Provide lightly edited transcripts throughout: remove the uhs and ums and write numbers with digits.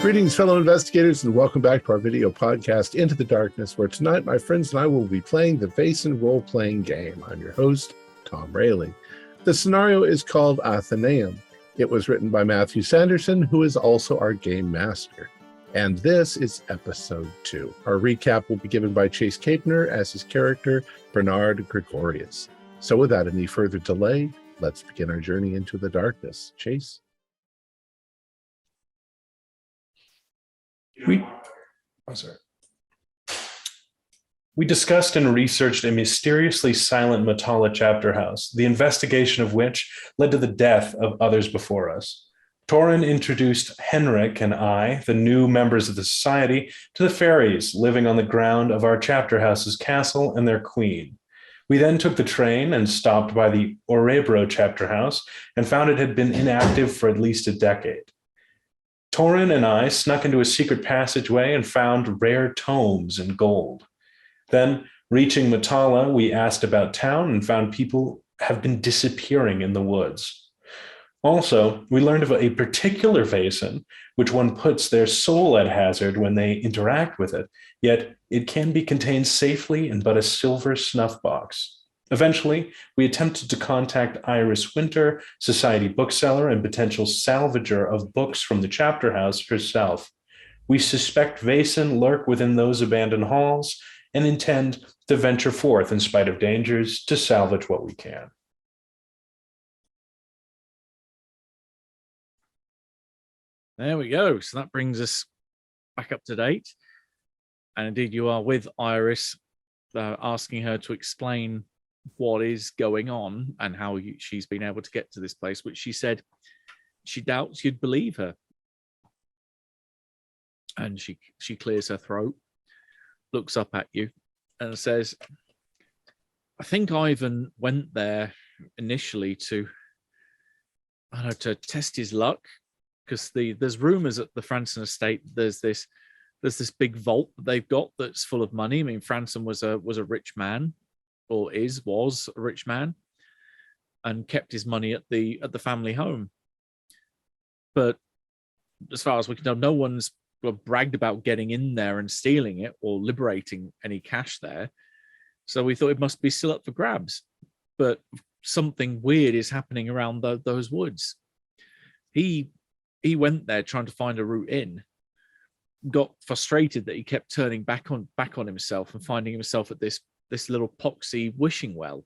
Greetings, fellow investigators, and welcome back to our video podcast, Into the Darkness, where tonight my friends and I will be playing the Vaesen role-playing game. I'm your host, Tom Rayleigh. The scenario is called Athenaeum. It was written by Matthew Sanderson, who is also our game master. And this is episode 2. Our recap will be given by Chase Capner as his character, Bernard Gregorius. So without any further delay, let's begin our journey into the darkness. Chase? We discussed and researched a mysteriously silent Uppsala chapter house, the investigation of which led to the death of others before us. Torrin introduced Henrik and I, the new members of the society, to the fairies living on the ground of our chapter house's castle and their queen. We then took the train and stopped by the Orebro chapter house and found it had been inactive for at least a decade. Torrin and I snuck into a secret passageway and found rare tomes and gold. Then, reaching Uppsala, we asked about town and found people have been disappearing in the woods. Also, we learned of a particular Vaesen, which one puts their soul at hazard when they interact with it, yet it can be contained safely in but a silver snuff box. Eventually, we attempted to contact Iris Winter, society bookseller and potential salvager of books from the chapter house herself. We suspect Vaesen lurk within those abandoned halls and intend to venture forth in spite of dangers to salvage what we can. There we go. So that brings us back up to date. And indeed, you are with Iris, asking her to explain what is going on and how she's been able to get to this place, which she said she doubts you'd believe her. And she clears her throat, looks up at you, and says, I think Ivan went there initially to test his luck, because there's rumors at the Franson estate there's this big vault that they've got that's full of money. I mean, Franson was a rich man, or was a rich man, and kept his money at the family home. But as far as we can tell, no one's bragged about getting in there and stealing it or liberating any cash there. So we thought it must be still up for grabs. But something weird is happening around those woods. He went there trying to find a route in, got frustrated that he kept turning back on himself and finding himself at this little poxy wishing well.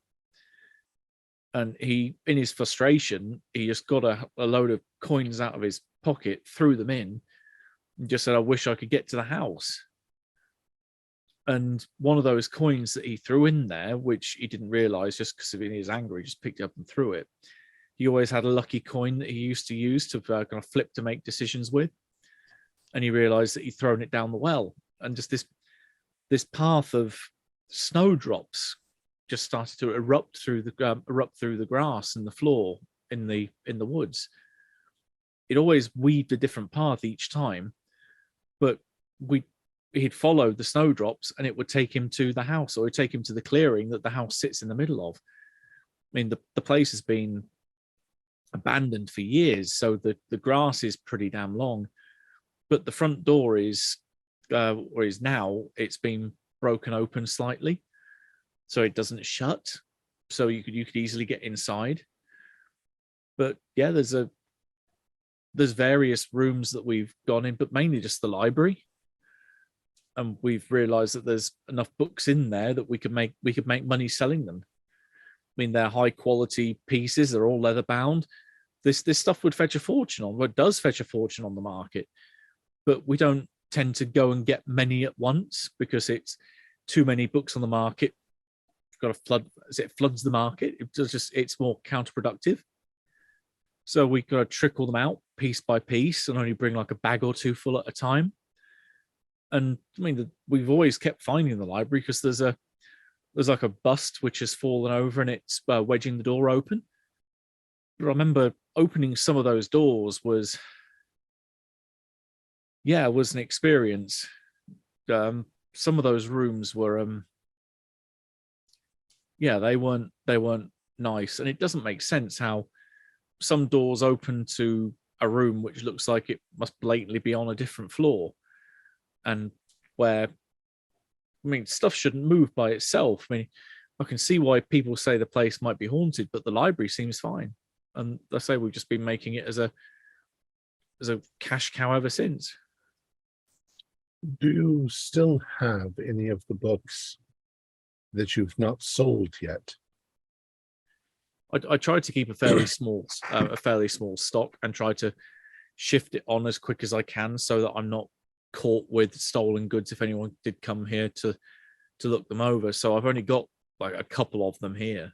And he, in his frustration, he just got a load of coins out of his pocket, threw them in, and just said, I wish I could get to the house. And one of those coins that he threw in there, which he didn't realize just because he was angry, he just picked it up and threw it. He always had a lucky coin that he used to use to kind of flip to make decisions with. And he realized that he'd thrown it down the well. And just this path of snowdrops just started to erupt through the grass and the floor in the woods. It always weaved a different path each time, but he'd follow the snowdrops and it would take him to the house, or it'd take him to the clearing that the house sits in the middle of. I mean, the place has been abandoned for years, so the grass is pretty damn long, but the front door is now, it's been broken open slightly, so it doesn't shut, so you could easily get inside. But yeah, there's various rooms that we've gone in, but mainly just the library, and we've realized that there's enough books in there that we could make money selling them. I mean, they're high quality pieces, they're all leather bound. This stuff would fetch a fortune on, what does fetch a fortune on the market, but we don't tend to go and get many at once because it's too many books on the market. You've got to flood, as it floods the market. It's more counterproductive. So we got to trickle them out piece by piece and only bring like a bag or two full at a time. And I mean, we've always kept finding the library because there's like a bust which has fallen over and it's wedging the door open. But I remember opening some of those doors was an experience. Some of those rooms were they weren't nice, and it doesn't make sense how some doors open to a room which looks like it must blatantly be on a different floor, and where, I mean, stuff shouldn't move by itself. I mean, I can see why people say the place might be haunted, but the library seems fine. And I say we've just been making it as a cash cow ever since. Do you still have any of the books that you've not sold yet? I tried to keep a fairly small stock and try to shift it on as quick as I can so that I'm not caught with stolen goods if anyone did come here to look them over. So I've only got like a couple of them here.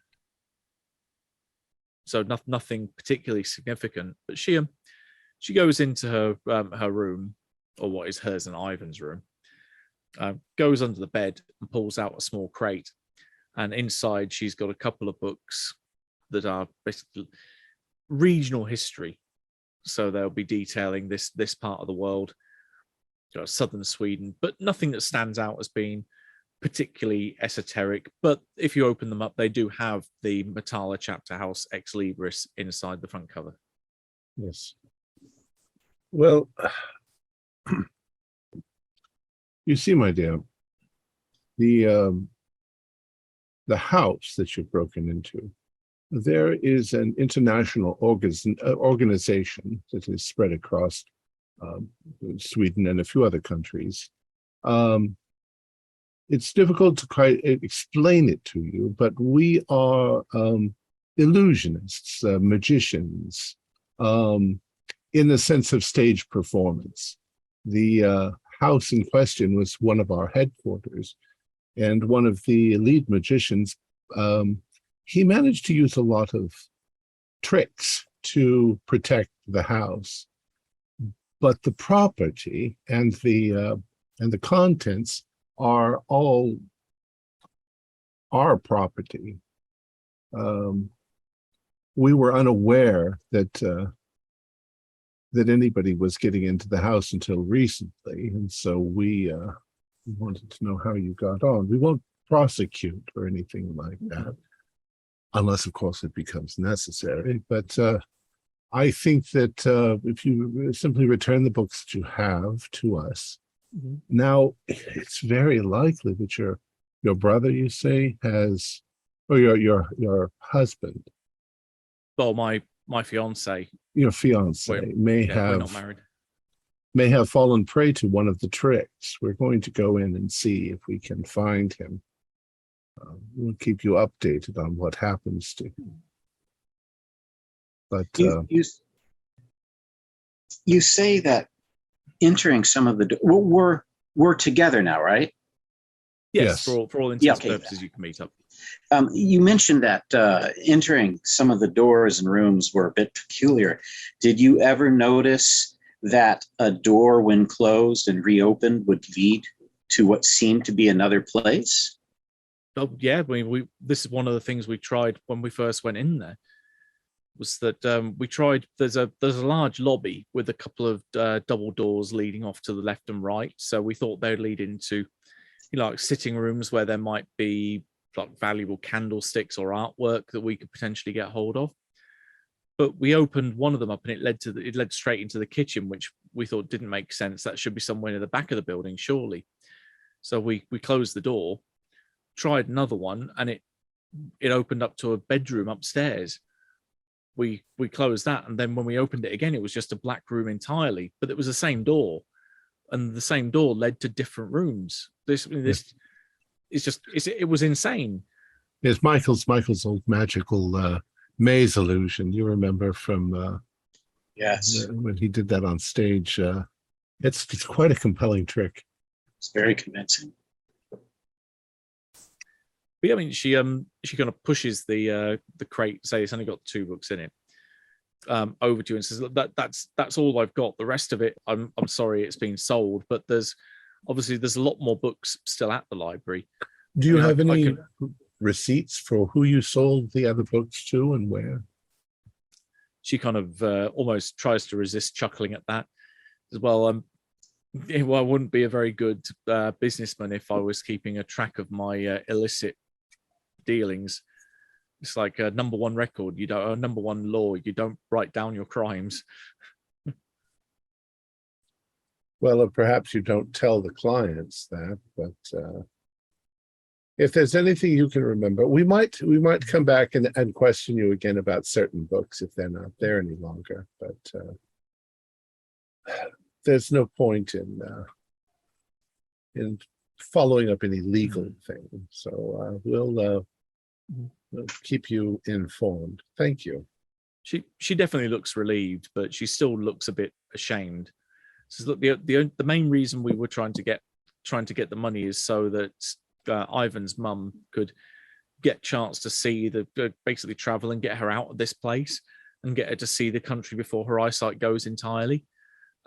So nothing particularly significant. But she goes into her room, or what is hers and Ivan's room, goes under the bed and pulls out a small crate. And inside she's got a couple of books that are basically regional history. So they'll be detailing this part of the world, southern Sweden, but nothing that stands out as being particularly esoteric. But if you open them up, they do have the Metala Chapter House Ex Libris inside the front cover. Yes. Well, you see, my dear, the house that you've broken into, there is an international organization that is spread across Sweden and a few other countries. It's difficult to quite explain it to you, but we are illusionists, magicians, in the sense of stage performance. The house in question was one of our headquarters, and one of the lead magicians, he managed to use a lot of tricks to protect the house, but the property and the contents are all our property. We were unaware that anybody was getting into the house until recently, and so we wanted to know how you got on. We won't prosecute or anything like that, unless, of course, it becomes necessary. But I think that if you simply return the books that you have to us, now it's very likely that your brother, you say, has, or your husband. Well, my fiance. Your fiance we're not married. May have fallen prey to one of the tricks. We're going to go in and see if we can find him. We'll keep you updated on what happens to him. But you say that entering some of the we're together now, right? Yes. For all intents and purposes, you can meet up. You mentioned that entering some of the doors and rooms were a bit peculiar. Did you ever notice that a door, when closed and reopened, would lead to what seemed to be another place? Oh, yeah. This is one of the things we tried when we first went in there. Was that we tried? There's a large lobby with a couple of double doors leading off to the left and right. So we thought they'd lead into, like sitting rooms where there might be like valuable candlesticks or artwork that we could potentially get hold of. But we opened one of them up and it led straight into the kitchen, which we thought didn't make sense. That should be somewhere in the back of the building, surely. So we closed the door, tried another one, and it opened up to a bedroom upstairs. We closed that, and then when we opened it again, it was just a black room entirely, but it was the same door, and the same door led to different rooms. It was insane. It's Michael's old magical maze illusion. You remember from yes, when he did that on stage. It's quite a compelling trick. It's very convincing. But yeah, I mean, she kind of pushes the crate, say it's only got 2 books in it, over to you and says, that's all I've got. The rest of it, I'm sorry, it's been sold. But there's a lot more books still at the library. Do you have any receipts for who you sold the other books to and where? She kind of almost tries to resist chuckling at that as well. I wouldn't be a very good businessman if I was keeping a track of my illicit dealings. It's like a number 1 record. You don't, number 1 law. You don't write down your crimes. Well, perhaps you don't tell the clients that, but if there's anything you can remember, we might come back and question you again about certain books if they're not there any longer. But there's no point in following up any legal thing. So we'll keep you informed. Thank you. She definitely looks relieved, but she still looks a bit ashamed. Says, look, the main reason we were trying to get the money is so that Ivan's mum could get a chance to see basically travel and get her out of this place and get her to see the country before her eyesight goes entirely,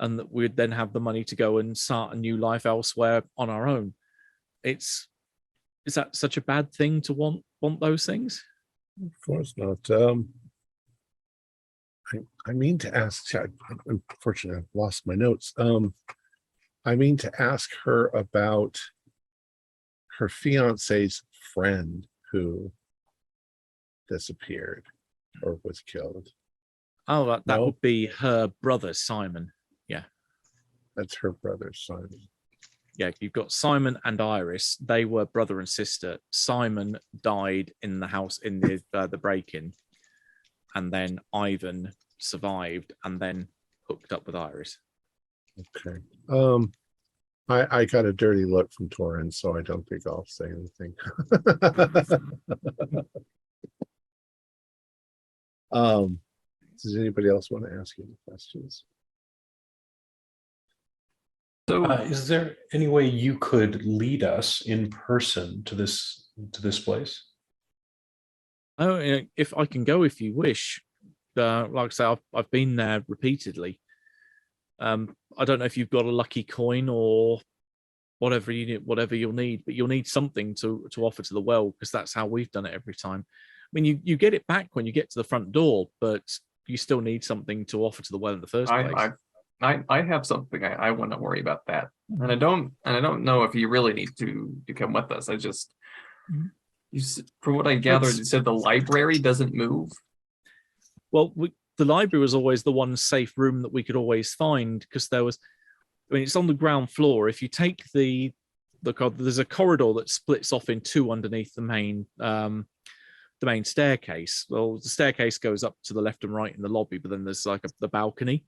and that we'd then have the money to go and start a new life elsewhere on our own. Is that such a bad thing to want those things? Of course not. I mean to ask, unfortunately, I've lost my notes. I mean to ask her about her fiance's friend who disappeared or was killed. Oh, that would be her brother, Simon. Yeah. That's her brother, Simon. Yeah, you've got Simon and Iris. They were brother and sister. Simon died in the house in the break-in, and then Ivan survived and then hooked up with Iris. Okay. I got a dirty look from Torin, so I don't think I'll say anything. Does anybody else want to ask any questions? So, is there any way you could lead us in person to this place? Oh, if I can go, if you wish. Like I say, I've been there repeatedly. I don't know if you've got a lucky coin or whatever you'll need, but you'll need something to offer to the well, because that's how we've done it every time. I mean, you get it back when you get to the front door, but you still need something to offer to the well in the first place. I have something. I wouldn't worry about that, and I don't know if you really need to come with us. I just, from what I gathered, you said the library doesn't move. Well, the library was always the one safe room that we could always find, because it's on the ground floor. If you take there's a corridor that splits off in two underneath the main staircase. Well, the staircase goes up to the left and right in the lobby, but then there's like the balcony,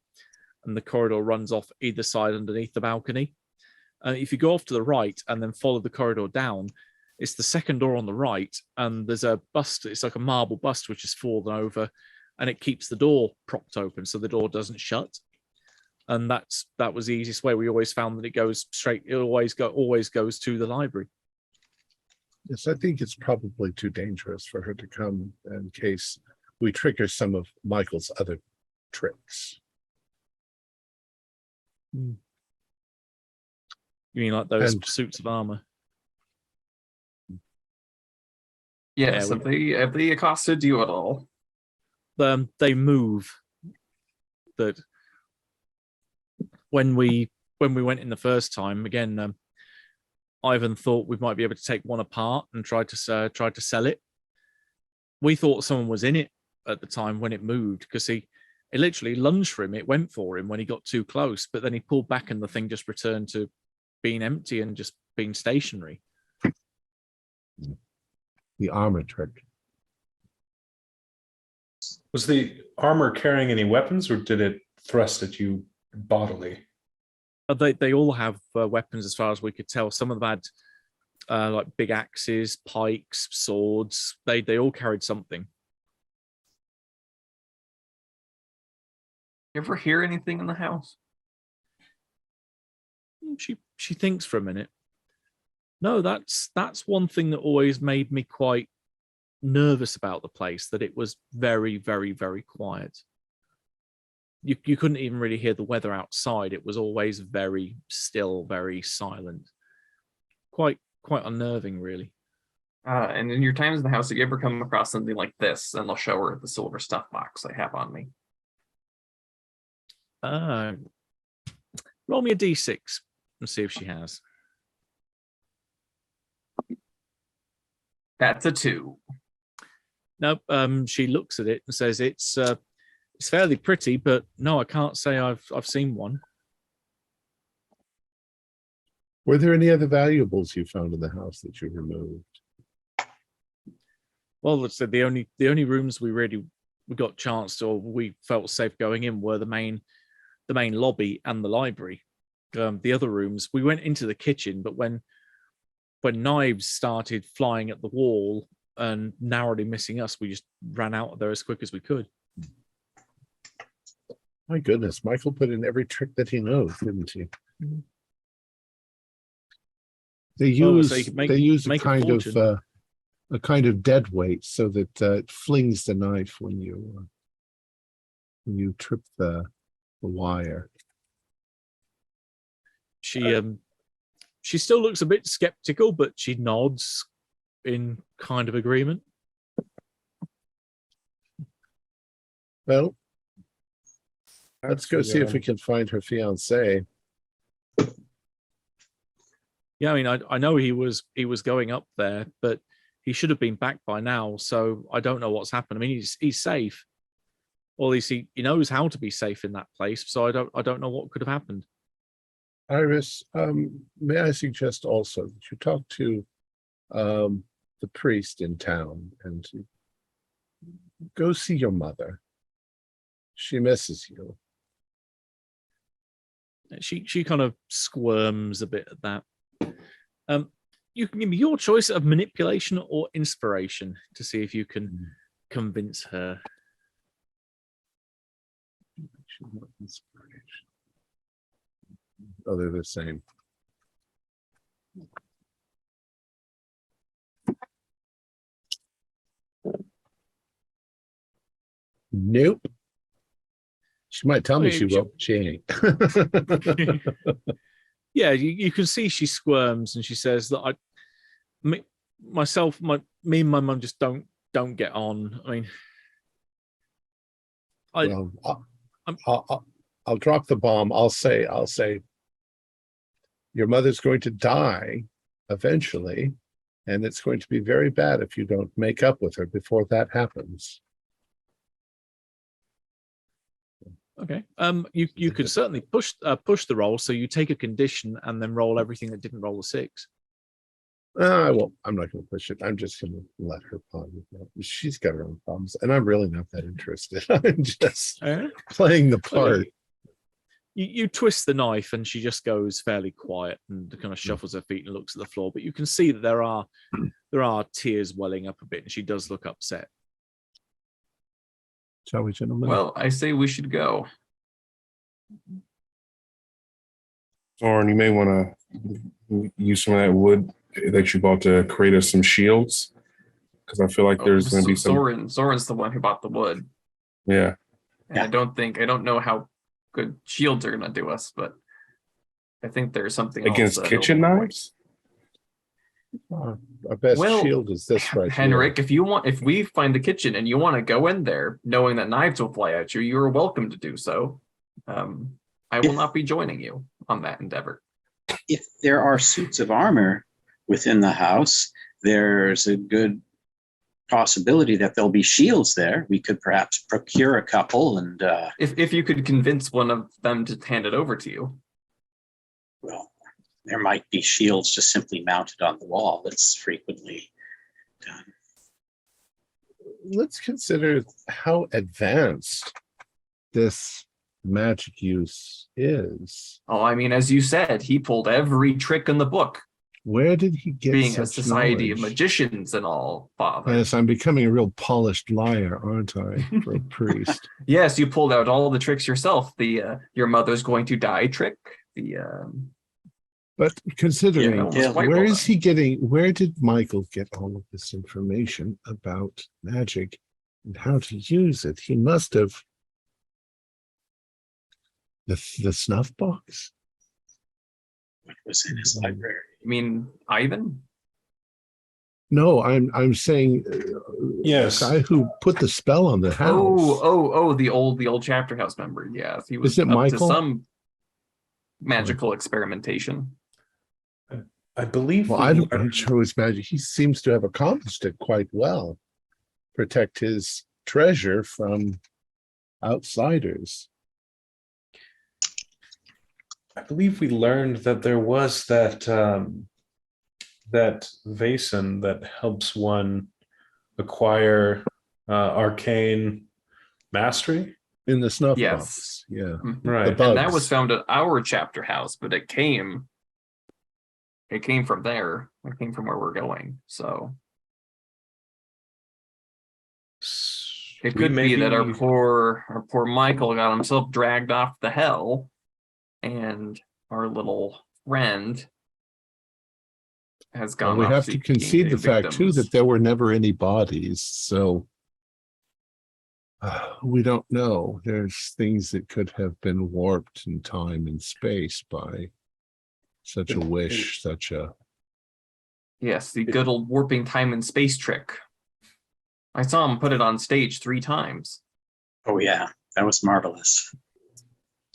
and the corridor runs off either side underneath the balcony. If you go off to the right and then follow the corridor down, it's the second door on the right, and there's a bust. It's like a marble bust which has fallen over, and it keeps the door propped open so the door doesn't shut. And that was the easiest way. We always found that it goes straight. It always goes to the library. Yes, I think it's probably too dangerous for her to come in case we trigger some of Michael's other tricks. You mean like those suits of armor? Yes, Yeah, have they accosted you at all? They move. That when we went in the first time, again, Ivan thought we might be able to take one apart and try to sell it. We thought someone was in it at the time when it moved, because it literally lunged for him. It went for him when he got too close, but then he pulled back and the thing just returned to being empty and just being stationary. The armor trick. Was the armor carrying any weapons, or did it thrust at you bodily? They all have weapons, as far as we could tell. Some of them had like big axes, pikes, swords. They all carried something. You ever hear anything in the house? She thinks for a minute. No, that's one thing that always made me quite nervous about the place, that it was very, very, very quiet. You couldn't even really hear the weather outside. It was always very still, very silent. Quite unnerving, really. And in your times in the house, have you ever come across something like this? And I'll show her the silver stuff box I have on me. Roll me a d6 and see if she has. That's a 2. Nope. She looks at it and says it's fairly pretty, but no, I can't say I've seen one. Were there any other valuables you found in the house that you removed? Well, let's say the only rooms we got chanced or we felt safe going in were the main lobby and the library. The other rooms, we went into the kitchen, but when knives started flying at the wall and narrowly missing us, we just ran out of there as quick as we could. My goodness, Michael put in every trick that he knows, didn't he? Mm-hmm. They use a kind of dead weight so that it flings the knife when you trip the wire. She still looks a bit skeptical, but she nods in kind of agreement. Well, let's go see if we can find her fiance. Yeah, I mean, I know he was going up there, but he should have been back by now. So I don't know what's happened. I mean, he's safe, or at least he knows how to be safe in that place. So I don't know what could have happened. Iris, may I suggest also that you talk to the priest in town and go see your mother. She misses you. She kind of squirms a bit at that. You can give me your choice of manipulation or inspiration to see if you can convince her. Oh, they're the same. Nope. She might tell me she will. She ain't. Yeah, you can see she squirms and she says that me and my mum just don't get on. I mean, I'll drop the bomb. I'll say your mother's going to die eventually, and it's going to be very bad if you don't make up with her before that happens. Okay. You could certainly push the roll. So you take a condition and then roll everything that didn't roll a 6. I won't. I'm not going to push it. I'm just going to let her ponder. She's got her own problems, and I'm really not that interested. I'm just playing the part. You twist the knife, and she just goes fairly quiet and kind of shuffles her feet and looks at the floor. But you can see that there are tears welling up a bit, and she does look upset. Shall we, gentlemen? Well, I say we should go. Soren, you may want to use some of that wood that you bought to create us some shields, because I feel like there's going to be some. Soren's the one who bought the wood. Yeah. And I don't know how good shields are going to do us, but I think there's something against else kitchen knives. Our best shield is this right Henrik, here. if we find the kitchen and you want to go in there knowing that knives will fly at you, you're welcome to do so. I will not be joining you on that endeavor. If there are suits of armor within the house, there's a good possibility that there'll be shields there. We could perhaps procure a couple and if you could convince one of them to hand it over to you. Well, there might be shields just simply mounted on the wall. That's frequently done. Let's consider how advanced this magic use is. Oh, I mean, as you said, he pulled every trick in the book. Where did he get being such a society knowledge? of magicians and all, Father? Yes, I'm becoming a real polished liar, aren't I, for a priest? Yes, you pulled out all the tricks yourself. The your mother's going to die trick. But considering, Yeah, where did Michael get all of this information about magic and how to use it? He must have the snuff box. What was in his library? You mean Ivan? No, I'm saying Yes. the guy who put the spell on the house. Oh, the old chapter house member. Yeah, he was Is it up Michael? to some magical experimentation. I believe. Well, I'm not sure his magic. He seems to have accomplished it quite well. Protect his treasure from outsiders. I believe we learned that there was that that Vaesen that helps one acquire arcane mastery. In the snuff Yes. box. Yeah. Right. And that was found at our chapter house, but it came from there. It came from where we're going. So it could be that our poor Michael got himself dragged off the hell, and our little friend has gone. Well, we have to seeking concede the fact too victims. that there were never any bodies, so we don't know. There's things that could have been warped in time and space by such a wish, such a Yes, the good old warping time and space trick. I saw him put it on stage 3 times. Oh yeah, that was marvelous.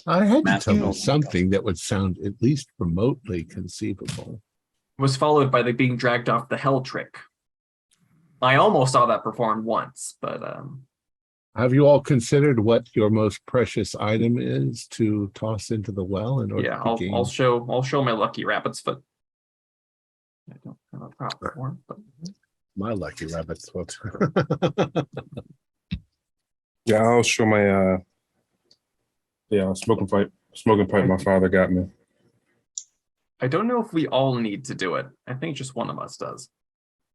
I had to Matthew tell you Nolan. something that would sound at least remotely conceivable. Was followed by the being dragged off the hell trick. I almost saw that performed once, but Have you all considered what your most precious item is to toss into the well in order yeah, to gain? I'll show my lucky rabbit's foot. I don't have a prop for it, but My lucky rabbit's foot. Yeah, I'll show my smoking pipe my father got me. I don't know if we all need to do it. I think just one of us does.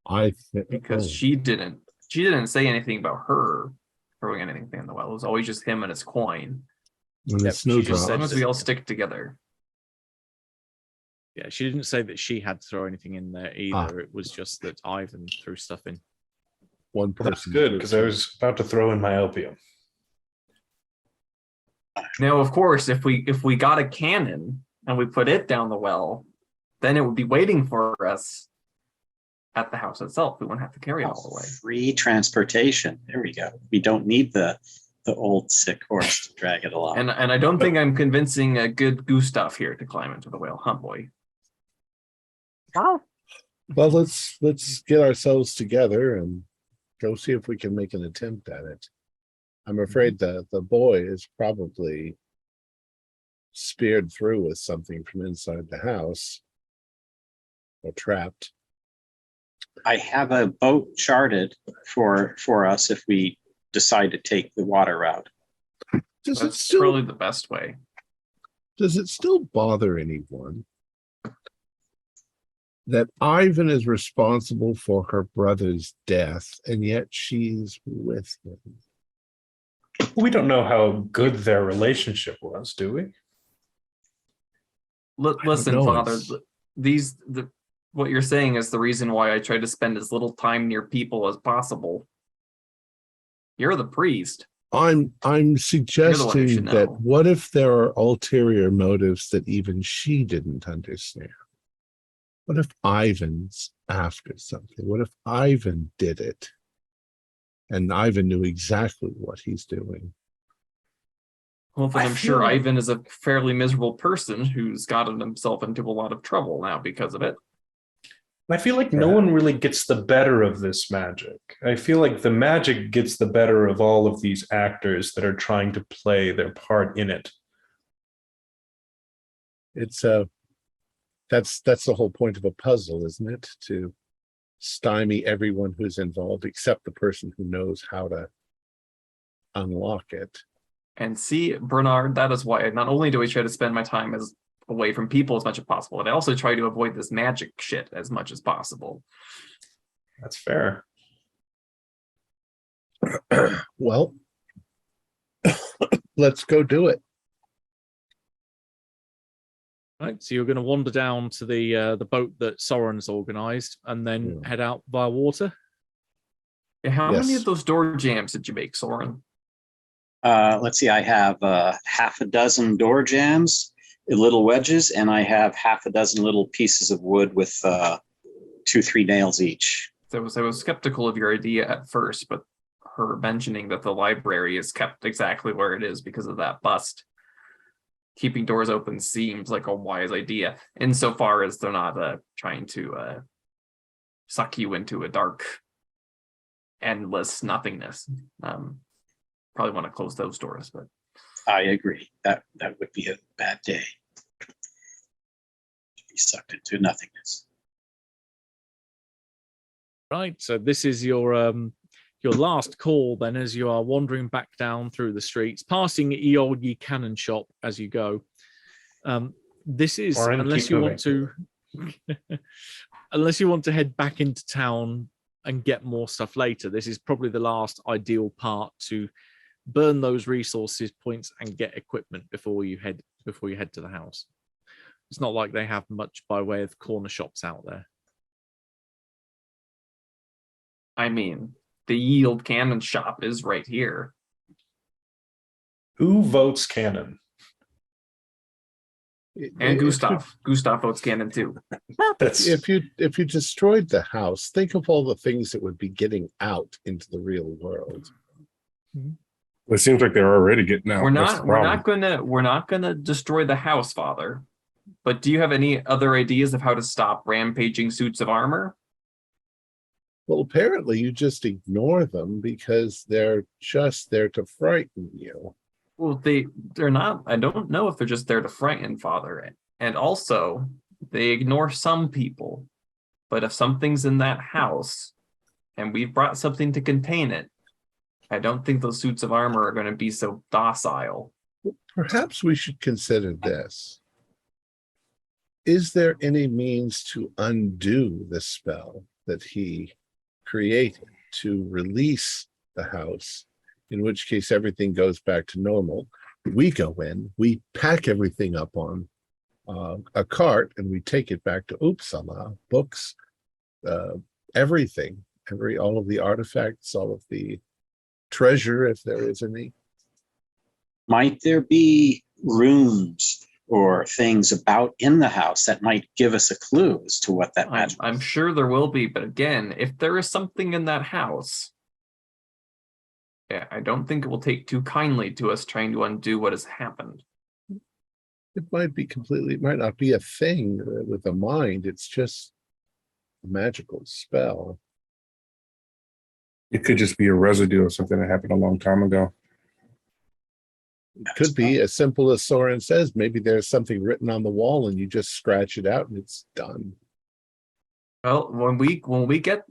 I think Because she didn't say anything about her throwing anything in the well. It was always just him and his coin. when Yep, it's snowdrop. she just As long as said we all that- stick together. Yeah, she didn't say that she had to throw anything in there either. It was just that Ivan threw stuff in. One person. That's good, because I was about to throw in my opium. Now, of course, if we got a cannon and we put it down the well, then it would be waiting for us at the house itself. We wouldn't have to carry it all the way. Free transportation. There we go. We don't need the old sick horse to drag it along. And I don't think I'm convincing a good Gustav here to climb into the whale, huh, boy? Well, let's get ourselves together and go see if we can make an attempt at it. I'm afraid the boy is probably speared through with something from inside the house or trapped. I have a boat charted for us if we decide to take the water route. That's probably the best way. Does it still bother anyone that Ivan is responsible for her brother's death and yet she's with him? We don't know how good their relationship was, do we? Listen, know, Father, it's- what you're saying is the reason why I try to spend as little time near people as possible. You're the priest. I'm suggesting should that know. what if there are ulterior motives that even she didn't understand? What if Ivan's after something? What if Ivan did it? And Ivan knew exactly what he's doing. Well, then I I'm sure feel like- Ivan is a fairly miserable person who's gotten himself into a lot of trouble now because of it. I feel like no one really gets the better of this magic. I feel like the magic gets the better of all of these actors that are trying to play their part in it. It's that's the whole point of a puzzle, isn't it? To stymie everyone who's involved except the person who knows how to unlock it. And see, Bernard, that is why not only do I try to spend my time away from people as much as possible, but I also try to avoid this magic shit as much as possible. That's fair. Well, let's go do it. Right, so you're going to wander down to the boat that Soren's organised, and then head out via water. How many Yes. of those door jams did you make, Soren? Let's see, I have half a dozen door jams, little wedges, and I have half a dozen little pieces of wood with 2-3 nails each. I was skeptical of your idea at first, but her mentioning that the library is kept exactly where it is because of that bust, keeping doors open seems like a wise idea, insofar as they're not trying to suck you into a dark, endless nothingness. Probably want to close those doors, but I agree. That would be a bad day. be sucked into nothingness. Right. So this is your last call then, as you are wandering back down through the streets, passing the old ye cannon shop as you go. This is Oren, unless keep you moving. want to unless you want to head back into town and get more stuff later. This is probably the last ideal part to burn those resources points and get equipment before you head to the house. It's not like they have much by way of corner shops out there. I mean, the Yield Cannon shop is right here. Who votes cannon? And Gustav. Gustav votes cannon too. That's If you destroyed the house, think of all the things that would be getting out into the real world. It seems like they're already getting out. We're That's the we're not gonna destroy the house, Father. But do you have any other ideas of how to stop rampaging suits of armor? Well, apparently you just ignore them because they're just there to frighten you. Well, they're not. I don't know if they're just there to frighten, Father. And also, they ignore some people. But if something's in that house, and we've brought something to contain it, I don't think those suits of armor are going to be so docile. Perhaps we should consider this. Is there any means to undo the spell that he created to release the house, in which case everything goes back to normal? We go in, we pack everything up on a cart, and we take it back to Uppsala, books, everything, all of the artifacts, all of the treasure, if there is any. Might there be runes or things about in the house that might give us a clue as to what that magic I'm sure there will be, but again, if there is something in that house, yeah, I don't think it will take too kindly to us trying to undo what has happened. It might not be a thing with a mind. It's just a magical spell. It could just be a residue of something that happened a long time ago. It could be as simple as Soren says. Maybe there's something written on the wall and you just scratch it out and it's done. Well, when we get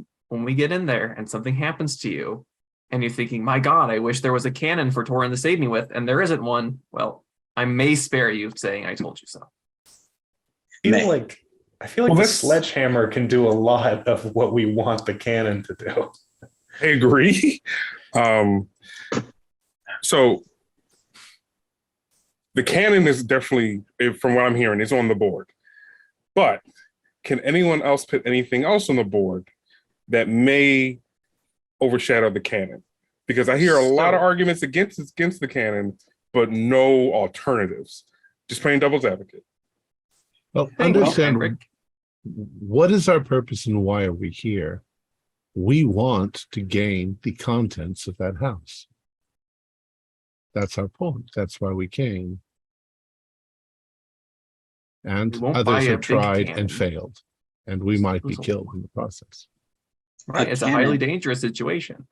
in there and something happens to you, and you're thinking, "My God, I wish there was a cannon for Torin to save me with," and there isn't one, well, I may spare you saying I told you so. I feel like the sledgehammer can do a lot of what we want the cannon to do. I agree. So the cannon is definitely, from what I'm hearing, is on the board. But can anyone else put anything else on the board that may overshadow the cannon? Because I hear a lot of arguments against the cannon, but no alternatives. Just playing devil's advocate. Well, understand what is our purpose and why are we here? We want to gain the contents of that house. That's our point. That's why we came. And others have tried and failed. And we might be killed in the process. Right, it's a highly dangerous situation.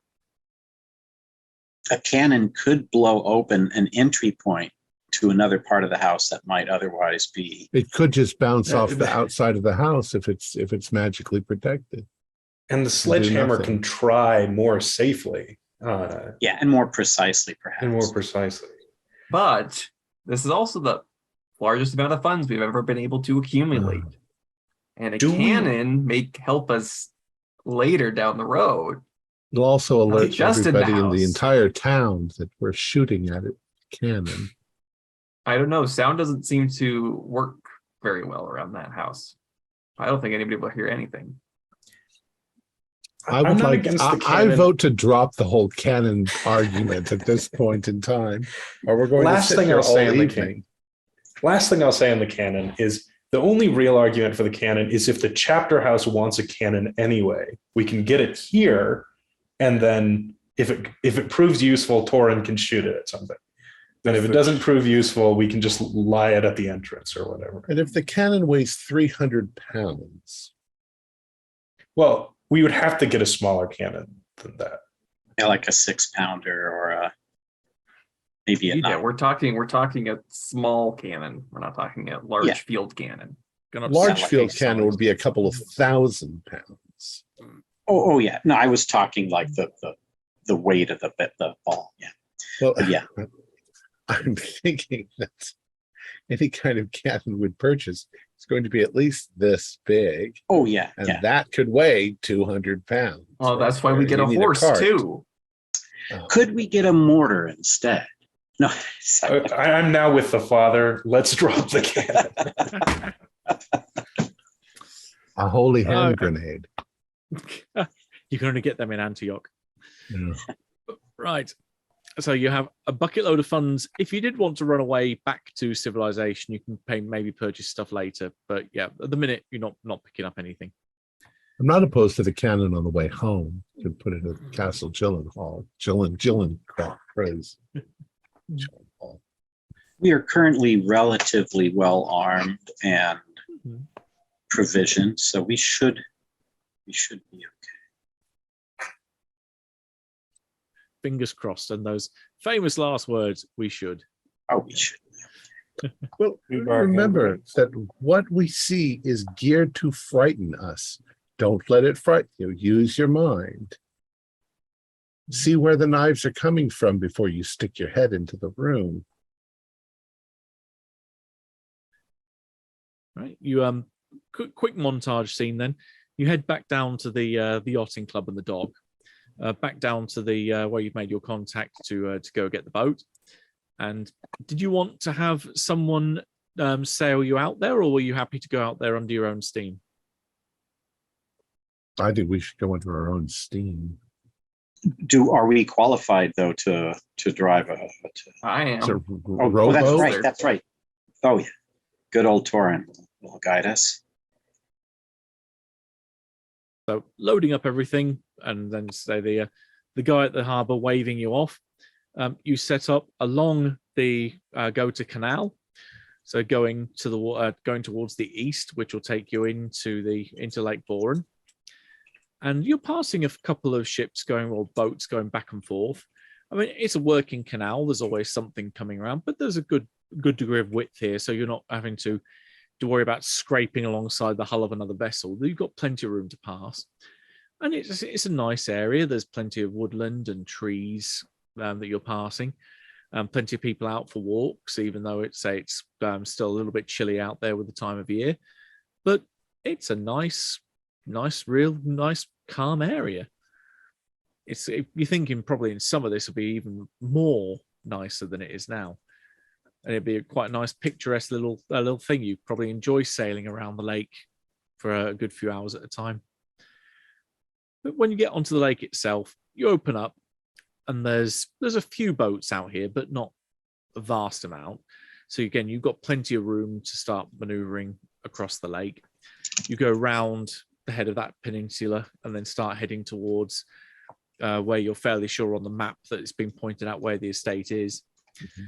A cannon could blow open an entry point to another part of the house that might otherwise be. It could just bounce off the outside of the house if it's magically protected. And the sledgehammer can try more safely. And more precisely, perhaps. But this is also the largest amount of funds we've ever been able to accumulate. And a cannon may help us later down the road. It'll also alert everybody in the house. entire town that we're shooting at it cannon. I don't know. Sound doesn't seem to work very well around that house. I don't think anybody will hear anything. I vote to drop the whole cannon argument at this point in time, or we're going to sit here all evening. Last thing I'll say on the cannon is the only real argument for the cannon is if the chapter house wants a cannon anyway, we can get it here, and then if it proves useful, Torin can shoot it at something. And if it doesn't prove useful, we can just lie it at the entrance or whatever. And if the cannon weighs 300 pounds, well, we would have to get a smaller cannon than that. Yeah, like a 6-pounder or maybe a 9. We're talking a small cannon. We're not talking a large field cannon. Gonna Large like field a cannon solid- would be a couple of 1,000 pounds. Oh, yeah. No, I was talking like the weight of the ball. Yeah. Well, But yeah. I'm thinking that any kind of cannon would purchase is going to be at least this big, Oh, yeah. and Yeah. that could weigh 200 pounds. Well, right that's why we there. get You a need horse cart. too. Oh. Could we get a mortar instead? No. Sorry. I'm now with the father. Let's drop the cannon. A holy hand Oh. grenade. You're going to get them in Antioch. Yeah. Right. So you have a bucket load of funds. If you did want to run away back to civilization, you can maybe purchase stuff later. But yeah, at the minute, you're not picking up anything. I'm not opposed to the cannon on the way home. You could put it at Castle Gyllenhaal. Gyllenhaal. We are currently relatively well armed and Mhm. provisioned, so we should be okay. Fingers crossed. And those famous last words, we should. Oh, we should. Well, remember that what we see is geared to frighten us. Don't let it frighten you. Use your mind. See where the knives are coming from before you stick your head into the room. Right. You quick montage scene then. You head back down to the yachting club and the dog. Back down to the where you've made your contact to go get the boat. And did you want to have someone sail you out there, or were you happy to go out there under your own steam? I think we should go under our own steam. Are we qualified though to drive a? I am. So, Oh, that's rowboat? right. That's right. Oh yeah, good old Torin will guide us. So loading up everything, and then say the guy at the harbour waving you off. You set up along the Gota Canal, so going towards the east, which will take you into Lake Boren. And you're passing a couple of ships or boats going back and forth. I mean, it's a working canal. There's always something coming around, but there's a good degree of width here, so you're not having to worry about scraping alongside the hull of another vessel. You've got plenty of room to pass, and it's a nice area. There's plenty of woodland and trees that you're passing. Plenty of people out for walks, even though it's still a little bit chilly out there with the time of year. But it's a nice, real nice, calm area. You're thinking probably in summer this will be even more nicer than it is now. And it'd be quite a nice, picturesque little thing. You probably enjoy sailing around the lake for a good few hours at a time. But when you get onto the lake itself, you open up, and there's a few boats out here, but not a vast amount. So again, you've got plenty of room to start maneuvering across the lake. You go round the head of that peninsula and then start heading towards where you're fairly sure on the map that it's been pointed out where the estate is. Mm-hmm.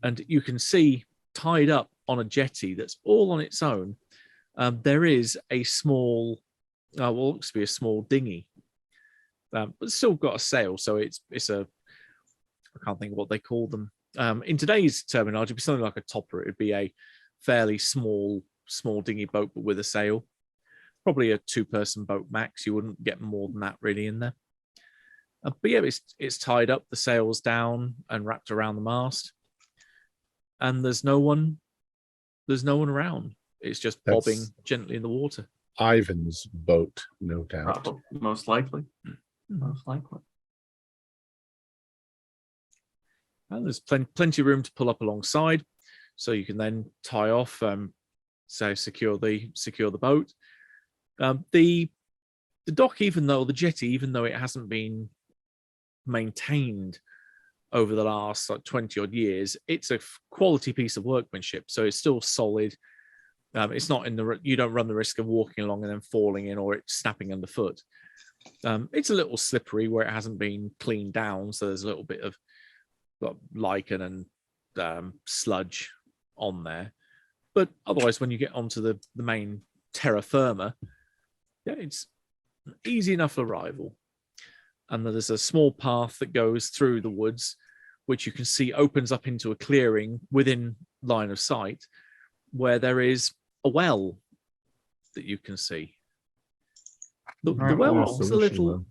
And you can see tied up on a jetty that's all on its own, there is a small, looks to be a small dinghy, but it's still got a sail. So it's I can't think of what they call them. In today's terminology, it'd be something like a topper. It'd be a fairly small dinghy boat, but with a sail. Probably a 2-person boat max. You wouldn't get more than that really in there. But yeah, it's tied up. The sail's down and wrapped around the mast. And there's no one around. It's just bobbing gently in the water. Ivan's boat, no doubt. Probably, most likely. Most likely. And there's plenty of room to pull up alongside, so you can then tie off, secure the boat. The dock, the jetty, even though it hasn't been maintained over the last 20 odd years, it's a quality piece of workmanship. So it's still solid. It's not you don't run the risk of walking along and then falling in or it snapping underfoot. It's a little slippery where it hasn't been cleaned down. So there's a little bit of lichen and sludge on there. But otherwise, when you get onto the main terra firma, yeah, it's an easy enough arrival. And there's a small path that goes through the woods, which you can see opens up into a clearing within line of sight, where there is a well that you can see. The Right, well Oh, looks a solution little. one.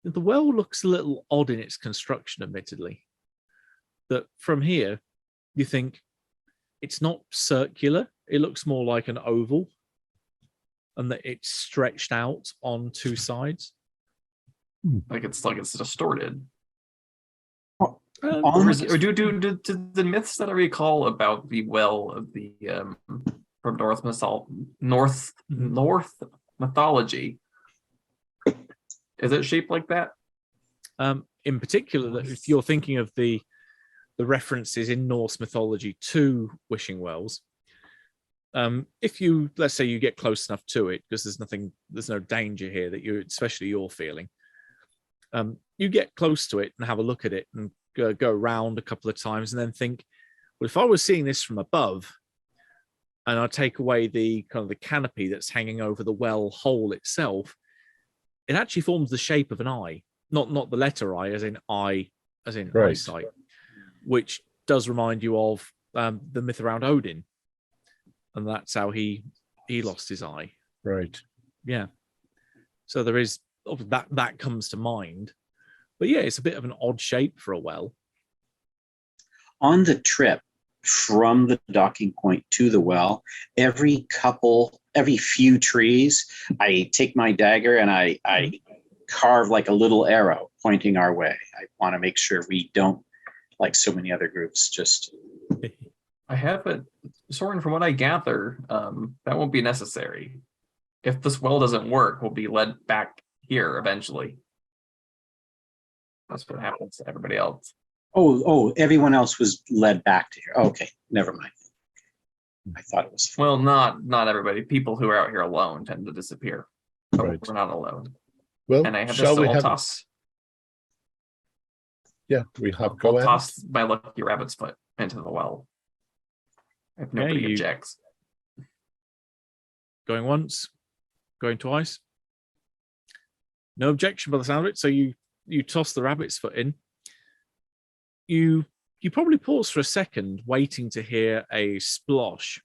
The well looks a little odd in its construction, admittedly. That from here, you think it's not circular. It looks more like an oval, and that it's stretched out on two sides. Like it's distorted. Um, Or do the myths that I recall about the well of the from North mythology, is it shaped like that? in particular, that if you're thinking of the references in Norse mythology to wishing wells, if you, let's say you get close enough to it, because there's no danger here that you're feeling, you get close to it and have a look at it and go around a couple of times and then think, well, if I was seeing this from above and I take away the kind of the canopy that's hanging over the well hole itself, it actually forms the shape of an eye, not the letter I, as in eye, as in Right. eyesight, which does remind you of the myth around Odin, and that's how he lost his eye. Right. Yeah. So there is that comes to mind, but yeah, it's a bit of an odd shape for a well. On the trip from the docking point to the well, every few trees, I take my dagger and I carve like a little arrow pointing our way. I want to make sure we don't, like so many other groups, just. I have it, Soren, from what I gather, that won't be necessary. If this well doesn't work, we'll be led back here eventually. That's what happens to everybody else. Oh, everyone else was led back to here. Okay, never mind. I thought it was. Well, not everybody. People who are out here alone tend to disappear. But Right. we're not alone. Well, And I have shall this, we I'll have? toss. Yeah, we have I'll go at it. toss my lucky rabbit's foot into the well. If nobody you- objects. Going once, going twice. No objection by the sound of it. So you toss the rabbit's foot in. You probably pause for a second, waiting to hear a splosh.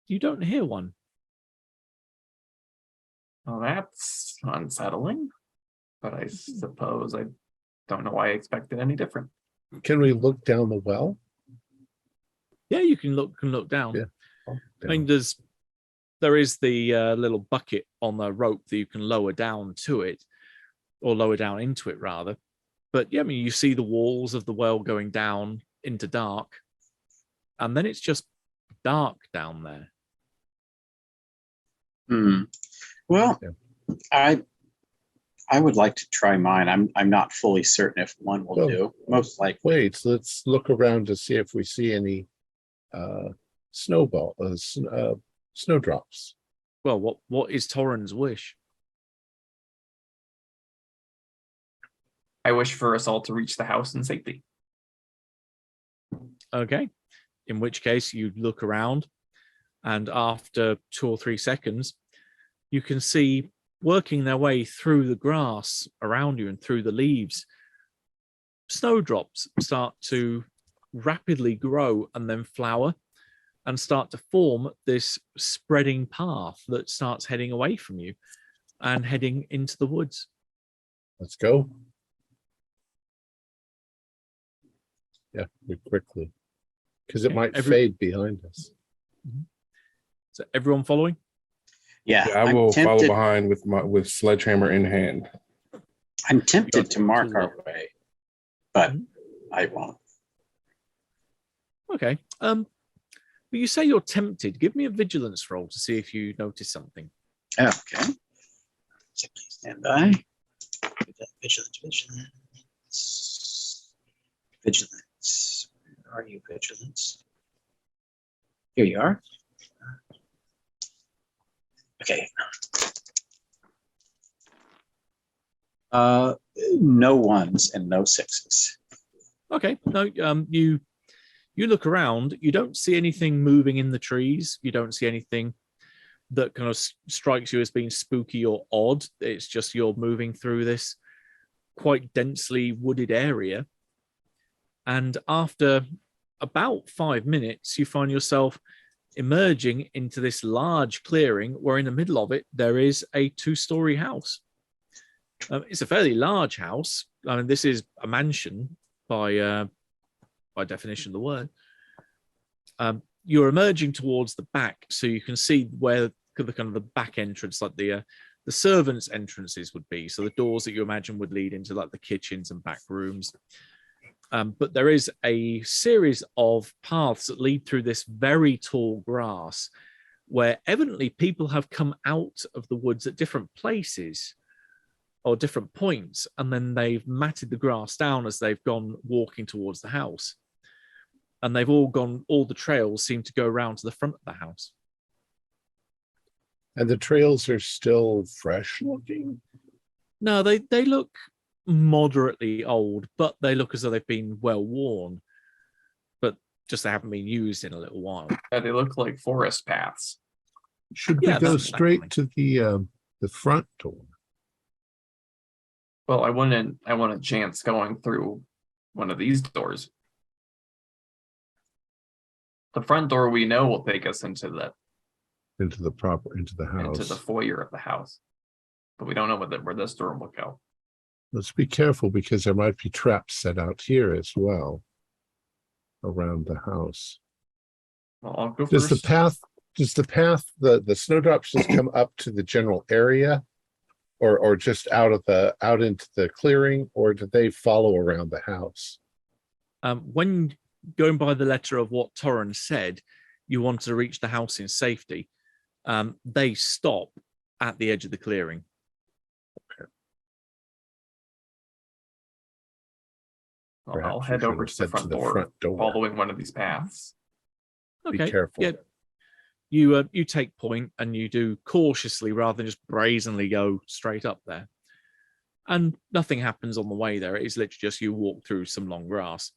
You don't hear one. Well, that's unsettling. But I suppose I don't know why I expected any different. Can we look down the well? Yeah, you can look down. Yeah. I mean, there is the little bucket on the rope that you can lower down to it, or lower down into it rather. But yeah, I mean, you see the walls of the well going down into dark, and then it's just dark down there. Well, Yeah. I would like to try mine. I'm not fully certain if one will Well, do. Most likely. Wait, let's look around to see if we see any snowdrops. Well, what is Torrin's wish? I wish for us all to reach the house in safety. Okay. In which case you look around, and after 2 or 3 seconds, you can see working their way through the grass around you and through the leaves, snowdrops start to rapidly grow and then flower and start to form this spreading path that starts heading away from you and heading into the woods. Let's go. Yeah, move quickly, because it Okay, might fade behind us. So everyone following? Yeah, Yeah, I I'm will follow tempted- behind with sledgehammer in hand. I'm tempted to mark You're- our way, but Mhm. I won't. Okay. But you say you're tempted. Give me a vigilance roll to see if you notice something. Okay. So please stand by. Vigilance. Vigilance. Where are you, vigilance? Here you are. Okay. No ones and no sixes. Okay. No, you look around, you don't see anything moving in the trees. You don't see anything that kind of strikes you as being spooky or odd. It's just you're moving through this quite densely wooded area. And after about 5 minutes, you find yourself emerging into this large clearing where in the middle of it, there is a 2-story house. It's a fairly large house. I mean, this is a mansion by definition of the word. You're emerging towards the back, so you can see where the kind of the back entrance, like the servants' entrances would be. So the doors that you imagine would lead into like the kitchens and back rooms. But there is a series of paths that lead through this very tall grass where evidently people have come out of the woods at different places or different points, and then they've matted the grass down as they've gone walking towards the house. And they've all the trails seem to go around to the front of the house. And the trails are still fresh looking? No, they look moderately old, but they look as though they've been well worn. But just they haven't been used in a little while. They look like forest paths. Should we go straight to the front door? Well, I wouldn't chance going through one of these doors. The front door we know will take us into the house. into the foyer of the house. But we don't know where this door will go. Let's be careful because there might be traps set out here as well around the house. Well, I'll go Does first. the snowdrops just come up to the general area or just out into the clearing, or do they follow around the house? When going by the letter of what Torrin said, you want to reach the house in safety. They stop at the edge of the clearing. Okay. Well, I'll head over to the front door, following one of these paths. Okay. Be careful. Yeah. You take point and you do cautiously rather than just brazenly go straight up there. And nothing happens on the way there. It is literally just you walk through some long grass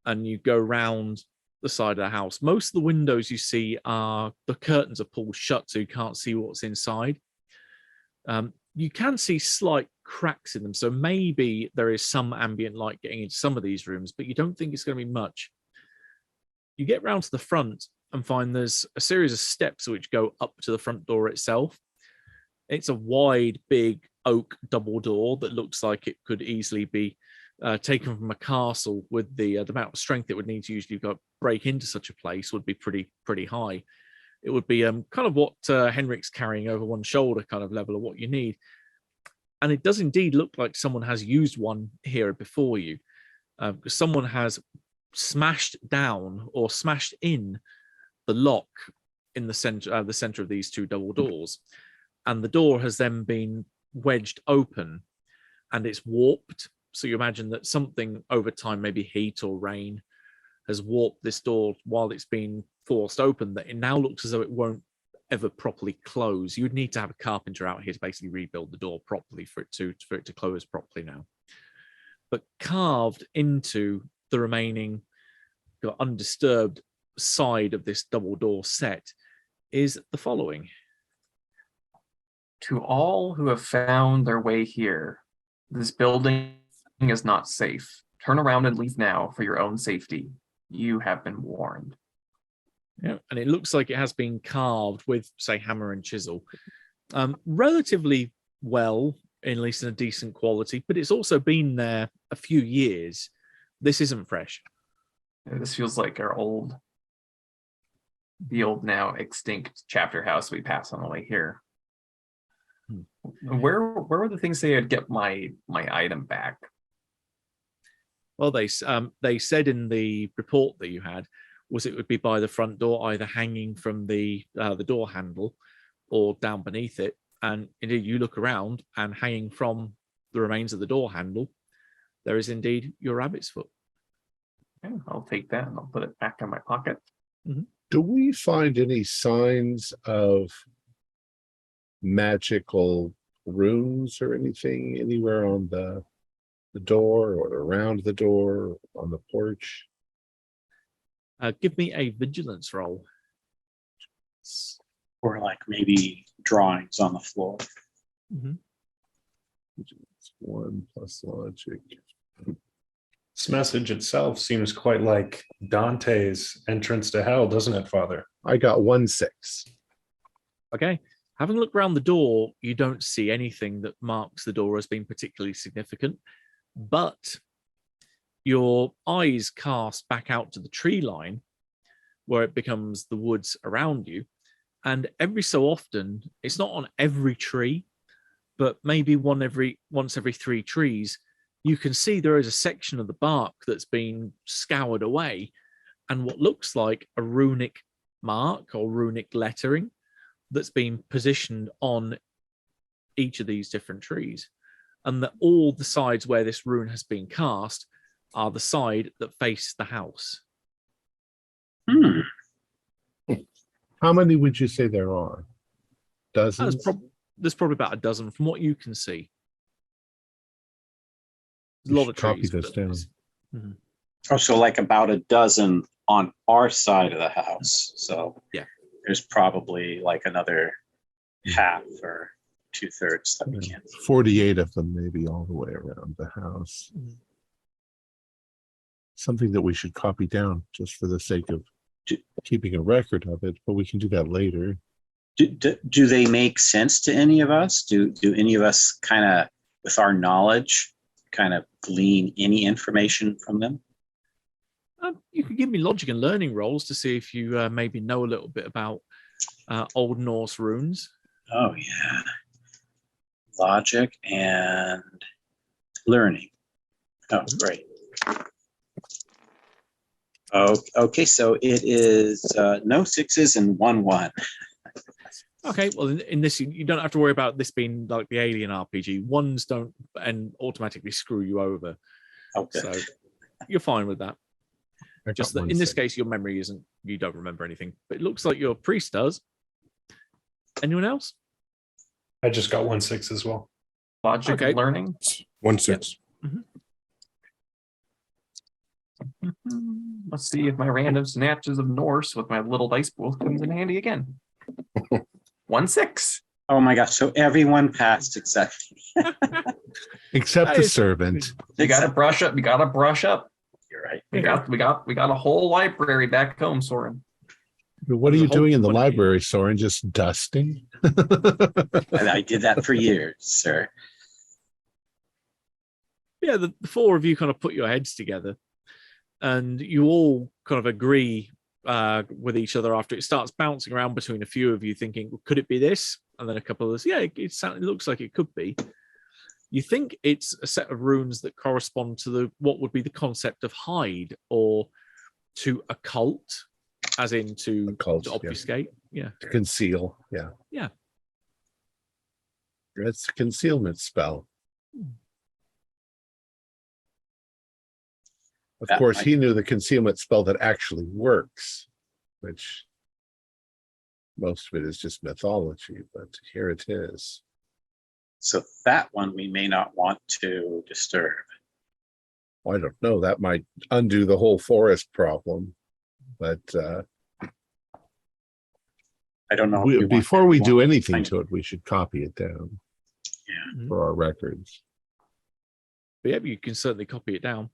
and you go round the side of the house. Most of the windows you see the curtains are pulled shut, so you can't see what's inside. You can see slight cracks in them, so maybe there is some ambient light getting into some of these rooms, but you don't think it's going to be much. You get round to the front and find there's a series of steps which go up to the front door itself. It's a wide, big oak double door that looks like it could easily be taken from a castle. With the amount of strength it would need to usually break into such a place would be pretty high. It would be kind of what Henrik's carrying over one shoulder kind of level of what you need. And it does indeed look like someone has used one here before you. Because someone has smashed down or smashed in the lock in the center of these two double doors. And the door has then been wedged open and it's warped. So you imagine that something over time, maybe heat or rain, has warped this door while it's been forced open, that it now looks as though it won't ever properly close. You'd need to have a carpenter out here to basically rebuild the door properly for it to close properly now. But carved into the remaining undisturbed side of this double door set is the following. To all who have found their way here, this building is not safe. Turn around and leave now for your own safety. You have been warned. Yeah, and it looks like it has been carved with, say, hammer and chisel. Relatively well, at least in a decent quality, but it's also been there a few years. This isn't fresh. This feels like the old now extinct chapter house we pass on the way here. Where were the things I'd get my item back? Well, they said in the report that you had was it would be by the front door, either hanging from the door handle or down beneath it. And indeed, you look around, and hanging from the remains of the door handle, there is indeed your rabbit's foot. Okay, I'll take that and I'll put it back in my pocket. Mm-hmm. Do we find any signs of magical runes or anything anywhere on the door or around the door or on the porch? Give me a vigilance roll. Or like maybe drawings on the floor. Mm-hmm. It's 1 plus logic. This message itself seems quite like Dante's entrance to hell, doesn't it, Father? I got 1-6. Okay. Having looked around the door, you don't see anything that marks the door as being particularly significant, but your eyes cast back out to the tree line where it becomes the woods around you. And every so often, it's not on every tree, but maybe once every 3 trees, you can see there is a section of the bark that's been scoured away and what looks like a runic mark or runic lettering that's been positioned on each of these different trees. And that all the sides where this rune has been cast are the side that face the house. How many would you say there are? Dozens? There's probably about a dozen from what you can see. There's a We lot should of copy trees. this down. Mhm. Oh, so like about a dozen on our side of the house. So Yeah. there's probably like another half or 2/3 that we Yeah, can't see. 48 of them maybe all the way around the house. Mhm. Something that we should copy down just for the sake of Do- keeping a record of it, but we can do that later. Do they make sense to any of us? Do any of us kind of, with our knowledge, kind of glean any information from them? You can give me logic and learning rolls to see if you maybe know a little bit about Old Norse runes. Oh yeah, logic and learning. Oh, great. Oh, okay. So it is no 6s and 1-1. Okay, well, in this, you don't have to worry about this being like the Alien RPG. Ones don't and automatically screw you over. Okay. So you're fine with that. I got Just that 1 in this 6. case, your memory isn't, you don't remember anything. But it looks like your priest does. Anyone else? I just got 1-6 as well. Logic Okay. and learning. 1-6. Let's see if my random snatches of Norse with my little dice pool comes in handy again. 1-6. Oh my gosh. So everyone passed except Except That the is- servant. You gotta brush up. You gotta brush up. you're right. We got a whole library back home, Soren. What are There's you a whole doing in the bunch of you. library, Soren? Just dusting? I did that for years, sir. Yeah, the 4 of you kind of put your heads together and you all kind of agree with each other after it starts bouncing around between a few of you thinking, well, could it be this? And then a couple of us, yeah, it looks like it could be. You think it's a set of runes that correspond to what would be the concept of hide or to occult, as in to Occult, yeah. obfuscate. Yeah. To conceal. Yeah. Yeah. It's a concealment spell. Of That course, might- he knew the concealment spell that actually works, which most of it is just mythology, but here it is. So that one we may not want to disturb. I don't know. That might undo the whole forest problem. But I don't know. if we want before that we do one. anything Thank to it, we should copy it down Mhm. for our records. But yeah, you can certainly copy it down.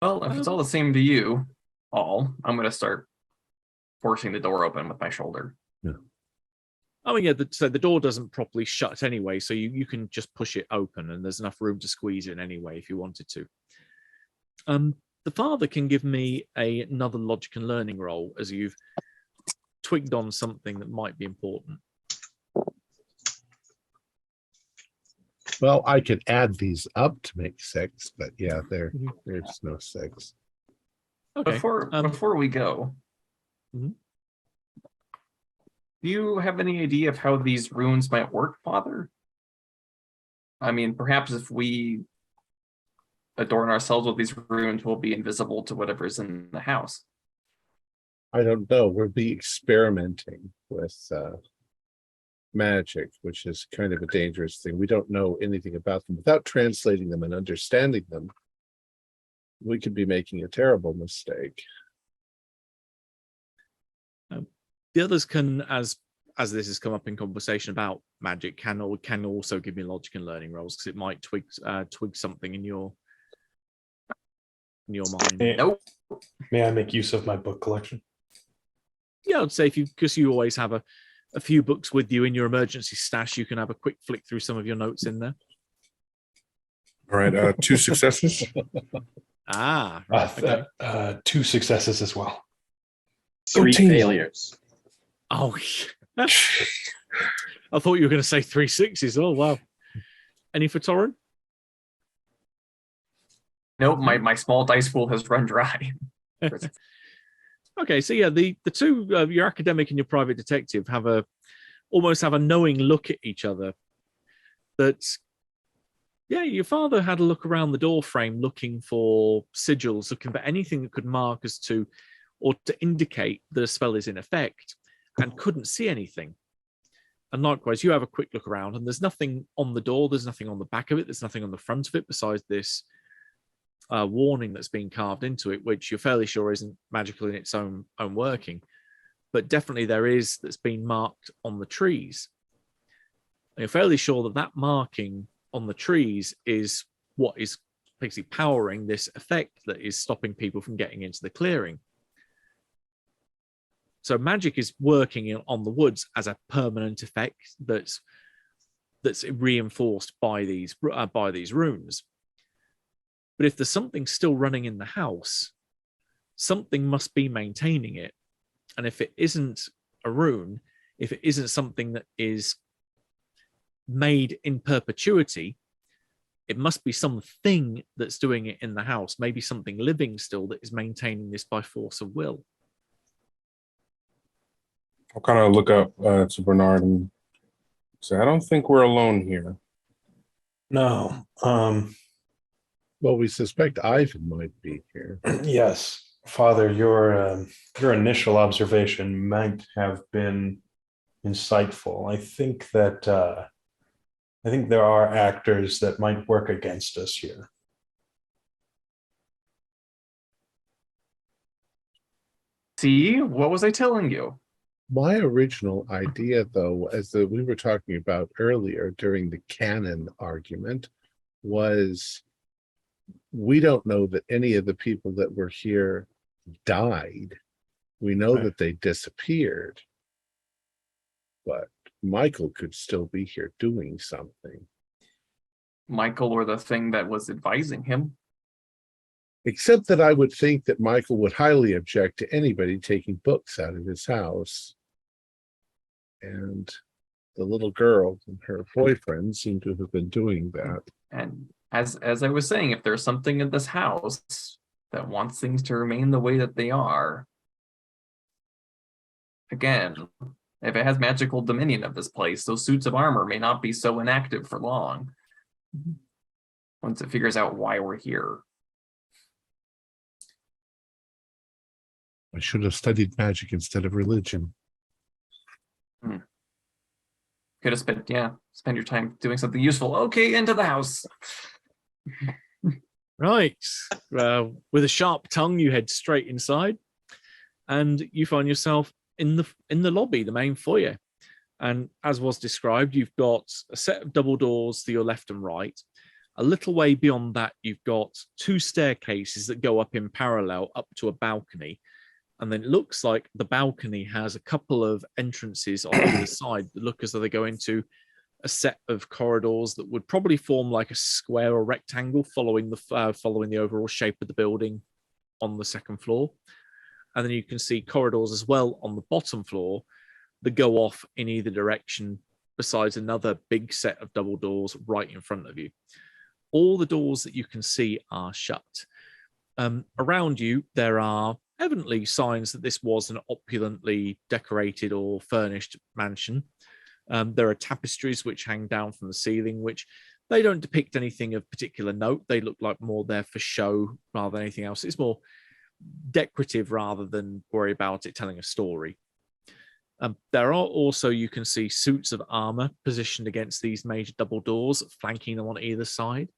Well, if it's all the same to you, I'm gonna start forcing the door open with my shoulder. I mean, yeah, so the door doesn't properly shut anyway, so you can just push it open and there's enough room to squeeze in anyway if you wanted to. The father can give me another logic and learning roll as you've twigged on something that might be important. Well, I could add these up to make 6, but yeah, there's no 6. Okay. Before we go, Mhm. do you have any idea of how these runes might work, Father? I mean, perhaps if we adorn ourselves with these runes, we'll be invisible to whatever's in the house. I don't know. We'll be experimenting with magic, which is kind of a dangerous thing. We don't know anything about them. Without translating them and understanding them, we could be making a terrible mistake. The others can, as this has come up in conversation about magic, can also give me logic and learning rolls because it might twig something in your in your mind. Nope. May I make use of my book collection? Yeah, I'd say because you always have a few books with you in your emergency stash, you can have a quick flick through some of your notes in there. All right, 2 successes. Ah, right, okay. 2 successes as well. 3 team. failures. Oh, I thought you were going to say 3 6s. Oh, wow. Any for Torrin? Nope, my small dice pool has run dry. Okay, so yeah, the two, your academic and your private detective, almost have a knowing look at each other. That, yeah, your father had a look around the door frame looking for sigils, looking for anything that could mark as to, or to indicate that a spell is in effect, and couldn't see anything. And likewise, you have a quick look around, and there's nothing on the door, there's nothing on the back of it, there's nothing on the front of it besides this warning that's been carved into it, which you're fairly sure isn't magical in its own working. But definitely there is, that's been marked on the trees. And you're fairly sure that marking on the trees is what is basically powering this effect that is stopping people from getting into the clearing. So magic is working on the woods as a permanent effect that's reinforced by these runes. But if there's something still running in the house, something must be maintaining it. And if it isn't a rune, if it isn't something that is made in perpetuity, it must be something that's doing it in the house, maybe something living still that is maintaining this by force of will. I'll kind of look up to Bernard and say, I don't think we're alone here. No. Well, we suspect Ivan might be here. Yes, Father, your initial observation might have been insightful. I think there are actors that might work against us here. See, what was I telling you? My original idea, though, we were talking about earlier during the canon argument, was we don't know that any of the people that were here died. We know that they disappeared, but Michael could still be here doing something. Michael or the thing that was advising him. Except that I would think that Michael would highly object to anybody taking books out of his house. And the little girl and her boyfriend seem to have been doing that. And as I was saying, if there's something in this house that wants things to remain the way that they are, again, if it has magical dominion of this place, those suits of armor may not be so inactive for long. Once it figures out why we're here. I should have studied magic instead of religion. Could have spent your time doing something useful. Okay, into the house. Right. With a sharp tongue, you head straight inside, and you find yourself in the lobby, the main foyer. And as was described, you've got a set of double doors to your left and right. A little way beyond that, you've got 2 staircases that go up in parallel up to a balcony. And then it looks like the balcony has a couple of entrances on either side that look as though they go into a set of corridors that would probably form like a square or rectangle following the overall shape of the building on the second floor. And then you can see corridors as well on the bottom floor that go off in either direction, besides another big set of double doors right in front of you. All the doors that you can see are shut. Around you, there are evidently signs that this was an opulently decorated or furnished mansion. There are tapestries which hang down from the ceiling, which they don't depict anything of particular note. They look like more there for show rather than anything else. It's more decorative rather than worry about it telling a story. There are also, you can see suits of armor positioned against these major double doors, flanking them on either side.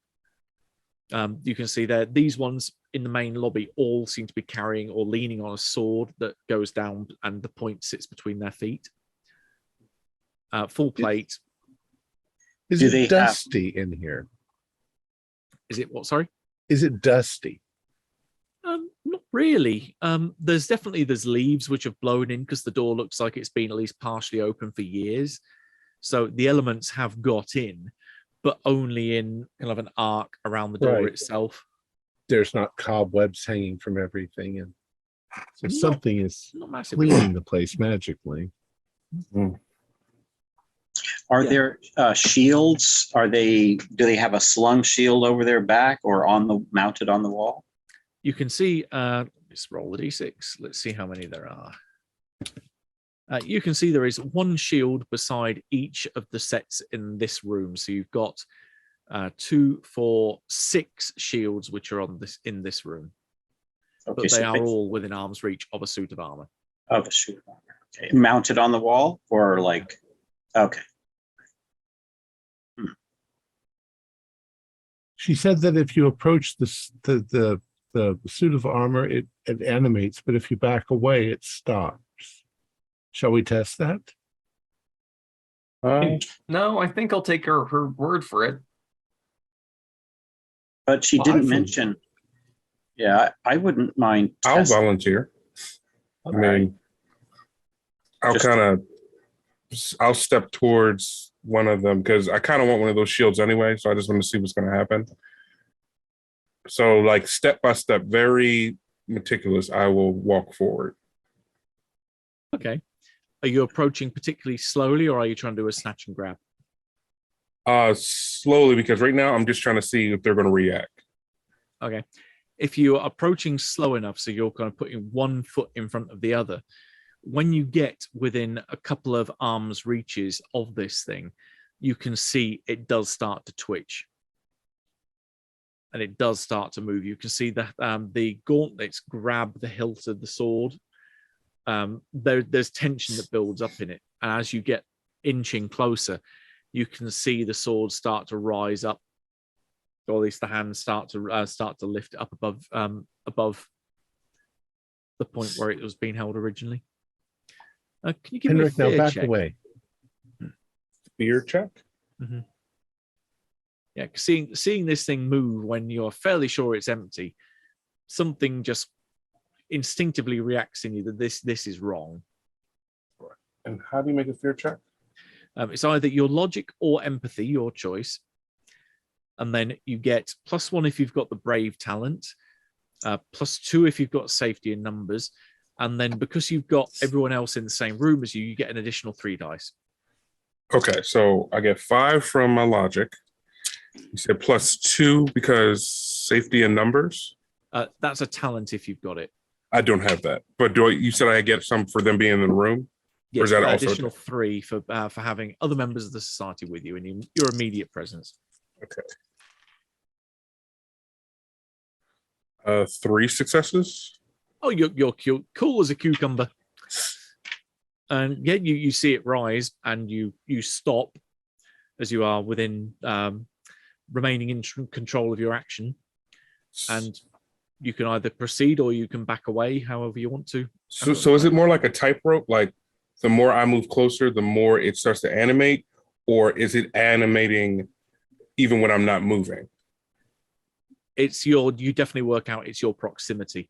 You can see that these ones in the main lobby all seem to be carrying or leaning on a sword that goes down and the point sits between their feet. Full plate. Is it dusty in here? Is it what, sorry? Is it dusty? Not really. There's leaves which have blown in because the door looks like it's been at least partially open for years. So the elements have got in, but only in kind of an arc around the door Right. itself. There's not cobwebs hanging from everything, and so something is Not massively. cleaning the place magically. Are there shields? Do they have a slung shield over their back or mounted on the wall? You can see, let's roll the d6. Let's see how many there are. You can see there is one shield beside each of the sets in this room. So you've got 2, 4, 6 shields which are in this room. Okay, But they are all within arm's reach of a suit of armor. Of a suit of armor. Okay. Mounted on the wall or like, okay. She said that if you approach the suit of armor, it animates, but if you back away, it stops. Shall we test that? No, I think I'll take her word for it. But she Well, didn't mention. Yeah, I wouldn't mind. I'll testing. volunteer. I mean, right. I'll step towards one of them because I kind of want one of those shields anyway. So I just want to see what's going to happen. So like step by step, very meticulous, I will walk forward. Okay. Are you approaching particularly slowly or are you trying to do a snatch and grab? Slowly, because right now I'm just trying to see if they're going to react. Okay. If you are approaching slow enough, so you're kind of putting one foot in front of the other, when you get within a couple of arms reaches of this thing, you can see it does start to twitch. And it does start to move. You can see that the gauntlets grab the hilt of the sword. There's tension that builds up in it. And as you get inching closer, you can see the sword start to rise up, or at least the hands start to lift up above the point where it was being held originally. Can you give Henrik, me a now fear back check? away. Fear check? Mm-hmm. Yeah, seeing this thing move when you're fairly sure it's empty, something just instinctively reacts in you that this is wrong. And how do you make a fear check? It's either your logic or empathy, your choice. And then you get +1 if you've got the brave talent, +2 if you've got safety in numbers. And then because you've got everyone else in the same room as you, you get an additional 3 dice. Okay, so I get 5 from my logic. You said +2 because safety in numbers? That's a talent if you've got it. I don't have that. But you said I get some for them being in the room? Yes, or is that an also additional 3 for having other members of the society with you in your immediate presence. Okay. 3 successes? Oh, you're cute, cool as a cucumber. And yeah, you see it rise, and you stop as you are within remaining in control of your action, and you can either proceed or you can back away, however you want to. So is it more like a tightrope? Like the more I move closer, the more it starts to animate, or is it animating even when I'm not moving? You definitely work out it's your proximity.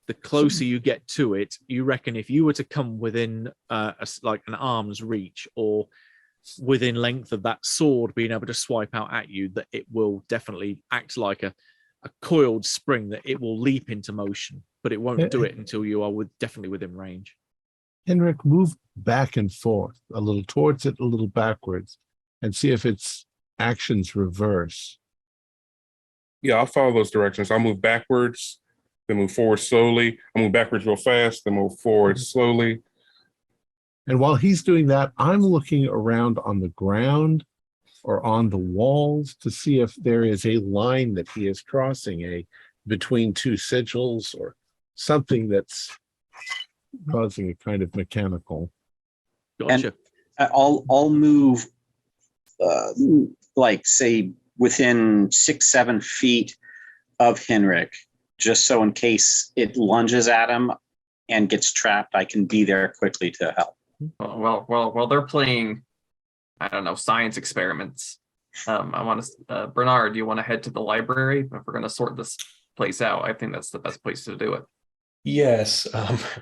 The closer you get to it, you reckon if you were to come within like an arm's reach or within length of that sword being able to swipe out at you, that it will definitely act like a coiled spring, that it will leap into motion, but it won't do it until you are definitely within range. Henrik, move back and forth, a little towards it, a little backwards, and see if its actions reverse. Yeah, I'll follow those directions. I'll move backwards, then move forward slowly. I'll move backwards real fast, then move forward slowly. And while he's doing that, I'm looking around on the ground or on the walls to see if there is a line that he is crossing, between 2 sigils or something that's causing a kind of mechanical. Gotcha. And I'll move, like say within 6-7 feet of Henrik, just so in case it lunges at him and gets trapped, I can be there quickly to help. Well, they're playing, I don't know, science experiments. I want to, Bernard, do you want to head to the library if we're going to sort this place out, I think that's the best place to do it. Yes.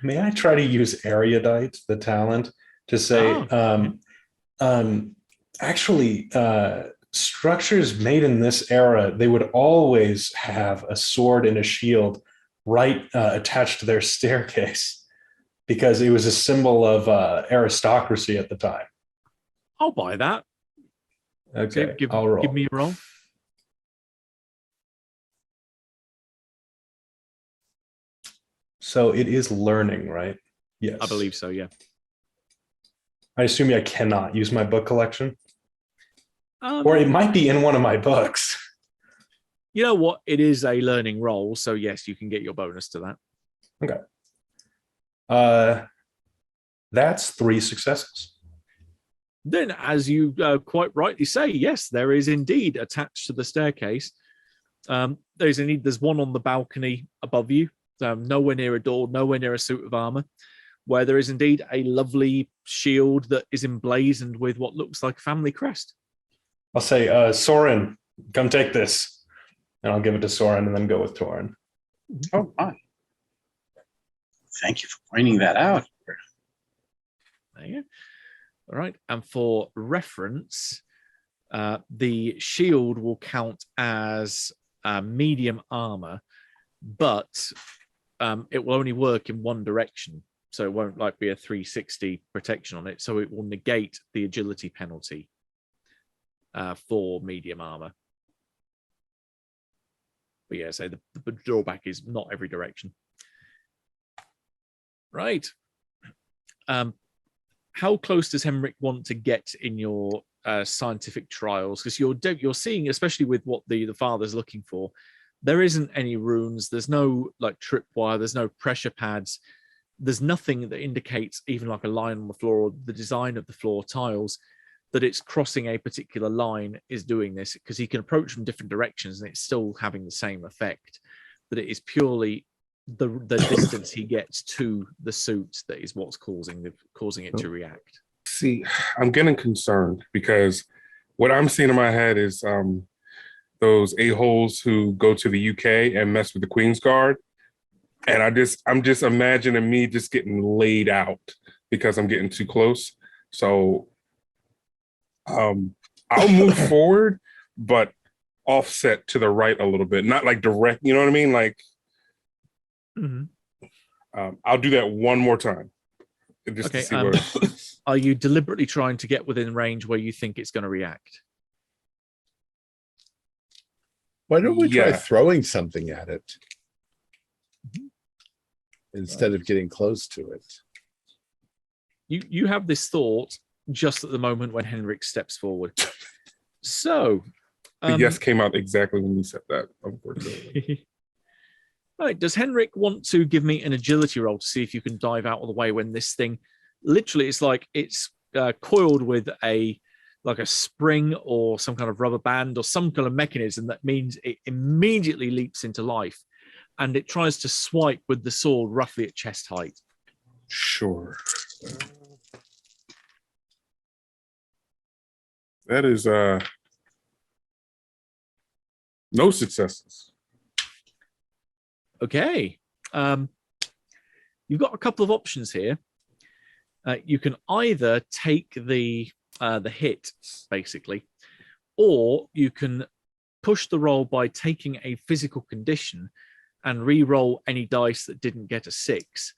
May I try to use erudite, the talent, to say, actually, structures made in this era, they would always have a sword and a shield right attached to their staircase because it was a symbol of aristocracy at the time. I'll buy that. Okay, So I'll roll. give me a roll. So it is learning, right? Yes. I believe so, yeah. I assume I cannot use my book collection. Or it might be in one of my books. You know what? It is a learning roll, so yes, you can get your bonus to that. Okay. That's 3 successes. Then, as you quite rightly say, yes, there is indeed attached to the staircase. There's one on the balcony above you, nowhere near a door, nowhere near a suit of armor, where there is indeed a lovely shield that is emblazoned with what looks like a family crest. I'll say, Soren, come take this. And I'll give it to Soren and then go with Torin. Oh, my. Thank you for pointing that out. There you go. All right. And for reference, the shield will count as medium armor, but it will only work in one direction. So it won't like be a 360 protection on it. So it will negate the agility penalty for medium armor. But yeah, so the drawback is not every direction. Right. How close does Henrik want to get in your scientific trials? Because you're seeing, especially with what the father's looking for, there isn't any runes. There's no like tripwire. There's no pressure pads. There's nothing that indicates even like a line on the floor or the design of the floor tiles that it's crossing a particular line is doing this, because he can approach from different directions and it's still having the same effect. That it is purely the distance he gets to the suit that is what's causing it to react. See, I'm getting concerned because what I'm seeing in my head is those a-holes who go to the UK and mess with the Queen's Guard. And I'm just imagining me just getting laid out because I'm getting too close. So I'll move forward, but offset to the right a little bit, not like direct, you know what I mean? Like, I'll do that one more time. Just to see where... Are you deliberately trying to get within range where you think it's going to react? Why don't we try throwing something at it instead of getting close to it? You have this thought just at the moment when Henrik steps forward. So, the yes came out exactly when you said that, unfortunately. Right, does Henrik want to give me an agility roll to see if you can dive out of the way when this thing, literally, it's like it's coiled with a spring or some kind of rubber band or some kind of mechanism that means it immediately leaps into life, and it tries to swipe with the sword roughly at chest height. Sure. That is no successes. Okay. You've got a couple of options here. You can either take the hit, basically, or you can push the roll by taking a physical condition and re-roll any dice that didn't get a 6.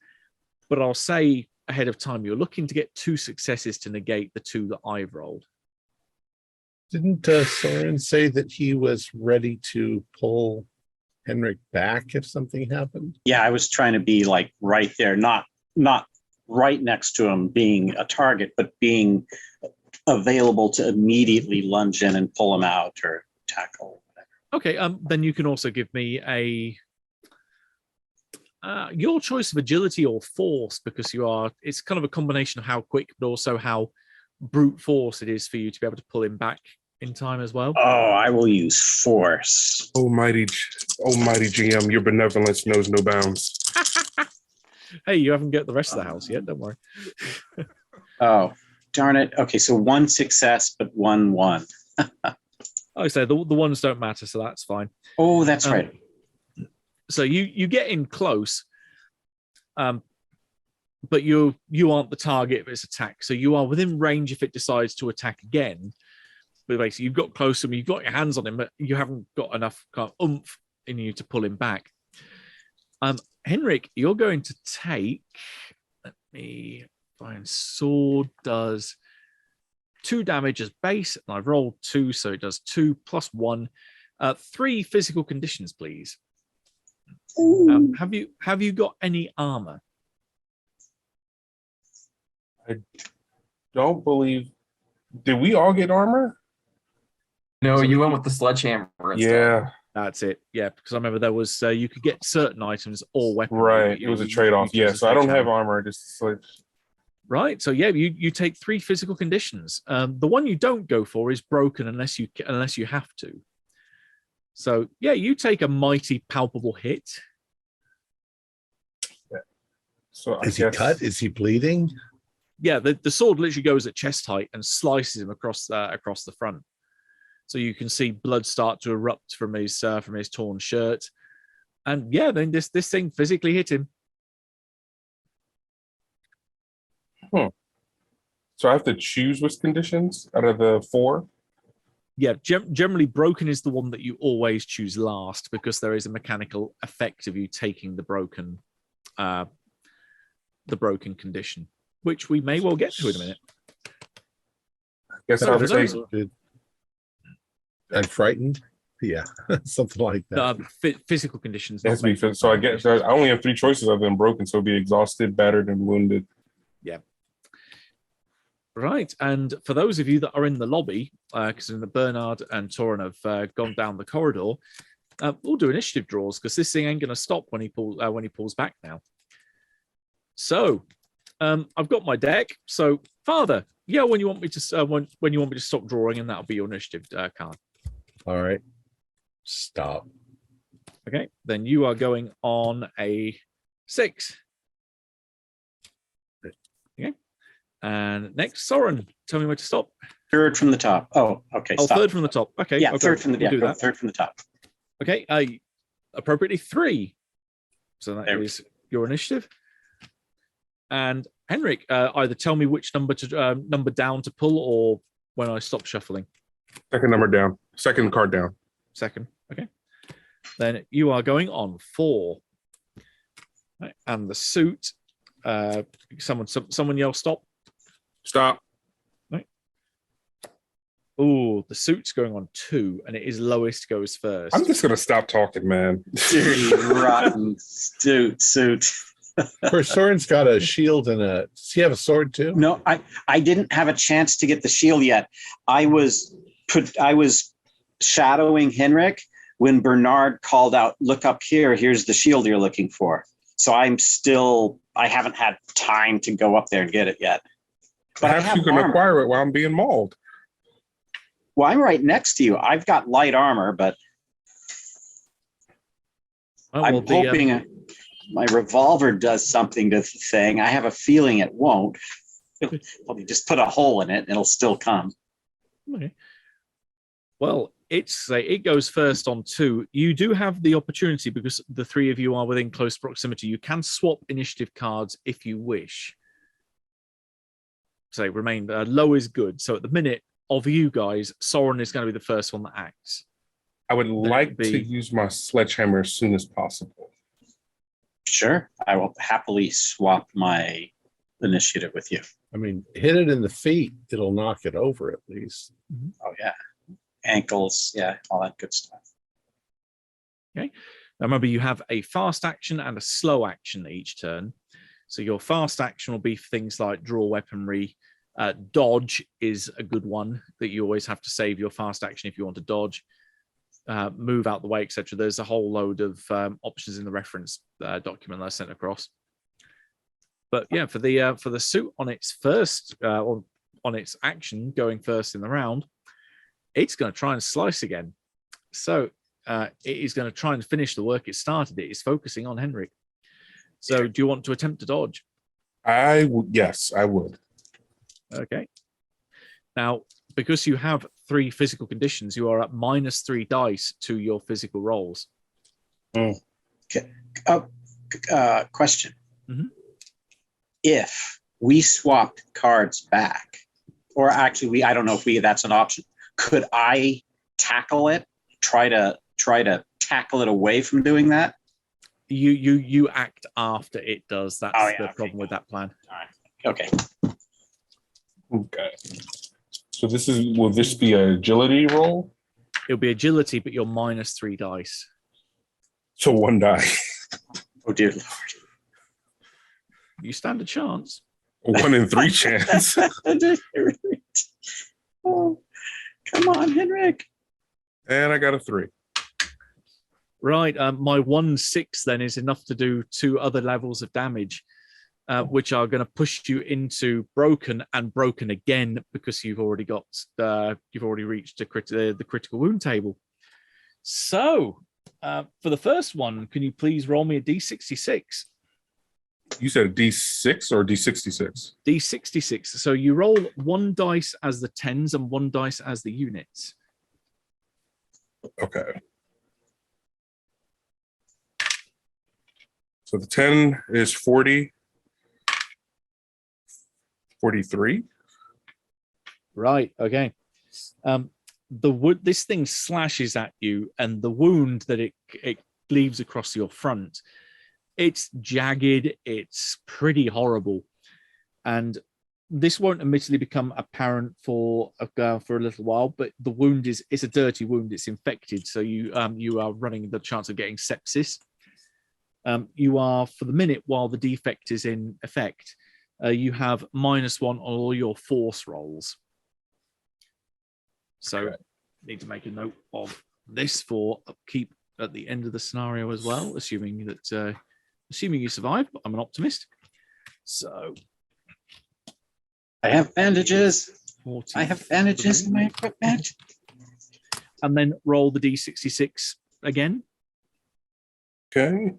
But I'll say ahead of time, you're looking to get 2 successes to negate the 2 that I've rolled. Didn't Soren say that he was ready to pull Henrik back if something happened? Yeah, I was trying to be like right there, not right next to him being a target, but being available to immediately lunge in and pull him out or tackle. Okay, then you can also give me your choice of agility or force, because it's kind of a combination of how quick, but also how brute force it is for you to be able to pull him back in time as well. Oh, I will use force. Almighty GM, your benevolence knows no bounds. Hey, you haven't got the rest of the house yet, don't worry. Oh, darn it. Okay, so 1 success, but 1. Like I say, the ones don't matter, so that's fine. Oh, that's right. So you get in close, but you aren't the target of its attack. So you are within range if it decides to attack again. But basically, you've got close to him, you've got your hands on him, but you haven't got enough kind of oomph in you to pull him back. Henrik, you're going to take. Let me find. Sword does 2 damage as base, and I've rolled 2, so it does 2 plus 1. 3 physical conditions, please. Have you got any armor? I don't believe. Did we all get armor? No, you went with the sledgehammer instead. Yeah, That's it. Yeah, because I remember there was you could get certain items or weapons. right. It was a trade-off. Yeah, so I don't have armor. Just like Right. So yeah, you take 3 physical conditions. The one you don't go for is broken unless you have to. So yeah, you take a mighty palpable hit. yeah. So Is he cut? Is he bleeding? Yeah, the sword literally goes at chest height and slices him across the front. So you can see blood start to erupt from his torn shirt, and yeah, then this thing physically hit him. So I have to choose which conditions out of the 4. Yeah, generally broken is the one that you always choose last because there is a mechanical effect of you taking the broken condition, which we may well get to in a minute. Guess So I'll for take. those- I'm frightened. Yeah, something like that. Physical conditions. It has to be. So I guess I only have 3 choices other than broken. So it'd be exhausted, battered, and wounded. Yeah. Right, and for those of you that are in the lobby, because Bernard and Torin have gone down the corridor, we'll do initiative draws because this thing ain't going to stop when he pulls back now. So, I've got my deck. So, Father, yeah, when you want me to when you want me to stop drawing, and that'll be your initiative card. All right. Stop. Okay, then you are going on a 6. Okay, and next, Soren, tell me where to stop. Third from the top. Oh, okay. Oh, Stop. third from the top. Okay. Yeah, okay, third from the we'll do that. third from the top. Okay, appropriately 3. So that is your initiative. And Henrik, either tell me which number down to pull or when I stop shuffling. Second number down. Second card down. Second. Okay. Then you are going on 4. Right, and the suit. Someone yell stop. Stop. Right. Oh, the suit's going on 2, and it is lowest goes first. I'm just gonna stop talking, man. Dirty, rotten suit. Of course, Soren's got a shield and a. Does he have a sword too? No, I didn't have a chance to get the shield yet. I was shadowing Henrik when Bernard called out, "Look up here. Here's the shield you're looking for." So I haven't had time to go up there and get it yet. But Perhaps you can acquire it while I'm being mauled. Well, I'm right next to you. I've got light armor, but I'm hoping my revolver does something to the thing. I have a feeling it won't. It'll probably just put a hole in it and it'll still come. Okay. Well, it goes first on 2. You do have the opportunity because the 3 of you are within close proximity. You can swap initiative cards if you wish. So remain low is good. So at the minute of you guys, Soren is going to be the first one that acts. I would like to use my sledgehammer as soon as possible. Sure. I will happily swap my initiative with you. I mean, hit it in the feet. It'll knock it over at least. Oh, yeah. Ankles. Yeah. All that good stuff. Okay. Now remember, you have a fast action and a slow action each turn. So your fast action will be things like draw weaponry. Dodge is a good one that you always have to save your fast action if you want to dodge. Move out the way, etc. There's a whole load of options in the reference document that I sent across. But yeah, for the suit on its first on its action going first in the round, it's going to try and slice again. So it is going to try and finish the work it started. It is focusing on Henrik. So do you want to attempt to dodge? Yes, I would. Okay. Now, because you have 3 physical conditions, you are at -3 dice to your physical rolls. Question. Mhm. If we swapped cards back, or actually, I don't know if that's an option. Could I tackle it? Try to tackle it away from doing that? You act after it does. That's the problem with that plan. All right. Okay. Okay. So will this be an agility roll? It'll be agility, but you're -3 dice. So 1 die. Oh dear Lord. You stand a chance. 1 in 3 chance. Oh, come on, Henrik. And I got a 3. Right. My 1/6 then is enough to do 2 other levels of damage, which are going to push you into broken and broken again because you've already reached the critical wound table. So, for the first one, can you please roll me a D66? You said a D6 or D66? D66. So you roll 1 dice as the tens and 1 dice as the units. Okay. So the 10 is 40. 43. Right. Okay. This thing slashes at you, and the wound that it leaves across your front, it's jagged. It's pretty horrible, and this won't admittedly become apparent for a little while. But the wound it's a dirty wound. It's infected, so you are running the chance of getting sepsis. You are, for the minute while the defect is in effect, you have -1 on all your force rolls. So need to make a note of this for upkeep at the end of the scenario as well, assuming you survive, but I'm an optimist. So I have bandages. 43. I have bandages in my equipment. And then roll the D66 again. Okay.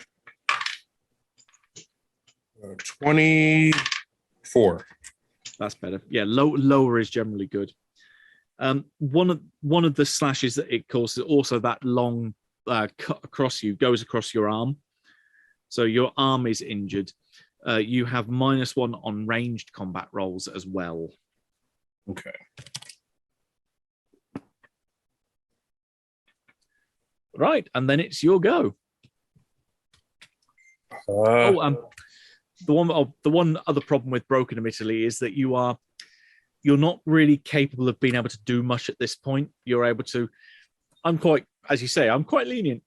24. That's better. Yeah, lower is generally good. One of the slashes that it causes, also that long cut across you, goes across your arm. So your arm is injured. You have -1 on ranged combat rolls as well. Okay. Right, and then it's your go. The one other problem with broken admittedly is that you're not really capable of being able to do much at this point. You're able to, I'm quite lenient.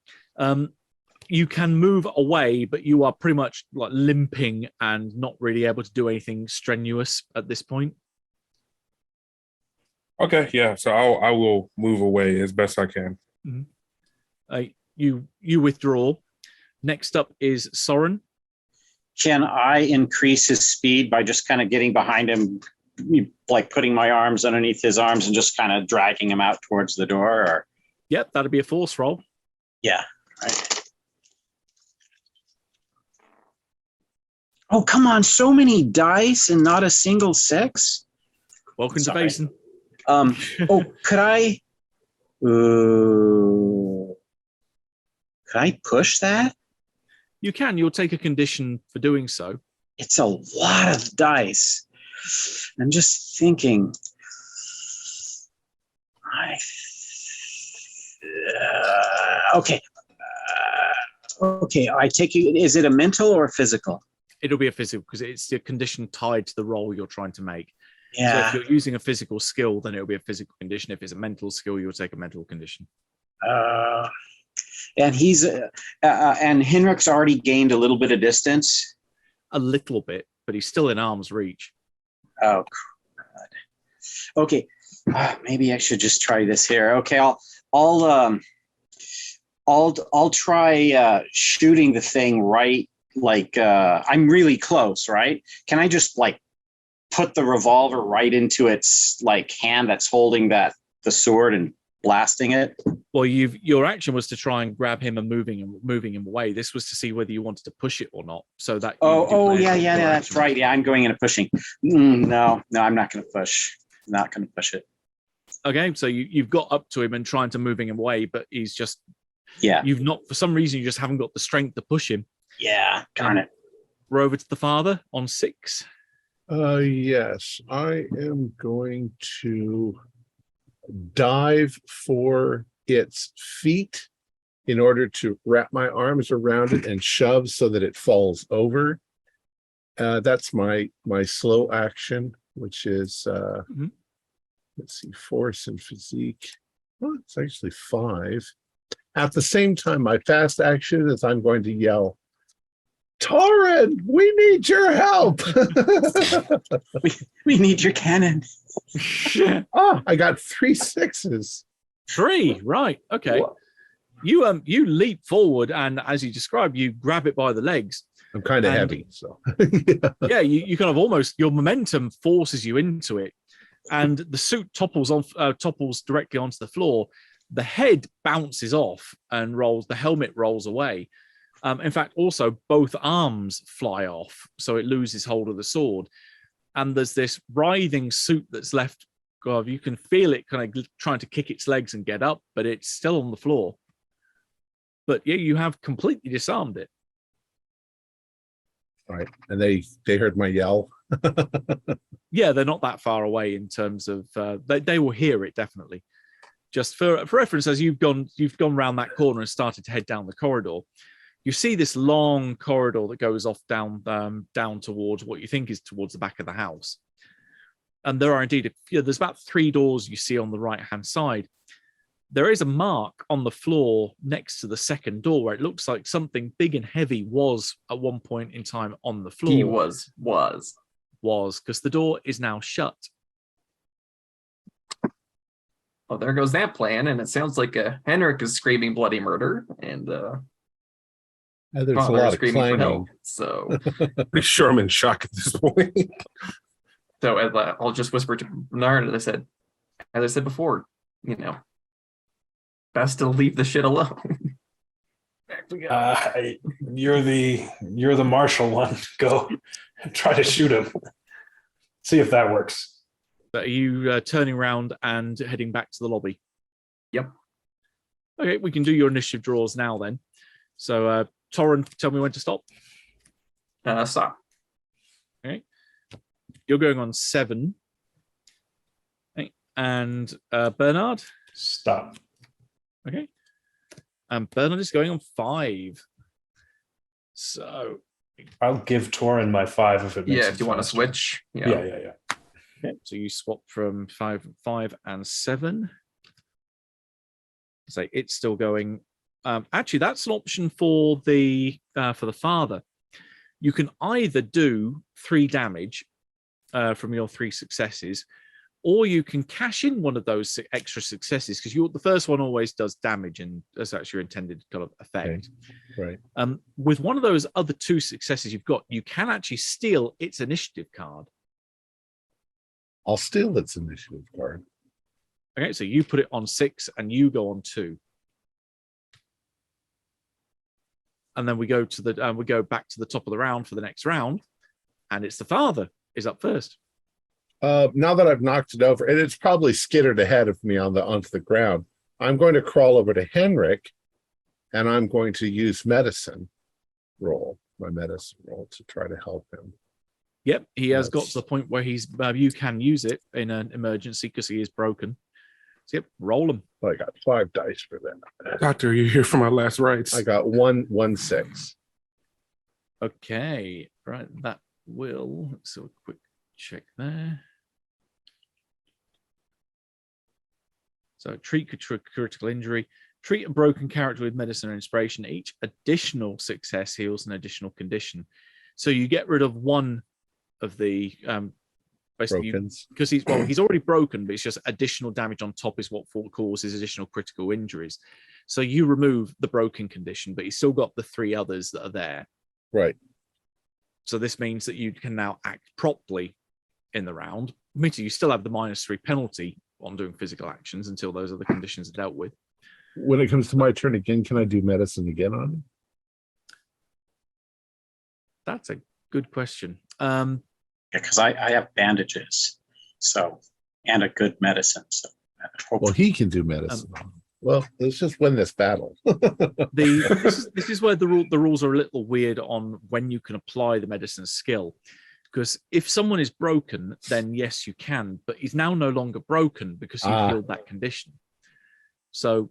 You can move away, but you are pretty much like limping and not really able to do anything strenuous at this point. Okay, yeah. So I will move away as best I can. Mm-hmm. You withdraw. Next up is Soren. Can I increase his speed by just kind of getting behind him, like putting my arms underneath his arms and just kind of dragging him out towards the door? Or yep, that'd be a force roll. Yeah. Right. Oh, come on. So many dice and not a single 6. Welcome to Vaesen. Could I push that? You can. You'll take a condition for doing so. It's a lot of dice. I'm just thinking. Okay. Okay. I take you. Is it a mental or a physical? It'll be a physical because it's a condition tied to the roll you're trying to make. Yeah. So if you're using a physical skill, then it'll be a physical condition. If it's a mental skill, you'll take a mental condition. And he's and Henrik's already gained a little bit of distance. A little bit, but he's still in arm's reach. Oh, God. Okay, maybe I should just try this here. Okay, I'll try shooting the thing right. Like I'm really close, right? Can I just like put the revolver right into its like hand that's holding the sword and blasting it? Well, your action was to try and grab him and moving him away. This was to see whether you wanted to push it or not. So that Yeah, that's right. Yeah, I'm going into pushing. No, I'm not going to push. Not going to push it. Okay, so you've got up to him and trying to moving him away, but he's just Yeah. You've not, for some reason, you just haven't got the strength to push him. Yeah. Darn it. We're over to the father on 6. Yes, I am going to dive for its feet in order to wrap my arms around it and shove so that it falls over. That's my slow action, which is let's see, force and physique. Well, it's actually 5. At the same time, my fast action is I'm going to yell, Torin, we need your help. We need your cannon. I got 3 6s. 3, right? Okay. What? You leap forward, and as you described, you grab it by the legs. I'm kind of And- heavy, so Yeah, you kind of almost, your momentum forces you into it, and the suit topples directly onto the floor. The head bounces off and rolls. The helmet rolls away. In fact, also both arms fly off, so it loses hold of the sword. And there's this writhing suit that's left. God, you can feel it kind of trying to kick its legs and get up, but it's still on the floor. But yeah, you have completely disarmed it. all right. And they heard my yell. Yeah, they're not that far away in terms of they will hear it definitely. Just for reference, as you've gone around that corner and started to head down the corridor, you see this long corridor that goes off down towards what you think is towards the back of the house. And there are indeed, there's about 3 doors you see on the right-hand side. There is a mark on the floor next to the second door where it looks like something big and heavy was at one point in time on the floor. He was. Because the door is now shut. Well, there goes that plan, and it sounds like Henrik is screaming bloody murder, and There's a Father lot is of screaming for clanging. help. So, Pretty sure I'm in shock at this point. so I'll just whisper to Bernard, as I said before, best to leave the shit alone. Back we go. You're the martial one. Go try to shoot him. See if that works. Are you turning around and heading back to the lobby? Yep. Okay, we can do your initiative draws now then. So, Torrin, tell me when to stop. Stop. Okay. You're going on 7. Okay. And Bernard? Stop. Okay. And Bernard is going on 5. So, I'll give Torin my 5 if it makes Yeah, it if you want to faster. switch. Yeah. okay. So you swap from 5 and 7. So it's still going. Actually, that's an option for the father. You can either do 3 damage from your 3 successes, or you can cash in one of those extra successes, because the first one always does damage, and that's your intended kind of effect. Okay. Right. With one of those other 2 successes you've got, you can actually steal its initiative card. I'll steal its initiative card. Okay, so you put it on 6 and you go on 2. And then we go back to the top of the round for the next round, and it's the father is up first. Now that I've knocked it over, and it's probably skittered ahead of me onto the ground, I'm going to crawl over to Henrik, and I'm going to use my medicine roll to try to help him. Yep, he has got to the point where you can use it in an emergency because he is broken. So yep, roll him. I got 5 dice for that. Doctor, you're here for my last rites. I got 1 6. Okay, right, that will. Let's do a quick check there. So treat critical injury. Treat a broken character with medicine or inspiration. Each additional success heals an additional condition. So you get rid of one of the basically because he's already broken, but it's just additional damage on top is what causes additional critical injuries. So you remove the broken condition, but he's still got the 3 others that are there. Right. So this means that you can now act properly in the round. Admittedly, you still have the -3 penalty on doing physical actions until those other conditions are dealt with. When it comes to my turn again, can I do medicine again on him? That's a good question. Because I have bandages, so, and a good medicine. So Well, he can do medicine. Well, let's just win this battle. This is where the rules are a little weird on when you can apply the medicine skill. Because if someone is broken, then yes, you can, but he's now no longer broken because you've healed that condition. So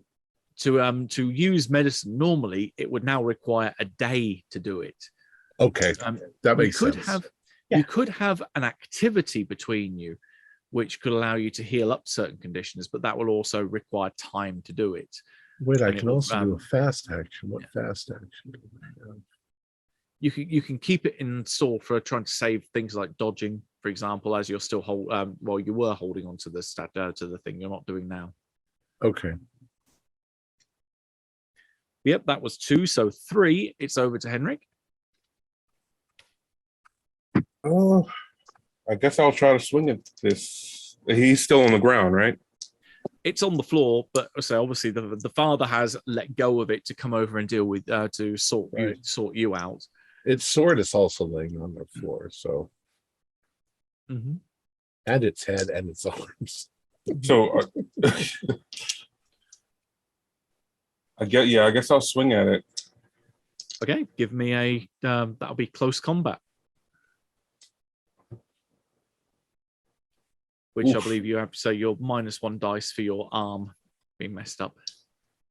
to use medicine normally, it would now require a day to do it. Okay, that makes sense. You could have an activity between you, which could allow you to heal up certain conditions, but that will also require time to do it. Wait, I can also do a fast action. What fast action do I have? You can keep it in store for trying to save things like dodging, for example, as you're still you were holding on to the to the thing you're not doing now. Okay. Yep, that was 2. So 3. It's over to Henrik. Oh, I guess I'll try to swing at this. He's still on the ground, right? It's on the floor, but so obviously the father has let go of it to come over and deal with to sort you out. Its sword is also laying on the floor, so and its head and its arms. So I guess I'll swing at it. Okay, give me a that'll be close combat. Which I believe you have to say your -1 dice for your arm being messed up.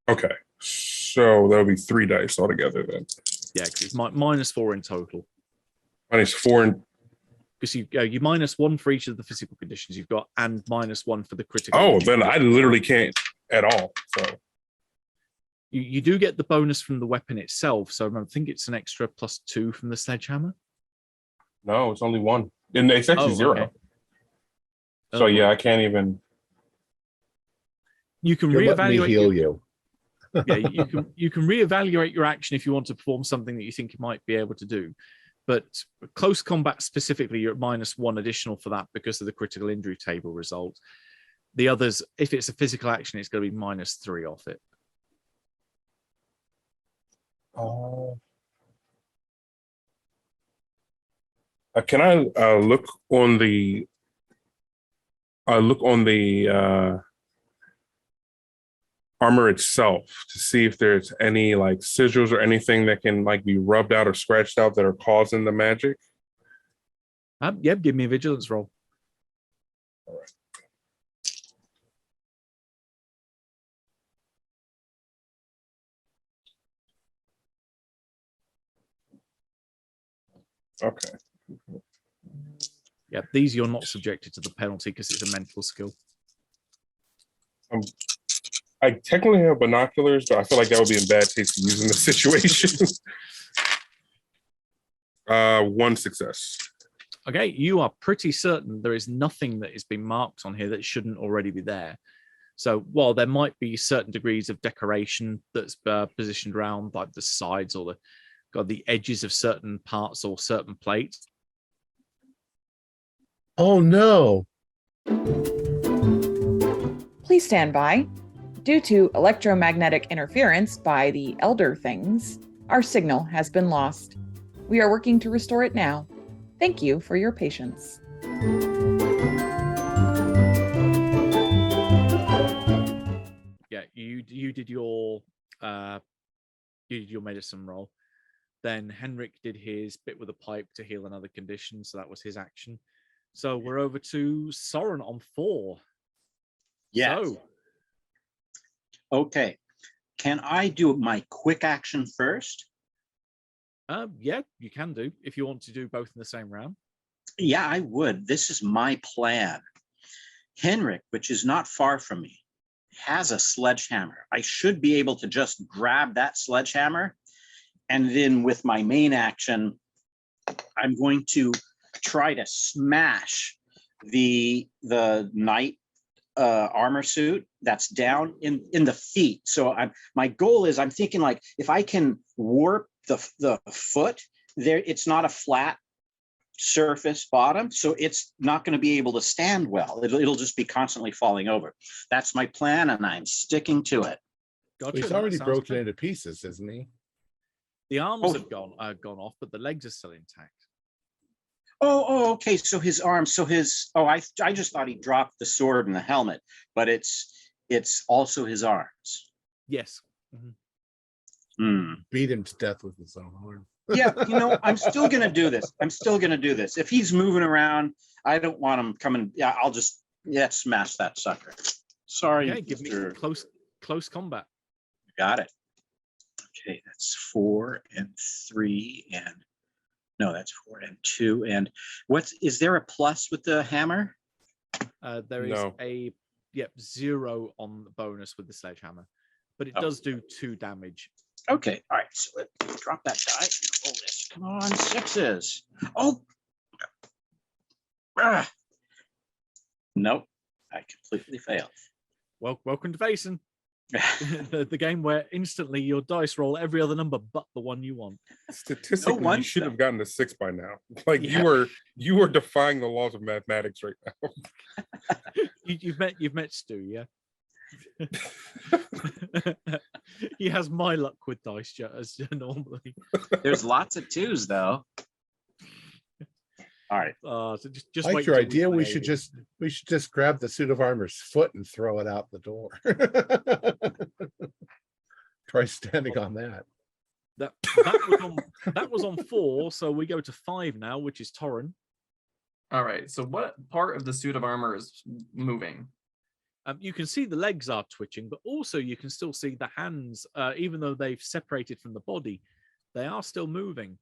Okay. So that'll be 3 dice altogether then. Yeah, because it's -4 in total. -4 in... Because you -1 for each of the physical conditions you've got, and -1 for the critical. Oh, then I literally can't at all. So you do get the bonus from the weapon itself. So I think it's an extra +2 from the sledgehammer. No, it's only 1. And it's actually 0. Okay. So yeah, I can't even. You can Let me reevaluate. heal you. Yeah, you can reevaluate your action if you want to perform something that you think you might be able to do. But close combat specifically, you're at -1 additional for that because of the critical injury table result. The others, if it's a physical action, it's going to be -3 off it. Can I look on the? Look on the armor itself to see if there's any like sigils or anything that can like be rubbed out or scratched out that are causing the magic. Yep, give me a vigilance roll. All right. Okay. Yeah, these you're not subjected to the penalty because it's a mental skill. I technically have binoculars, but I feel like that would be in bad taste to use in this situation. 1 success. Okay, you are pretty certain there is nothing that has been marked on here that shouldn't already be there. So while there might be certain degrees of decoration that's positioned around like the sides or the edges of certain parts or certain plates. Oh no. Please stand by. Due to electromagnetic interference by the elder things, our signal has been lost. We are working to restore it now. Thank you for your patience. Yeah, you did your medicine roll. Then Henrik did his bit with a pipe to heal another condition, so that was his action. So we're over to Soren on 4. Yes. So, okay. Can I do my quick action first? yeah, you can do if you want to do both in the same round. Yeah, I would. This is my plan. Henrik, which is not far from me, has a sledgehammer. I should be able to just grab that sledgehammer, and then with my main action, I'm going to try to smash the knight armor suit that's down in the feet. So my goal is, I'm thinking like if I can warp the foot there, it's not a flat surface bottom, so it's not going to be able to stand well. It'll just be constantly falling over. That's my plan, and I'm sticking to it. Gotcha, He's that already sounds broken good. into pieces, isn't he? The arms have gone off, but the legs are still intact. Oh, okay. So his arms. I just thought he dropped the sword and the helmet, but it's also his arms. Yes. Mhm. Beat him to death with his own horn. Yeah, I'm still gonna do this. If he's moving around, I don't want him coming. Yeah, I'll just smash that sucker. Sorry, Okay, give me close combat. got it. Okay, that's 4 and 3 and no, that's 4 and 2 and is there a plus with the hammer? There is No. a 0 on the bonus with the sledgehammer, but it does do 2 damage. Okay, all right. So let's drop that die and roll this. Come on, 6s. Oh, nope, I completely failed. Well, welcome to Vaesen, the game where instantly your dice roll every other number but the one you want. Statistically, you should have gotten a 6 by now. Like you were defying the laws of mathematics right now. You've met Stu, yeah. He has my luck with dice as normally. There's lots of 2s though. All right. So just like wait your till idea. We play. should just grab the suit of armor's foot and throw it out the door. Try standing on that. That was on 4, so we go to 5 now, which is Torrin. All right. So what part of the suit of armor is moving? You can see the legs are twitching, but also you can still see the hands, even though they've separated from the body, they are still moving.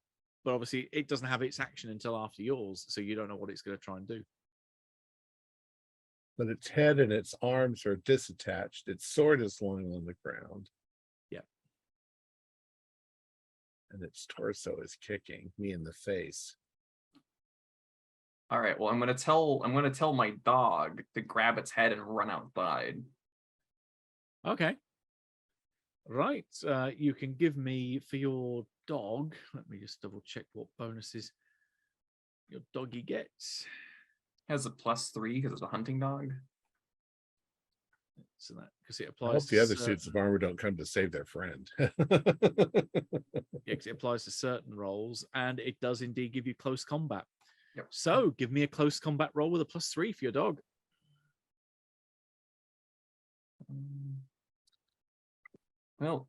But obviously, it doesn't have its action until after yours, so you don't know what it's going to try and do. But its head and its arms are disattached. Its sword is lying on the ground. Yeah. And its torso is kicking me in the face. All right. Well, I'm gonna tell my dog to grab its head and run outside. Okay. Right. You can give me for your dog. Let me just double check what bonuses your doggy gets. Has a +3 because it's a hunting dog. So that because it I applies. hope the other suits of armor don't come to save their friend. Yeah, because it applies to certain roles, and it does indeed give you close combat. Yep. So give me a close combat roll with a +3 for your dog. Well,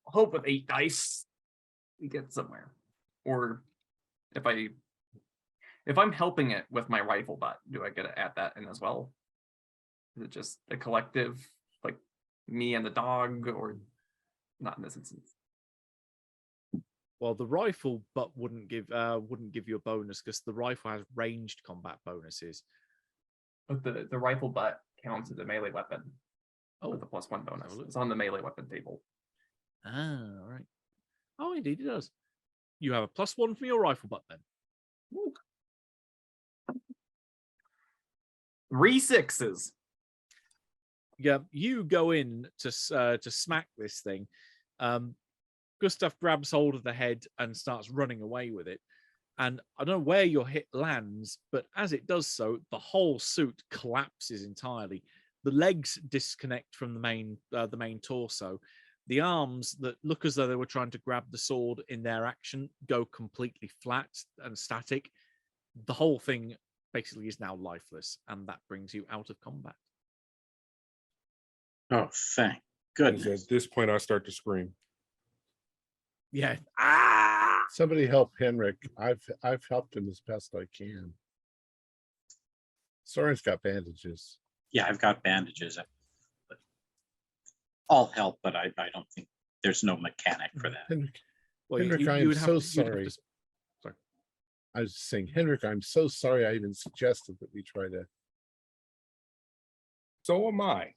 hope with 8 dice we get somewhere. Or if I'm helping it with my rifle butt, do I get to add that in as well? Is it just a collective, like me and the dog, or not in this instance? Well, the rifle butt wouldn't give you a bonus because the rifle has ranged combat bonuses. But the rifle butt counts as a melee weapon. Oh, with a +1 bonus. It's on the melee weapon table. Ah, all right. Oh, indeed it does. You have a +1 from your rifle butt then. Ooh. 3 6s. Yeah, you go in to smack this thing. Gustav grabs hold of the head and starts running away with it. And I don't know where your hit lands, but as it does so, the whole suit collapses entirely. The legs disconnect from the main torso. The arms that look as though they were trying to grab the sword in their action go completely flat and static. The whole thing basically is now lifeless, and that brings you out of combat. Oh, thank goodness. At this point, I start to scream. Yeah. Somebody help Henrik. I've helped him as best I can. Soren's got bandages. Yeah, I've got bandages. I'll help, but I don't think there's no mechanic for that. Henrik, I am so sorry. Sorry. I was saying, Henrik, I'm so sorry I even suggested that we try to. So am I.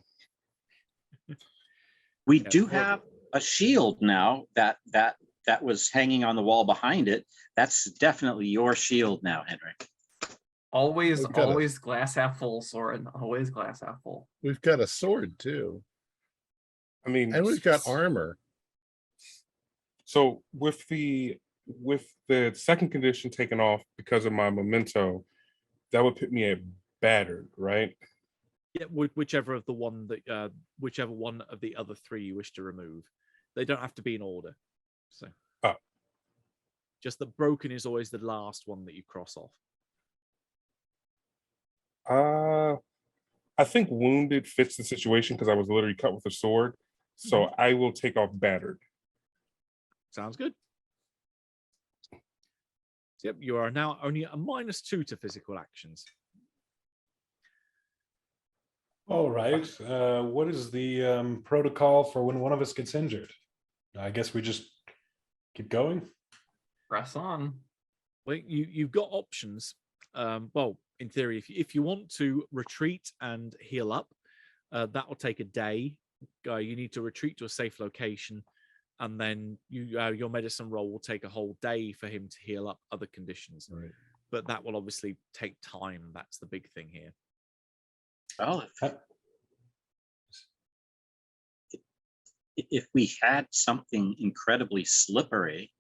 We do have a shield now that was hanging on the wall behind it. That's definitely your shield now, Henrik. Always glass half full, Soren. Always glass half full. We've got a sword too. I mean, and we've got armor. So with the second condition taken off because of my memento, that would put me at battered, right? Yeah, whichever one of the other 3 you wish to remove. They don't have to be in order. So just that broken is always the last one that you cross off. I think wounded fits the situation because I was literally cut with a sword. So I will take off battered. Sounds good. So, yep, you are now only a -2 to physical actions. All right. What is the protocol for when one of us gets injured? I guess we just keep going. Press on. Well, you've got options. Well, in theory, if you want to retreat and heal up, that will take a day. You need to retreat to a safe location, and then your medicine roll will take a whole day for him to heal up other conditions. Right. But that will obviously take time. That's the big thing here. Well, if we had something incredibly slippery,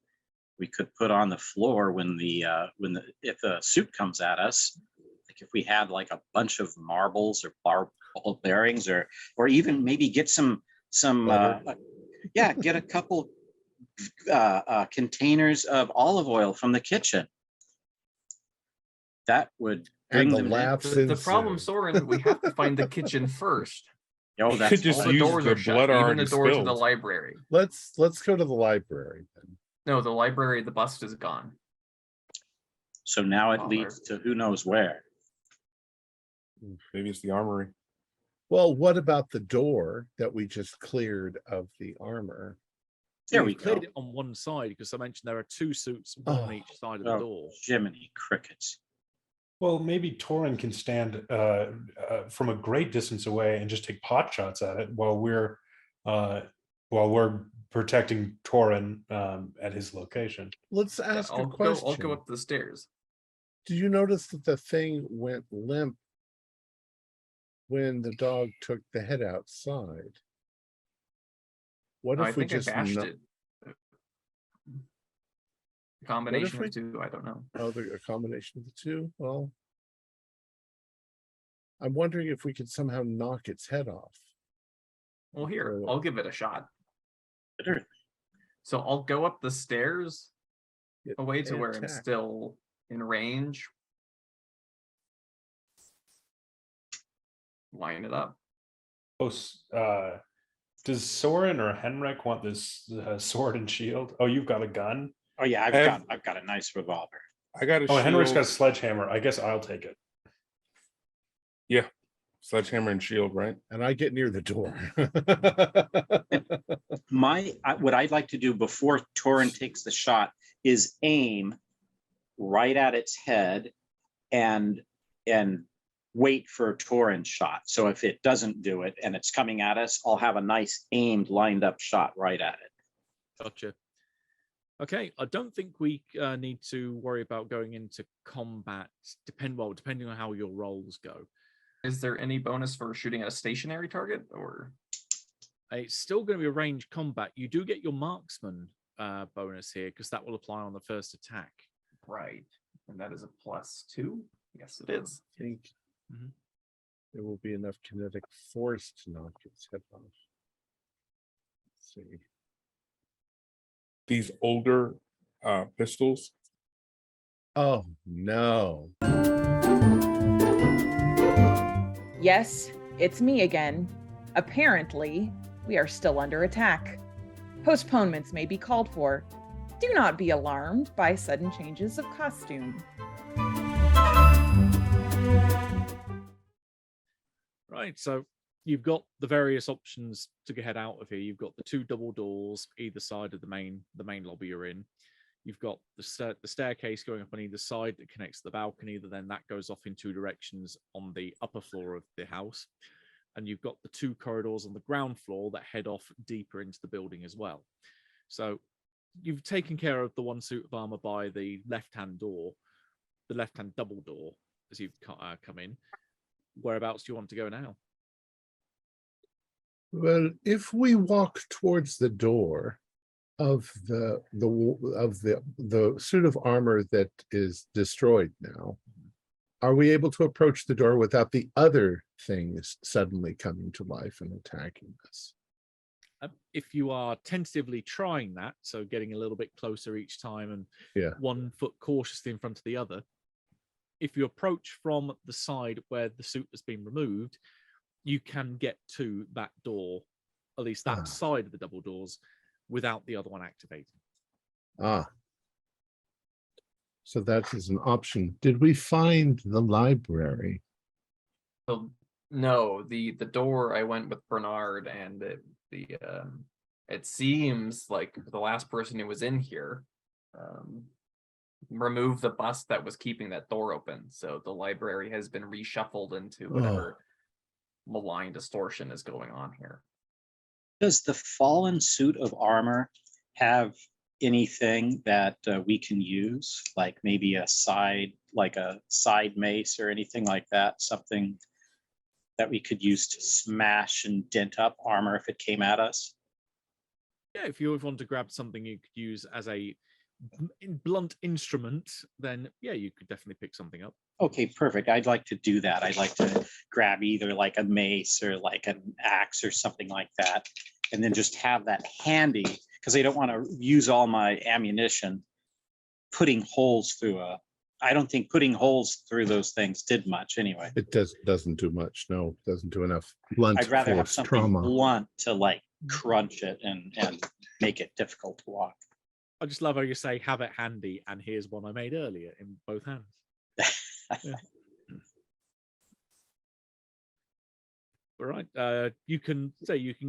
we could put on the floor if the suit comes at us. Like if we had like a bunch of marbles or ball bearings, or even maybe get some get a couple containers of olive oil from the kitchen. That would bring And the them laughs The problem, ensue. Soren, we have to find the kitchen first. Oh, You that's could just All the use doors the are shut, blood even already the door to the spilled. library. Let's go to the library then. No, the library, the bust is gone. so now it Oh, leads to who knows where. Maybe it's the armory. Well, what about the door that we just cleared of the armor? There You've we go. cleared it on one side because I mentioned there are 2 suits, one on each side of the door. Jiminy crickets. Well, maybe Torin can stand from a great distance away and just take pot shots at it while we're protecting Torin at his location. Let's ask a I'll question. go up the stairs. Did you notice that the thing went limp when the dog took the head outside? What I if we think I just bashed it. Combination we- of 2, I don't know. a combination of the two? Well, I'm wondering if we could somehow knock its head off. Well, here, Or- I'll give it a shot. Better. So I'll go up the stairs Get away to an where I'm attack. still in range. Line it up. Does Soren or Henrik want this sword and shield? Oh, you've got a gun. Oh yeah, I've got a nice revolver. I got a Oh, Henrik's shield, got a sledgehammer. I guess I'll take it. sledgehammer and shield, right? And I get near the door. What I'd like to do before Torin takes the shot is aim right at its head and wait for a Torin shot. So if it doesn't do it and it's coming at us, I'll have a nice aimed, lined up shot right at it. Gotcha. Okay, I don't think we need to worry about going into combat. Depending on how your rolls go. Is there any bonus for shooting at a stationary target, or It's still going to be a ranged combat. You do get your marksman bonus here because that will apply on the first attack. right? And that is a +2. Yes, it is. I think Mhm. there will be enough kinetic force to knock its head off. Let's see. These older pistols. Oh no. Yes, it's me again. Apparently, we are still under attack. Postponements may be called for. Do not be alarmed by sudden changes of costume. Right, so you've got the various options to head out of here. You've got the 2 double doors either side of the main lobby you're in. You've got the staircase going up on either side that connects to the balcony. Then that goes off in 2 directions on the upper floor of the house. And you've got the 2 corridors on the ground floor that head off deeper into the building as well. So you've taken care of the 1 suit of armor by the left-hand door, the left-hand double door as you've come in. Whereabouts do you want to go now? Well, if we walk towards the door of the suit of armor that is destroyed now, are we able to approach the door without the other things suddenly coming to life and attacking us? If you are tentatively trying that, so getting a little bit closer each time and Yeah. 1 foot cautiously in front of the other, if you approach from the side where the suit has been removed, you can get to that door at least that side of the double doors, without the other one activating. So that is an option. Did we find the library? So, no, the door I went with Bernard, and it seems like the last person who was in here removed the bust that was keeping that door open. So the library has been reshuffled into whatever malign distortion is going on here. Does the fallen suit of armor have anything that we can use, like maybe a side mace or anything like that? Something that we could use to smash and dent up armor if it came at us? Yeah, if you want to grab something you could use as a blunt instrument, then yeah, you could definitely pick something up. Okay, perfect. I'd like to do that. I'd like to grab either like a mace or like an axe or something like that, and then just have that handy, because I don't want to use all my ammunition putting holes through I don't think putting holes through those things did much anyway. It doesn't do much. No, it doesn't do enough blunt I'd rather have force something trauma. blunt to like crunch it and make it difficult to walk. I just love how you say have it handy, and here's one I made earlier in both hands. Yeah. All right. You can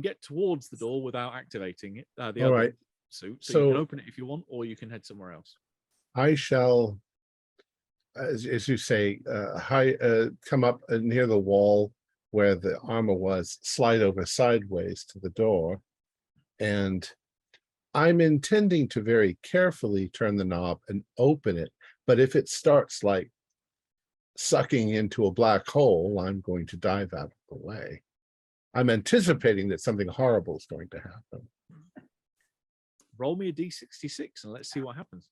get towards the door without activating it. The All other right. suit. So So- you can open it if you want, or you can head somewhere else. I shall, as you say, come up near the wall where the armor was, slide over sideways to the door, and I'm intending to very carefully turn the knob and open it. But if it starts like sucking into a black hole, I'm going to dive out of the way. I'm anticipating that something horrible is going to happen. Roll me a D66 and let's see what happens.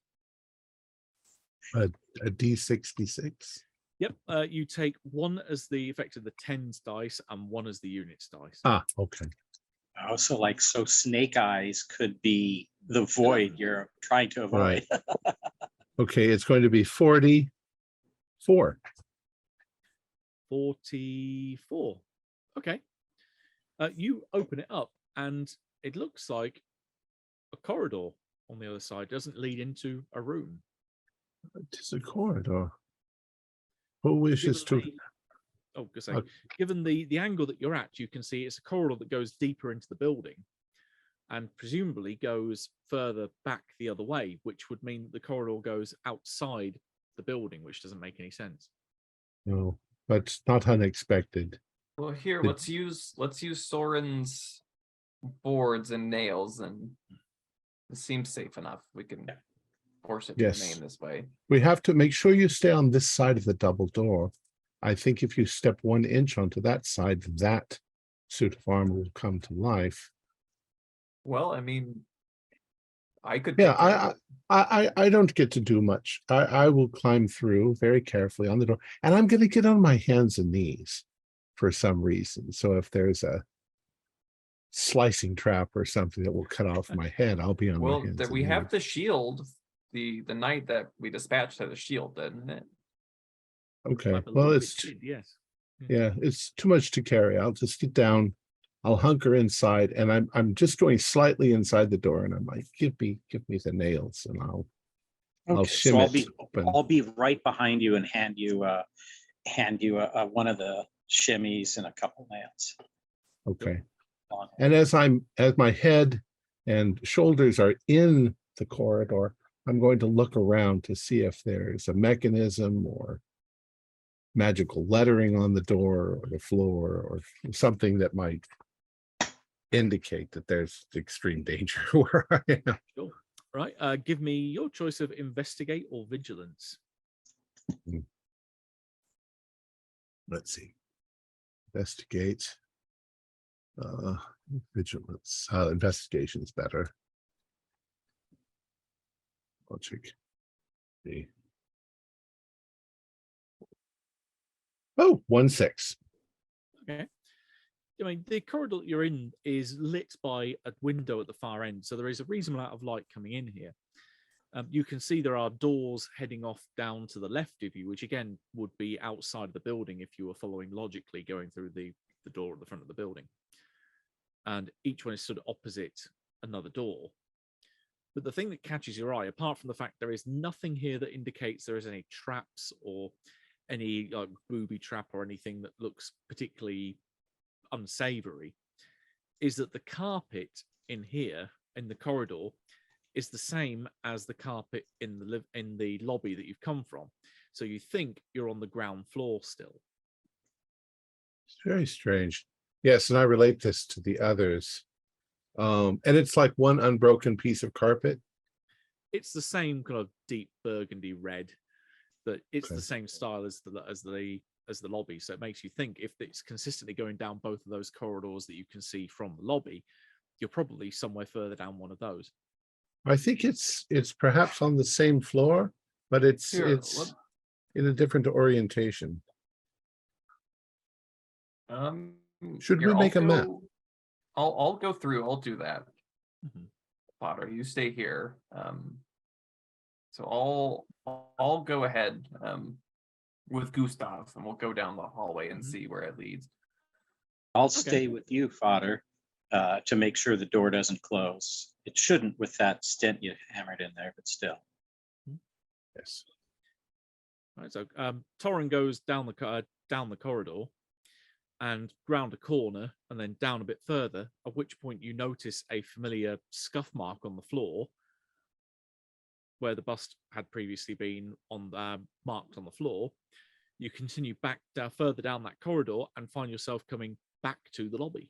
A D66. Yep. You take one as the effect of the tens dice and one as the units dice. Okay. Also, so Snake Eyes could be the void you're trying to avoid. Right. Okay, it's going to be 44. 44. Okay. You open it up and it looks like a corridor on the other side. It doesn't lead into a room. It is a corridor. Who wishes to? Given the angle that you're at, you can see it's a corridor that goes deeper into the building and presumably goes further back the other way, which would mean that the corridor goes outside the building, which doesn't make any sense. No, but not unexpected. Well, here, let's use Soren's boards and nails, and it seems safe enough. We can force it to remain this way. We have to make sure you stay on this side of the double door. I think if you step 1 inch onto that side, that suit of armor will come to life. Well, I mean, I could. Yeah, I don't get to do much. I will climb through very carefully on the door, and I'm going to get on my hands and knees for some reason. So if there's a slicing trap or something that will cut off my head, I'll be on my hands. Well, we have the shield. The knight that we dispatched had a shield, didn't it? Okay. Well, yes. Yeah, it's too much to carry. I'll just get down. I'll hunker inside, and I'm just going slightly inside the door, and I'm like, give me the nails, and I'll shim it open. I'll be right behind you and hand you one of the shimmies and a couple nails. Okay. And as my head and shoulders are in the corridor, I'm going to look around to see if there's a mechanism or magical lettering on the door or the floor or something that might indicate that there's extreme danger where I am. Sure. Right. Give me your choice of investigate or vigilance. Let's see. Investigate. Vigilance. Investigation is better. Logic. See. Oh, 1-6. Okay. I mean, the corridor that you're in is lit by a window at the far end, so there is a reasonable amount of light coming in here. You can see there are doors heading off down to the left of you, which again would be outside of the building if you were following logically going through the door at the front of the building. and each one is sort of opposite another door. But the thing that catches your eye, apart from the fact there is nothing here that indicates there is any traps or any like booby trap or anything that looks particularly unsavory, is that the carpet in here in the corridor is the same as the carpet in the lobby that you've come from. So you think you're on the ground floor still. It's very strange. Yes, and I relate this to the others. And it's like one unbroken piece of carpet. It's the same kind of deep burgundy red, but it's Okay. the same style as the lobby. So it makes you think if it's consistently going down both of those corridors that you can see from the lobby, you're probably somewhere further down one of those. I think it's perhaps on the same floor, but it's in a different orientation. Should Here, we make a map? I'll go through. I'll do that. Mhm. Potter, you stay here. So I'll go ahead with Gustav, and we'll go down the hallway and see where it leads. I'll stay with you, Fodder, to make sure the door doesn't close. It shouldn't with that stent you hammered in there, but still. Yes. Right, so Torrin goes down the corridor and round a corner and then down a bit further, at which point you notice a familiar scuff mark on the floor where the bust had previously been marked on the floor. You continue back further down that corridor and find yourself coming back to the lobby,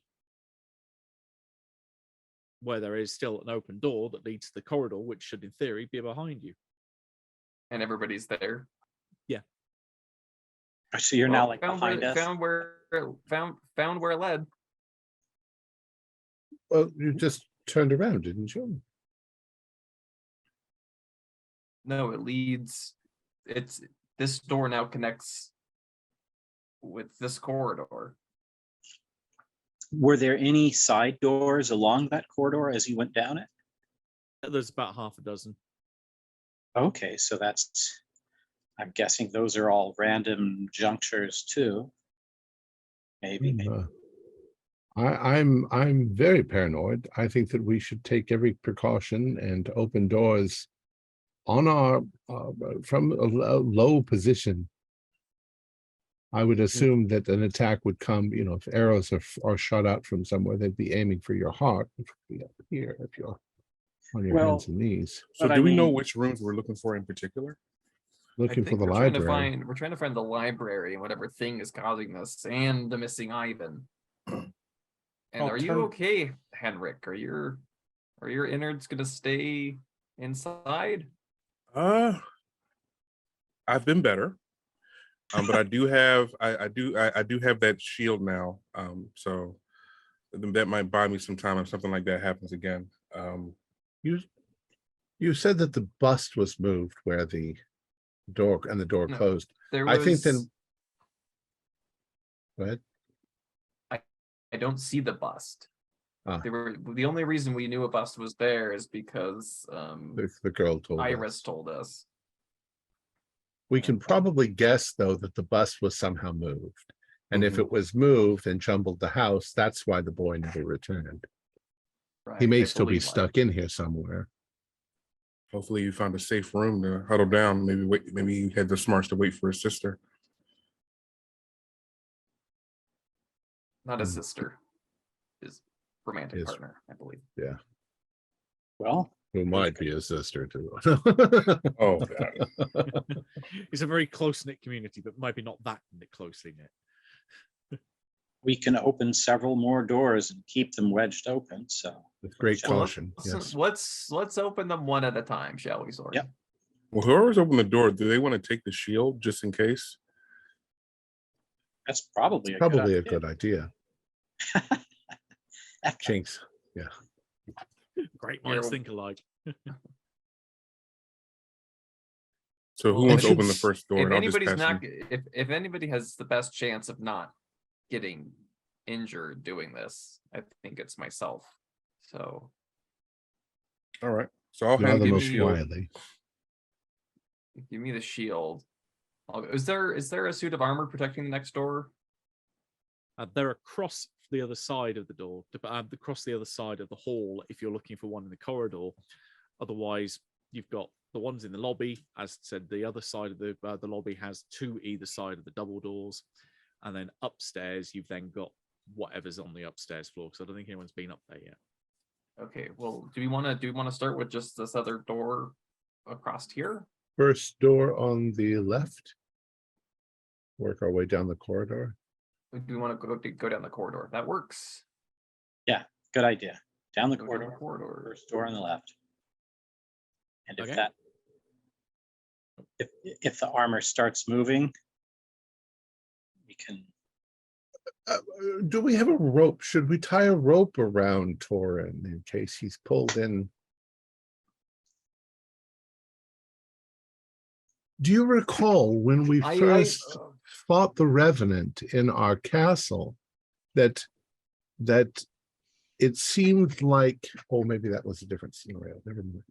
where there is still an open door that leads to the corridor, which should in theory be behind you. And everybody's there. So you're now like found behind us. Found where it led. Well, you just turned around, didn't you? No, it leads. This door now connects with this corridor. Were there any side doors along that corridor as you went down it? There's about half a dozen. Okay, so I'm guessing those are all random junctures too. Maybe. I'm very paranoid. I think that we should take every precaution and open doors on our from a low position. I would assume that an attack would come, if arrows are shot out from somewhere, they'd be aiming for your heart, which would be up here if you're on your hands and knees. So But do I we know mean- which rooms we're looking for in particular? Looking I for think the we're trying to library. we're trying to find the library and whatever thing is causing this, and the missing Ivan. And are you okay, Henrik? Are your innards gonna stay inside? I've been better. But I do have I do have that shield now. So that might buy me some time if something like that happens again. You said that the bust was moved where the door No, closed. There I was, think then. Go ahead. I don't see the bust. Ah. The only reason we knew a bust was there is because The girl told Iris us. told us. We can probably guess though that the bust was somehow moved. And if Mhm. it was moved and jumbled the house, that's why the boy never returned. Right, He may I still be believe stuck in here somewhere. Hopefully you found a safe room to huddle down. Maybe he had the smarts to wait for his sister. Not a sister, his romantic His- partner, I believe. Well, Who might be his sister too. Oh God. It's a very close-knit community, but maybe not that closely knit. we can open several more doors and keep them wedged open. So With great Well, caution. Yes. Let's open them one at a time, shall we, Sorry? Yep. Well, whoever's opened the door, do they want to take the shield just in case? that's probably Probably a a good idea. idea. Jinx. Yeah. Great minds well- think alike. So who Well, wants to if open the it's- first door? If and I'll just anybody's pass not, them. if anybody has the best chance of not getting injured doing this, I think it's myself. So All right. So I'll You're hand the you the most shield. wily. give me the shield. Is there a suit of armor protecting the next door? They're across the other side of the door, across the other side of the hall if you're looking for one in the corridor. Otherwise, you've got the ones in the lobby. As said, the other side of the lobby has two either side of the double doors. And then upstairs, you've then got whatever's on the upstairs floor, because I don't think anyone's been up there yet. Okay, well, do we want to start with just this other door across here? First door on the left. Work our way down the corridor. Or do we want to go down the corridor? That works. Yeah, good idea. Down the Go corridor, down the corridor. first door on the left. And Okay. if the armor starts moving, we can. Do we have a rope? Should we tie a rope around Torin in case he's pulled in? Do you recall when we first fought the Revenant in our castle that it seemed like, oh, maybe that was a different scenario. Never mind.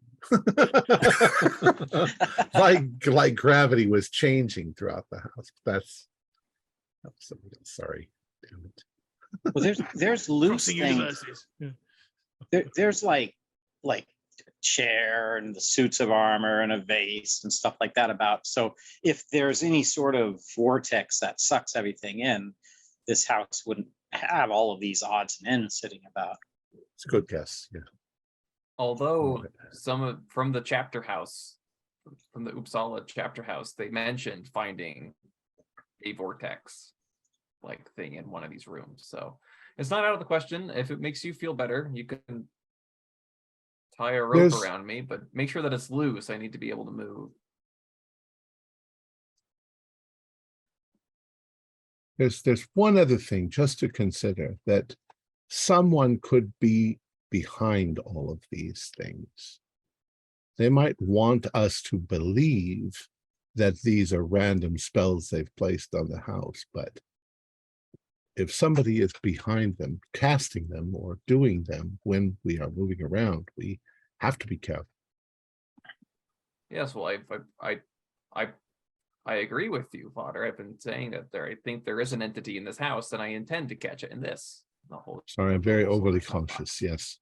like gravity was changing throughout the house. That's something else. Sorry. Damn it. Well, there's loose Crossing things. universes. Yeah. There's like a chair and the suits of armor and a vase and stuff like that about. So if there's any sort of vortex that sucks everything in, this house wouldn't have all of these odds and ends sitting about. It's a good guess. Yeah. Although from the chapter house, from the Uppsala chapter house, they mentioned finding a vortex like thing in one of these rooms. So it's not out of the question. If it makes you feel better, you can tie a rope around me, but make sure that it's loose. I need to be able to move. There's one other thing just to consider, that someone could be behind all of these things. They might want us to believe that these are random spells they've placed on the house, but if somebody is behind them, casting them or doing them when we are moving around, we have to be careful. Yes, well, I agree with you, Father. I've been saying that I think there is an entity in this house, and I intend to catch it in this. Sorry, I'm very overly cautious. Yes.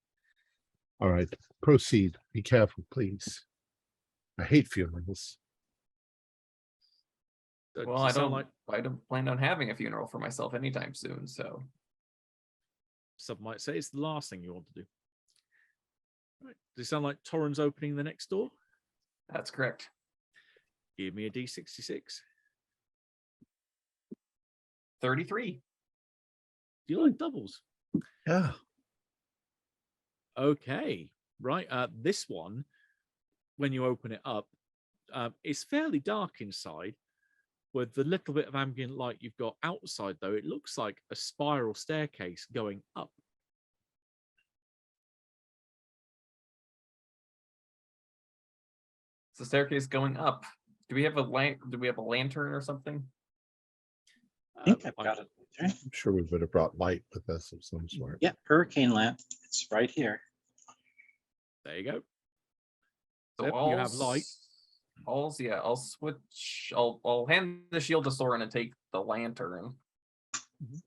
All right, proceed. Be careful, please. I hate funerals. Well, I don't plan on having a funeral for myself anytime soon, so. Some might say it's the last thing you want to do. Right. Does it sound like Torin's opening the next door? That's correct. Give me a D66. 33. Do you like doubles? Yeah. Okay. Right. This one, when you open it up, it's fairly dark inside. With the little bit of ambient light you've got outside, though, it looks like a spiral staircase going up. It's a staircase going up. Do we have a lantern or something? I think I've got it. I'm sure we would have brought light with us of some sort. Yeah, hurricane lamp. It's right here. There you go. So you have light. I'll switch. I'll hand the shield to Soren and take the lantern. Mm-hmm.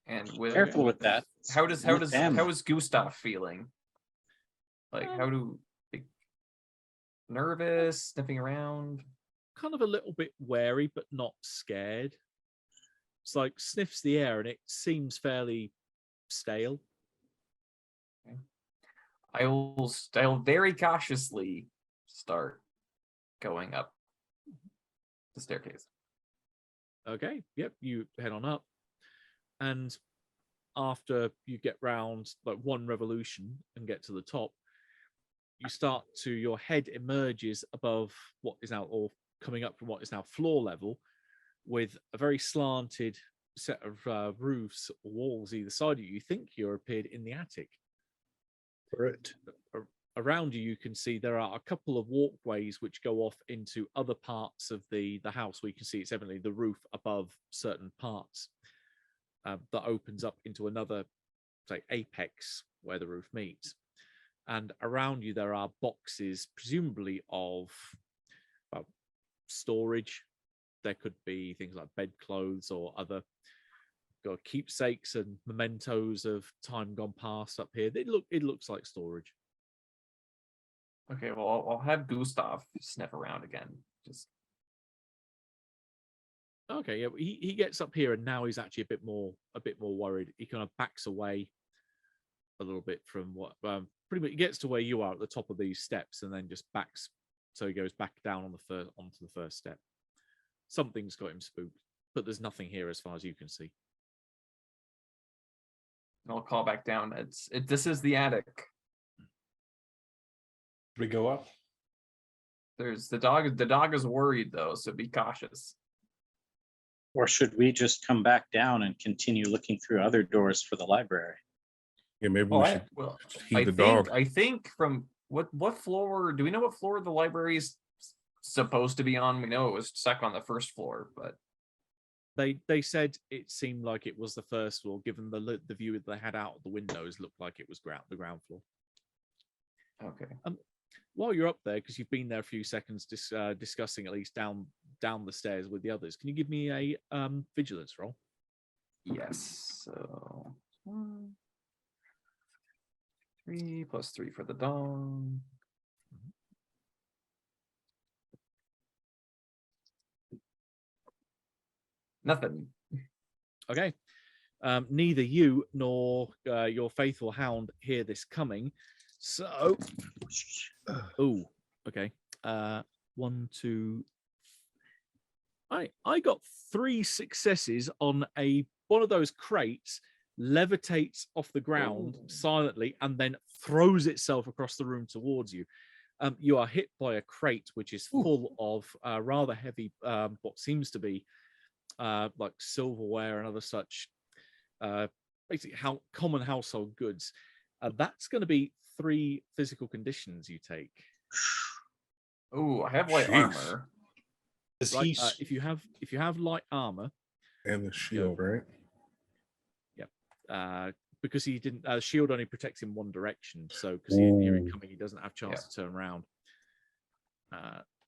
And with Careful with that. How is Gustav feeling? Like nervous, sniffing around? Kind of a little bit wary, but not scared. It's like sniffs the air and it seems fairly stale. Okay. I'll very cautiously start going up the staircase. Okay, yep, you head on up. And after you get round like one revolution and get to the top, your head emerges above what is now, or coming up from what is now floor level, with a very slanted set of roofs or walls either side of you. You think you're appeared in the attic. Correct. Around you, you can see there are a couple of walkways which go off into other parts of the house, where you can see it's evidently the roof above certain parts that opens up into another, say, apex where the roof meets. And around you, there are boxes, presumably of storage. There could be things like bedclothes or other got keepsakes and mementos of time gone past up here. It looks like storage. Okay, well, I'll have Gustav sniff around again. Just Okay, yeah, he gets up here and now he's actually a bit more worried. He kind of backs away a little bit from what pretty much he gets to where you are at the top of these steps and then just backs, so he goes back down onto the first step. Something's got him spooked, but there's nothing here as far as you can see. I'll call back down. This is the attic. Should we go up? There's the dog. The dog is worried though, so be cautious. Or should we just come back down and continue looking through other doors for the library? Yeah, maybe we should Well, heed the dog. I think from what floor? Do we know what floor the library is supposed to be on? We know it was stuck on the first floor, but They said it seemed like it was the first floor, given the view that they had out of the windows looked like it was the ground floor. okay. While you're up there, because you've been there a few seconds discussing at least down the stairs with the others, can you give me a vigilance roll? Yes. So 3 + 3 for the dog. Nothing. Okay. Neither you nor your faithful hound hear this coming. So, okay. 1, 2. I got 3 successes on one of those crates levitates off the ground silently and then throws itself across the room towards you. You are hit by a crate which is full of rather heavy, what seems to be like silverware and other such basically common household goods. That's going to be 3 physical conditions you take. Oh, I have light armor. Right, if you have light armor And the shield, right? because he didn't shield only protects in one direction, so because he didn't hear it coming, he doesn't have a chance to turn around.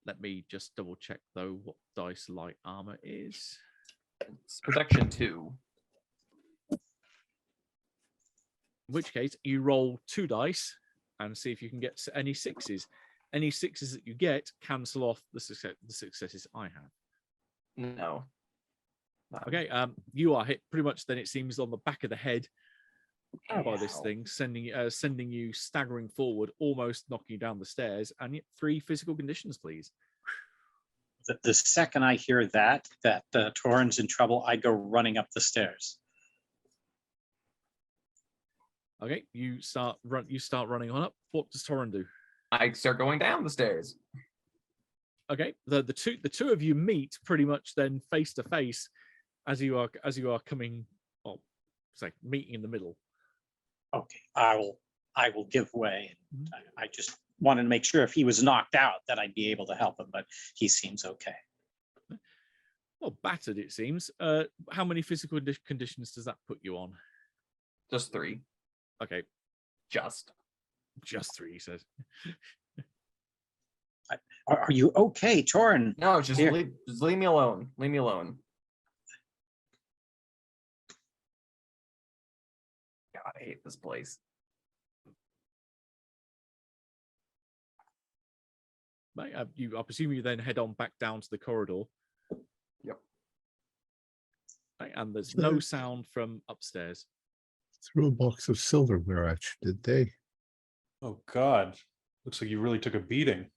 Let me just double check though what dice light armor is. It's protection 2. In which case, you roll 2 dice and see if you can get any 6s. Any 6s that you get cancel off the successes I have. No. Okay, you are hit pretty much. Then it seems on the back of the head by this thing, sending you staggering forward, almost knocking you down the stairs. And yet 3 physical conditions, please. The second I hear that Torin's in trouble, I go running up the stairs. Okay, you start running on up. What does Torin do? I start going down the stairs. Okay, the two of you meet pretty much then face to face as you are coming, meeting in the middle. Okay, I will give way. I just wanted to make sure if he was knocked out that I'd be able to help him, but he seems okay. Well, battered it seems. How many physical conditions does that put you on? Just 3. Okay, Just 3, he says. Are you okay, Torin? No, just leave me alone. Leave me alone. God, I hate this place. Right, I presume you then head on back down to the corridor. Yep. Right, and there's no sound from upstairs. Threw a box of silverware at you, did they? Oh God, looks like you really took a beating.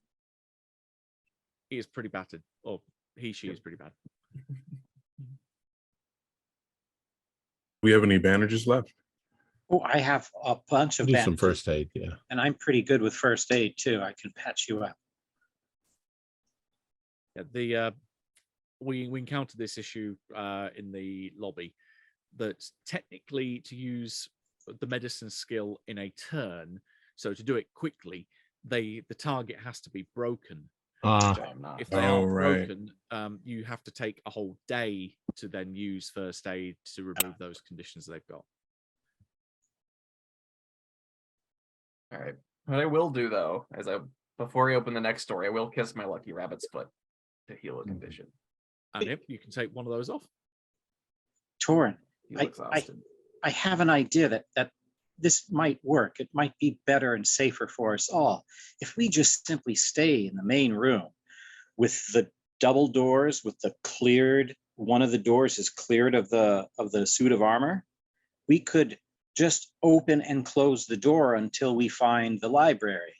He is pretty battered, or she is pretty bad. We have any bandages left? Oh, I have a bunch of Do some bandages, first aid, yeah. and I'm pretty good with first aid too. I can patch you up. Yeah, we encountered this issue in the lobby, that technically to use the medicine skill in a turn, so to do it quickly, the target has to be broken. Which I'm not. If they are broken, you have to take a whole day to then use first aid to remove those conditions they've got. All right. What I will do though, before I open the next story, I will kiss my lucky rabbit's foot to heal a condition. And yep, you can take one of those off. Torin, He's exhausted. I have an idea that this might work. It might be better and safer for us all if we just simply stay in the main room with the double doors, with the cleared, one of the doors is cleared of the suit of armor. We could just open and close the door until we find the library.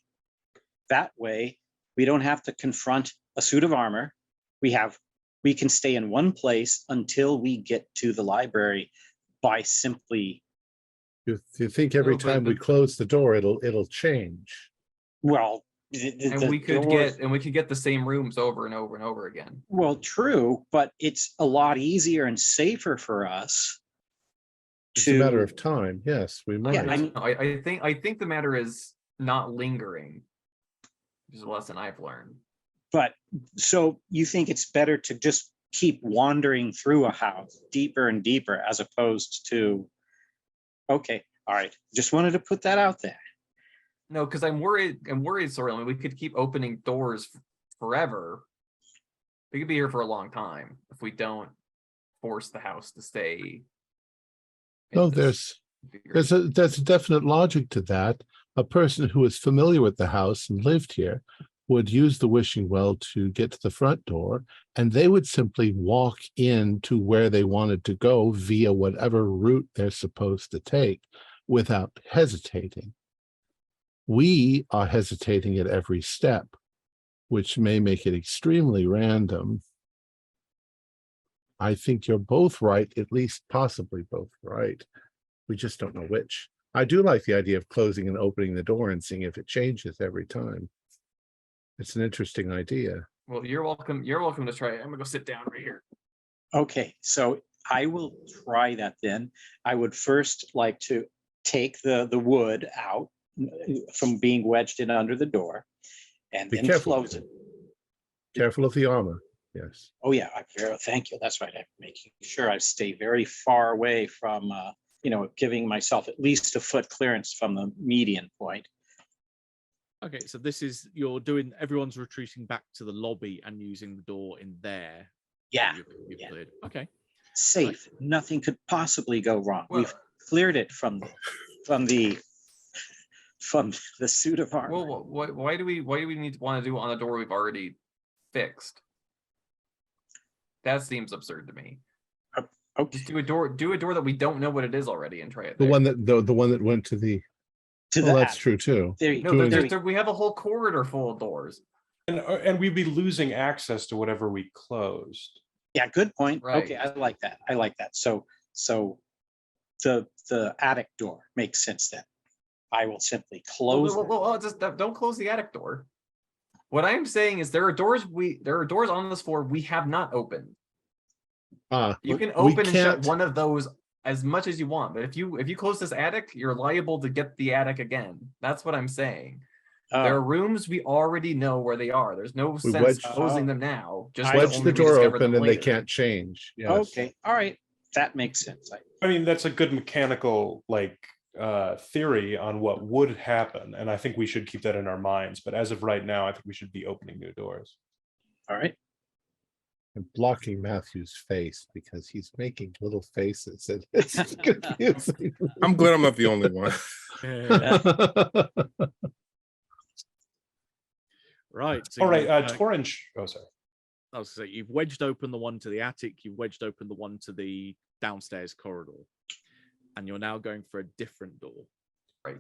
That way, we don't have to confront a suit of armor. We can stay in one place until we get to the library by simply. You think every time we close the door, it'll change? Well, and we could get the same rooms over and over and over again. Well, true, but it's a lot easier and safer for us. It's a matter of time. Yes, we might. Yeah, I think the matter is not lingering, which is a lesson I've learned. But so you think it's better to just keep wandering through a house deeper and deeper as opposed to, okay, all right, just wanted to put that out there. No, because I'm worried, Sorrel. We could keep opening doors forever. We could be here for a long time if we don't force the house to stay. No, there's a definite logic to that. A person who is familiar with the house and lived here would use the wishing well to get to the front door, and they would simply walk in to where they wanted to go via whatever route they're supposed to take without hesitating. We are hesitating at every step, which may make it extremely random. I think you're both right, at least possibly both right. We just don't know which. I do like the idea of closing and opening the door and seeing if it changes every time. It's an interesting idea. Well, you're welcome. You're welcome to try it. I'm gonna go sit down right here. Okay, so I will try that then. I would first like to take the wood out from being wedged in under the door, and Be then careful. close it. Careful of the armor. Yes. Oh yeah, thank you. That's right. I'm making sure I stay very far away from, giving myself at least a foot clearance from the median point. Okay, so this is everyone's retreating back to the lobby and using the door in there. Yeah. You've cleared. Okay. Safe. Right. Nothing could possibly go wrong. Well, we've cleared it from the suit of armor. Well, why do we want to do on a door we've already fixed? That seems absurd to me. Okay. Just do a door that we don't know what it is already and try it. The one that went to the. That's true too. There you go. We have a whole corridor full of doors, and we'd be losing access to whatever we closed. Yeah, good point. Right. Okay, I like that. So the attic door makes sense then. I will simply close. Just don't close the attic door. What I'm saying is there are doors on this floor we have not opened. You can open and shut one of those as much as you want, but if you close this attic, you're liable to get the attic again. That's what I'm saying. There are rooms we already know where they are. There's no sense closing them now. Just wedge the door open and they can't change. Yes. Okay, all right, that makes sense. I mean, that's a good mechanical theory on what would happen, and I think we should keep that in our minds. But as of right now, I think we should be opening new doors. All right. I'm blocking Matthew's face because he's making little faces and it's confusing. I'm glad I'm not the only one. Right. So all right. Torrent. Oh, sorry. I was going to say, you've wedged open the one to the attic. You've wedged open the one to the downstairs corridor. And you're now going for a different door. Right.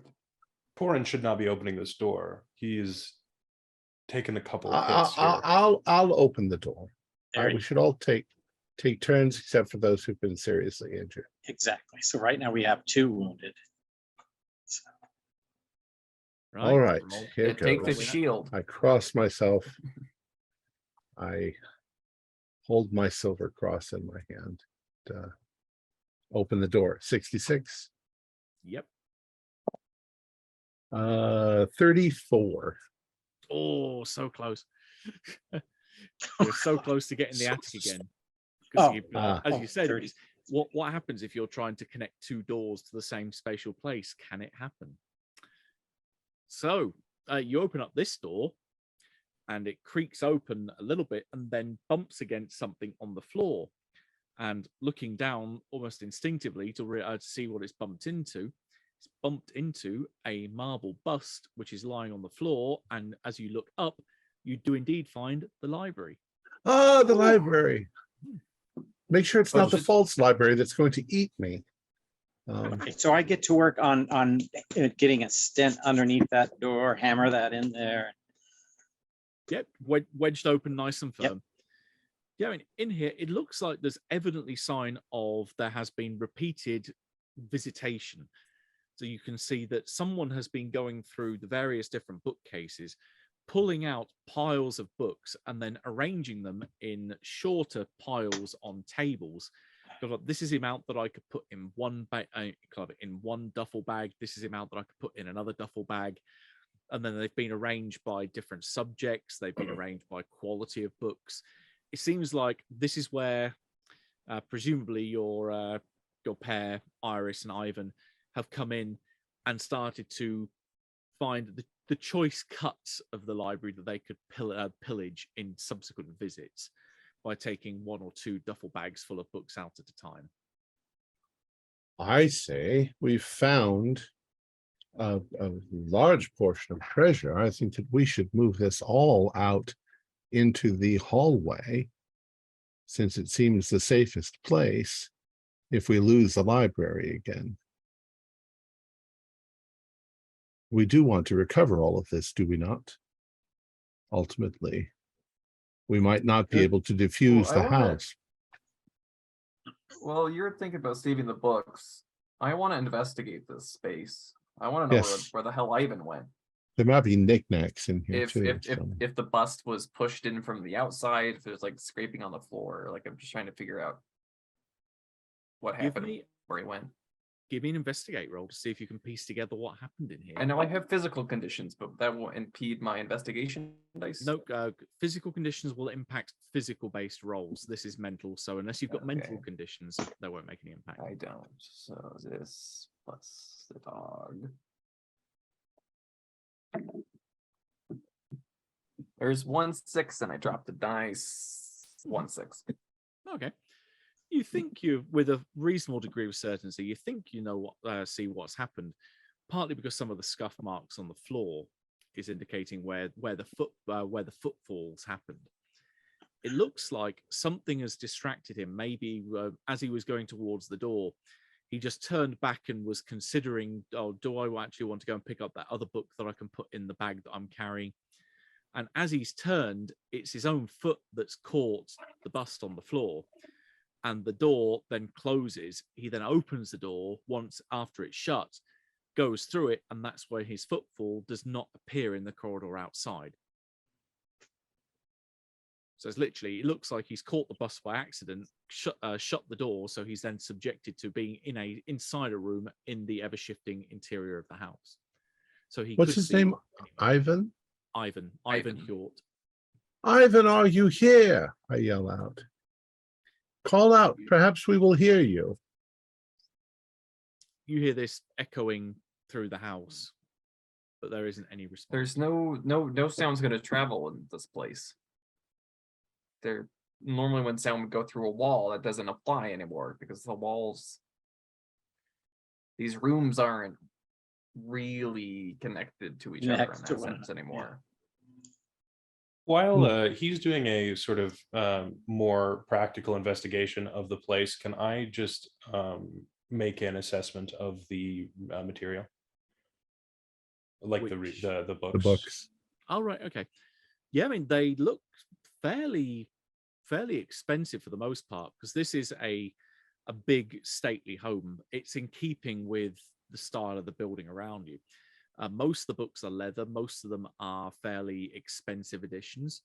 Torrent should not be opening this door. He's taken a couple of hits here. I'll open the door. We should all take turns, except for those who've been seriously injured. Exactly. So right now we have 2 wounded. So. Right. All right. Here take goes. the shield. I cross myself. I hold my silver cross in my hand. Open the door. 66. Yep. 34. Oh, so close. You're so close to getting the attic again. As you said, what happens if you're trying to connect 2 doors to the same spatial place? Can it happen? So you open up this door and it creaks open a little bit and then bumps against something on the floor. And looking down almost instinctively to see what it's bumped into a marble bust, which is lying on the floor. And as you look up, you do indeed find the library. Ah, the library. Make sure it's Oh, not the just- false library that's going to eat me. Right, so I get to work on getting a stent underneath that door, hammer that in there. Yep, wedged open nice and firm. Yep. Yeah, I mean, in here, it looks like there's evidently sign of there has been repeated visitation. So you can see that someone has been going through the various different bookcases, pulling out piles of books and then arranging them in shorter piles on tables. This is the amount that I could put in one bag, in one duffel bag. This is the amount that I could put in another duffel bag. And then they've been arranged by different subjects. They've been arranged by quality of books. It seems like this is where presumably your pair, Iris and Ivan, have come in and started to find the choice cuts of the library that they could pillage in subsequent visits by taking one or two duffel bags full of books out at a time. I say we've found a large portion of treasure. I think that we should move this all out into the hallway, since it seems the safest place if we lose the library again. We do want to recover all of this, do we not? Ultimately, we might not be able to defuse Well, the I wanna- house. Well, you're thinking about saving the books. I want to investigate this space. I want to know Yes. where the hell Ivan went. There might be knickknacks in here If too. if if, so- if the bust was pushed in from the outside, if there's like scraping on the floor, like I'm just trying to figure out what Give happened, me, where he went. give me an investigate roll to see if you can piece together what happened in here. I know I have physical conditions, but that won't impede my investigation dice. No, physical conditions will impact physical-based rolls. This is mental, so unless you've got mental Okay. conditions, they won't make any impact. I don't. So this plus the dog. There's 1 6 and I dropped the dice. 1 6. Okay. You think you, with a reasonable degree of certainty, you think you know what, see what's happened, partly because some of the scuff marks on the floor is indicating where the footfalls happened. It looks like something has distracted him. Maybe as he was going towards the door, he just turned back and was considering, oh, do I actually want to go and pick up that other book that I can put in the bag that I'm carrying? And as he's turned, it's his own foot that's caught the bust on the floor. And the door then closes. He then opens the door once after it's shut, goes through it, and that's where his footfall does not appear in the corridor outside. So it's literally, it looks like he's caught the bus by accident, shut the door, so he's then subjected to being inside a room in the ever-shifting interior of the house. So he What's could his see name? anyone. Ivan? Ivan Hjort. Ivan, are you here? I yell out. Call out. Perhaps we will hear you. You hear this echoing through the house, but there isn't any response. There's no sound's gonna travel in this place. There normally when sound would go through a wall, that doesn't apply anymore because the walls, these rooms aren't really connected to each other in Next to that one sense another, anymore. While he's doing a sort of more practical investigation of the place, can I just make an assessment of the material, like the books? The books. Oh, right, okay. Yeah, I mean, they look fairly expensive for the most part, because this is a big stately home. It's in keeping with the style of the building around you. Most of the books are leather. Most of them are fairly expensive editions.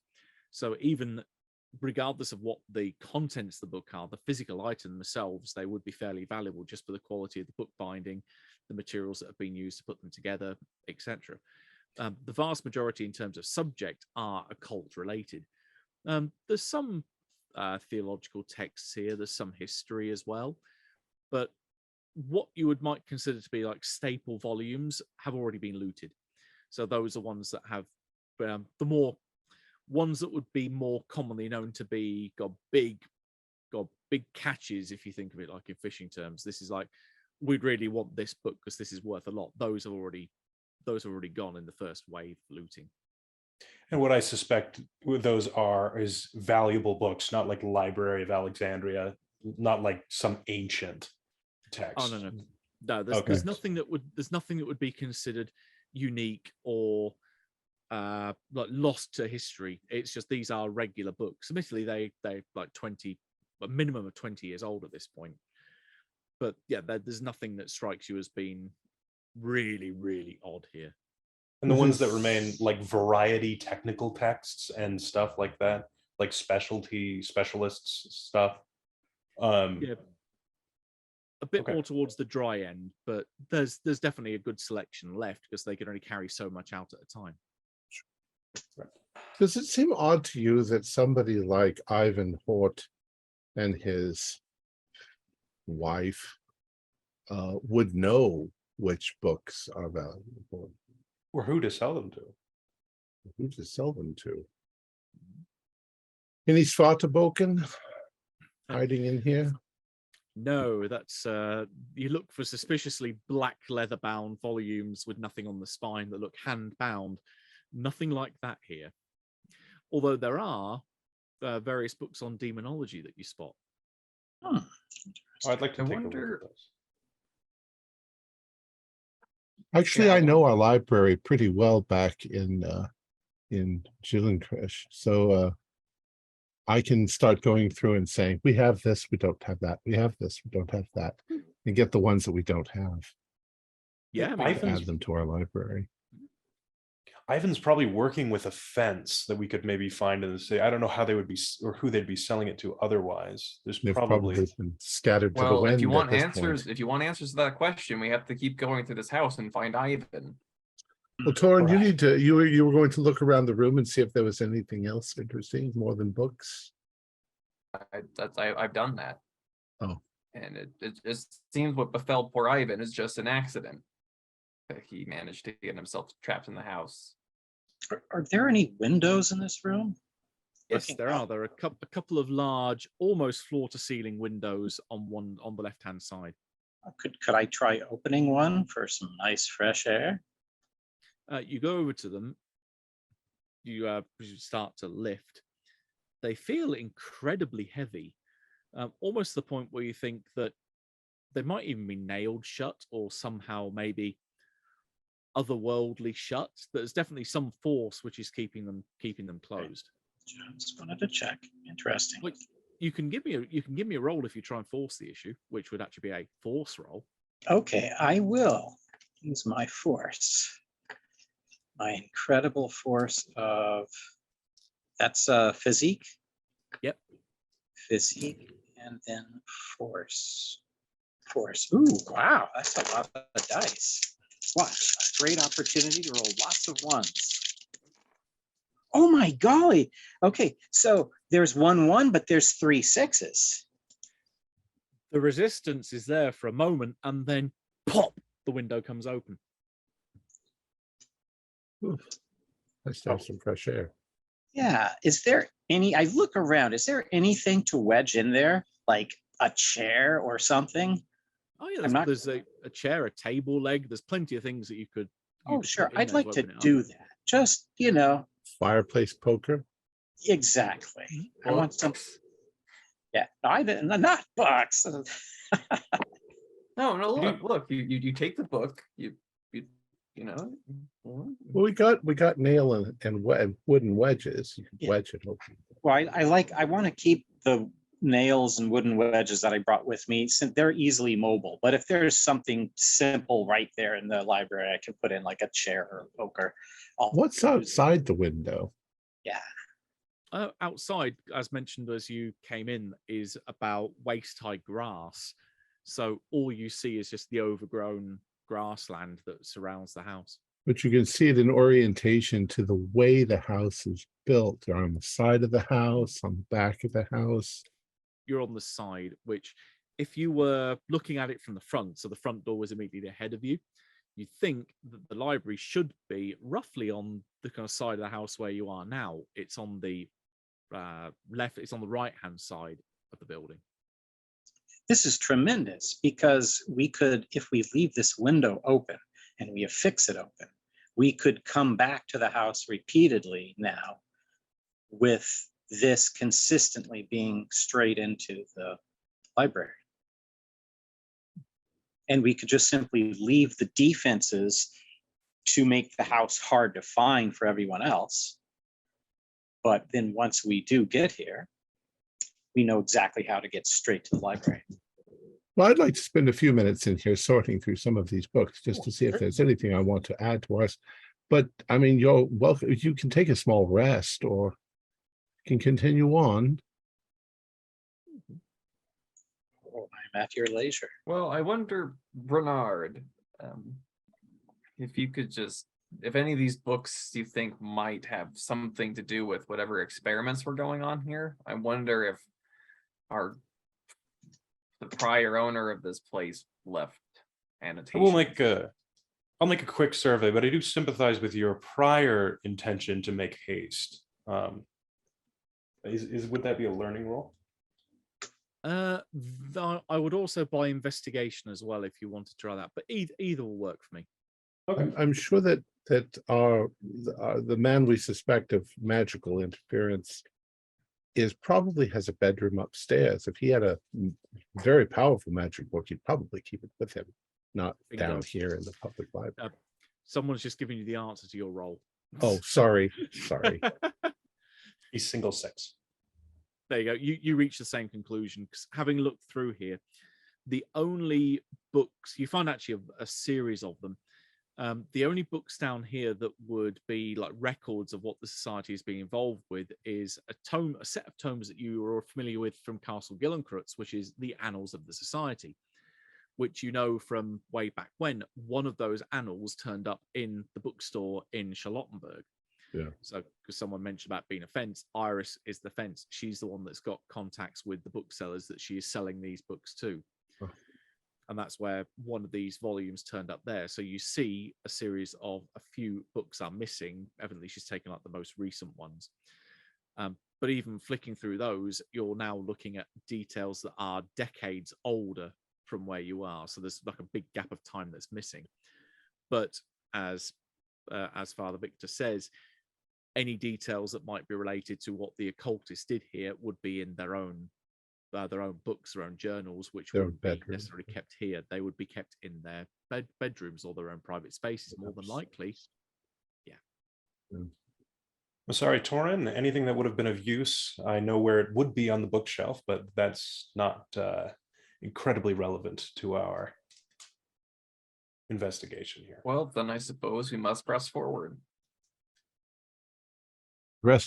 So even regardless of what the contents of the book are, the physical items themselves, they would be fairly valuable just for the quality of the book binding, the materials that have been used to put them together, etc. The vast majority in terms of subject are occult related. There's some theological texts here. There's some history as well. But what you might consider to be like staple volumes have already been looted. So those are ones that have the more ones that would be more commonly known to be got big got big catches. If you think of it like in fishing terms, this is like, we'd really want this book because this is worth a lot. Those are already gone in the first wave looting. And what I suspect those is valuable books, not like Library of Alexandria, not like some ancient text. Oh no. There's nothing that would be considered unique or like lost to history. It's just these are regular books. Admittedly, they're like 20, a minimum of 20 years old at this point. But yeah, there's nothing that strikes you as being really, really odd here. And the ones that remain, like variety technical texts and stuff like that, like specialists stuff. Yeah, a bit more towards the dry end, but there's definitely a good selection left because they can only carry so much out at a time. Does it seem odd to you that somebody like Ivan Hort and his wife would know which books are valuable? Or who to sell them to? Who to sell them to? Any Svartaboken hiding in here? No, that's you look for suspiciously black leather-bound volumes with nothing on the spine that look hand-bound. Nothing like that here. Although there are various books on demonology that you spot. Oh, I'd like to take wonder- a look at those. Actually, Yeah, I know our library pretty well back in Gyllenkrish, so I can start going through and saying, we have this, we don't have that. We have this, we don't have that, and get the ones that we don't have. Yeah, I mean, Add them to our library. Ivan's probably working with a fence that we could maybe find in the city. I don't know how they would be or who they'd be selling it to otherwise. There's They've probably been scattered to the Well, wind. if you want at this answers, point. if you want answers to that question, we have to keep going through this house and find Ivan. Well, Torin, you Right. need to. You were going to look around the room and see if there was anything else interesting, more than books. I've done that. Oh. And it just seems what befell poor Ivan is just an accident. That he managed to get himself trapped in the house. Are there any windows in this room? yes, Looking there out. are. There are a couple of large, almost floor-to-ceiling windows on the left-hand side. Could I try opening one for some nice fresh air? You go over to them. You start to lift. They feel incredibly heavy, almost to the point where you think that they might even be nailed shut or somehow maybe otherworldly shut. There's definitely some force which is keeping them closed. Just wanted to check. Interesting. Like, you can give me a roll if you try and force the issue, which would actually be a force roll. Okay, I will use my force. My incredible force of that's physique. Yep. Physique and then force. Force. Ooh, wow, that's a lot of dice. What a great opportunity to roll lots of ones. Oh my golly. Okay, so there's 1-1, but there's 3 6s. The resistance is there for a moment, and then pop, the window comes open. Let's have some fresh air. Yeah. Is there any, I look around, is there anything to wedge in there? Like a chair or something? Oh yeah, I'm not- there's a chair, a table leg. There's plenty of things that you could. Oh, sure. put in I'd there like to open it up. do that. Just, Fireplace poker. exactly. I want some. Yeah, I didn't, not books. No, look. You take the book. You know. Well, we got nail and wooden wedges. You can Yeah. wedge it open. Well, I want to keep the nails and wooden wedges that I brought with me since they're easily mobile. But if there's something simple right there in the library, I can put in like a chair or a poker. What's outside the window? Yeah. Outside, as mentioned as you came in, is about waist-high grass. So all you see is just the overgrown grassland that surrounds the house. But you can see it in orientation to the way the house is built. They're on the side of the house, on the back of the house. You're on the side, which if you were looking at it from the front, so the front door was immediately ahead of you, you'd think that the library should be roughly on the kind of side of the house where you are now. It's on the left, it's on the right-hand side of the building. This is tremendous because we could, if we leave this window open and we affix it open, we could come back to the house repeatedly now with this consistently being straight into the library. And we could just simply leave the defenses to make the house hard to find for everyone else. But then once we do get here, we know exactly how to get straight to the library. Well, I'd like to spend a few minutes in here sorting through some of these books just to see if there's anything I want to add to us. But I mean, you're welcome. You can take a small rest or can continue on. I'm at your leisure. Well, I wonder, Bernard, if you could just, if any of these books you think might have something to do with whatever experiments were going on here. I wonder if the prior owner of this place left annotation. I'll make a quick survey, but I do sympathize with your prior intention to make haste. Would that be a learning roll? I would also buy investigation as well if you wanted to try that, but either will work for me. Okay. I'm sure that the man we suspect of magical interference probably has a bedroom upstairs. If he had a very powerful magic book, he'd probably keep it with him, not down here in the public library. Someone's just giving you the answer to your role. Oh, sorry. He's single six. There you go. You reach the same conclusion because having looked through here, the only books you find actually a series of them. The only books down here that would be like records of what the society is being involved with is a set of tomes that you are familiar with from Castle Gillencrutz, which is the Annals of the Society, which you know from way back when one of those annals turned up in the bookstore in Charlottenburg. Yeah. So, because someone mentioned about being a fence, Iris is the fence. She's the one that's got contacts with the booksellers that she is selling these books to. Oh. And that's where one of these volumes turned up there. So you see a series of a few books are missing. Evidently, she's taken up the most recent ones. But even flicking through those, you're now looking at details that are decades older from where you are. So there's like a big gap of time that's missing. But as Father Victor says, any details that might be related to what the occultists did here would be in their own books, their own journals, which wouldn't be necessarily kept here. They would be kept in their bedrooms or their own private spaces, more than likely. Yeah. I'm sorry, Torin, anything that would have been of use, I know where it would be on the bookshelf, but that's not incredibly relevant to our investigation here. Well, then I suppose we must press forward.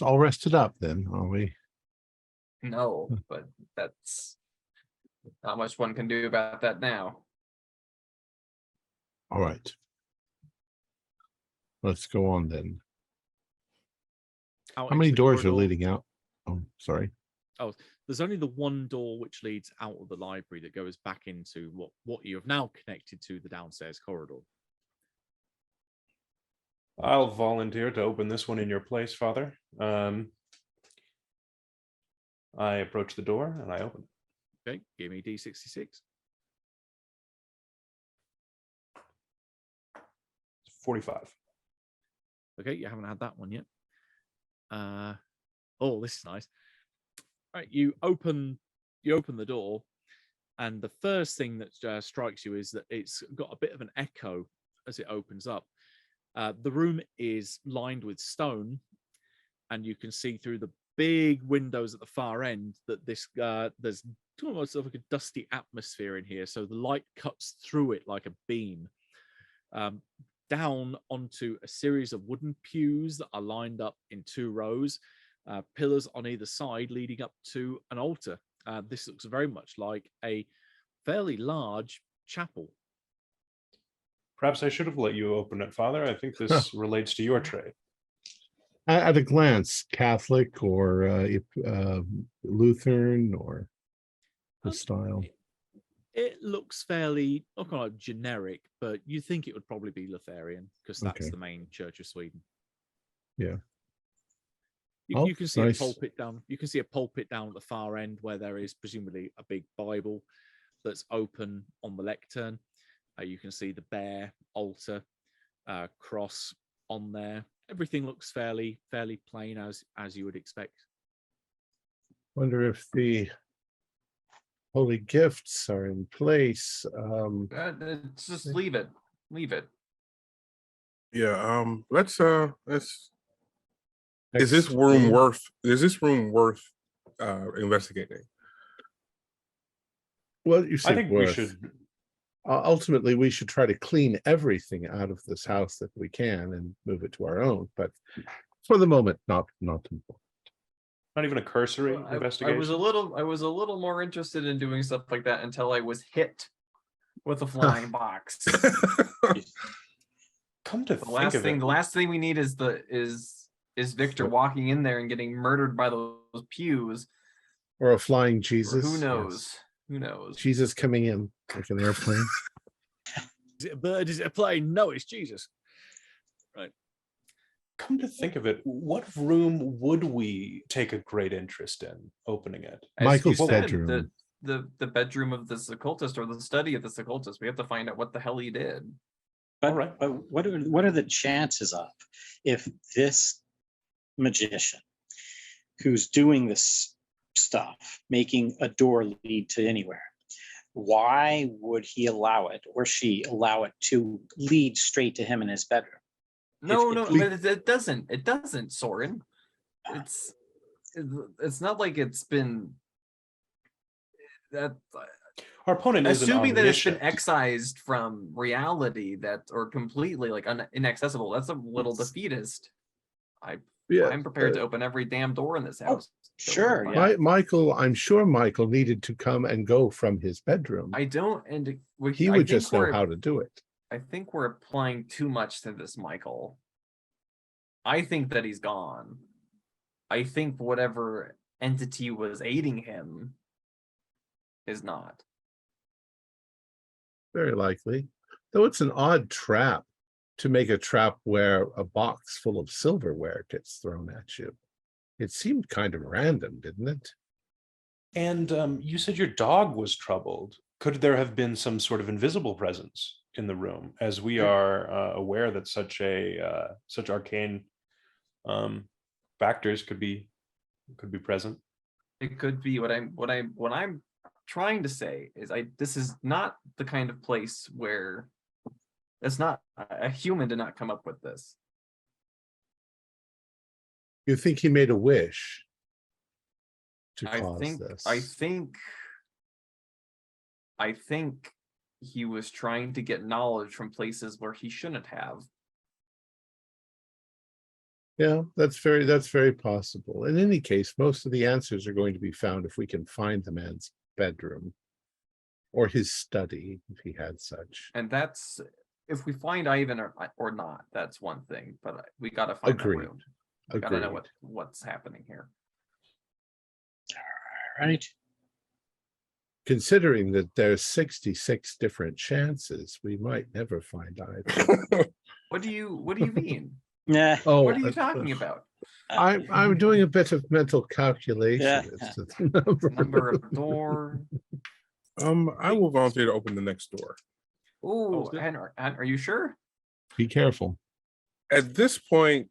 All rested up then, are we? No, but that's not much one can do about that now. All right. Let's go on then. How many doors are leading out? Oh, sorry. Oh, there's only the one door which leads out of the library that goes back into what you have now connected to the downstairs corridor. I'll volunteer to open this one in your place, Father. I approach the door and I open it. Okay, give me D66. 45. Okay, you haven't had that one yet. Oh, this is nice. All right, you open the door, and the first thing that strikes you is that it's got a bit of an echo as it opens up. The room is lined with stone, and you can see through the big windows at the far end that there's almost like a dusty atmosphere in here, so the light cuts through it like a beam down onto a series of wooden pews that are lined up in 2 rows, pillars on either side leading up to an altar. This looks very much like a fairly large chapel. Perhaps I should have let you open it, Father. I think this relates to your trade. At a glance, Catholic or Lutheran or the style? It looks fairly kind of generic, but you think it would probably be Lutheran because that's the main church of Sweden. Yeah. You can see nice. a pulpit down. You can see a pulpit down at the far end where there is presumably a big Bible that's open on the lectern. You can see the bare altar, cross on there. Everything looks fairly plain as you would expect. Wonder if the holy gifts are in place. Just leave it. Leave it. Yeah. Let's. Is this room worth investigating? Well, you I say think worth. we should. Ultimately, we should try to clean everything out of this house that we can and move it to our own. But for the moment, not important. Not even a cursory Well, investigation. I was a little more interested in doing stuff like that until I was hit with a flying box. Come to The think last thing we need is Victor walking in there and getting murdered by those pews. Or a flying Or Jesus. who knows? Yes. Who knows? Jesus coming in like an airplane. Is it a bird? Is it a plane? No, it's Jesus. Right. come to think of it, what room would we take a great interest in opening it? As Michael's you said, bedroom. The bedroom of this occultist or the study of this occultist. We have to find out what the hell he did. But, All right. but what are the chances of if this magician who's doing this stuff, making a door lead to anywhere, why would he allow it or she allow it to lead straight to him in his bedroom? No, If but it doesn't. It doesn't, Soren. It's not like it's been that. Our opponent is Assuming that it's been omniscient. excised from reality, that or completely like inaccessible. That's a little defeatist. I'm prepared to open every damn door in this house. Sure, yeah. Michael, I'm sure Michael needed to come and go from his bedroom. I don't, and He would just know how to do it. I think we're applying too much to this, Michael. I think that he's gone. I think whatever entity was aiding him is not. Very likely. Though it's an odd trap to make a trap where a box full of silverware gets thrown at you. It seemed kind of random, didn't it? And you said your dog was troubled. Could there have been some sort of invisible presence in the room, as we are aware that such arcane factors could be present? It could be. What I'm trying to say is this is not the kind of place where it's not a human did not come up with this. You think he made a wish to cause this? I think he was trying to get knowledge from places where he shouldn't have. Yeah, that's very possible. In any case, most of the answers are going to be found if we can find the man's bedroom or his study, if he had such. And that's if we find Ivan or not, that's one thing. But we got to find that room. We got to know what's happening here. All right. Considering that there's 66 different chances, we might never find either. What do you mean? Yeah. Oh, What are you talking about? I'm doing a bit of mental calculation as to the Number of door. I will volunteer to open the next door. Oh, are you sure? Be careful. At this point,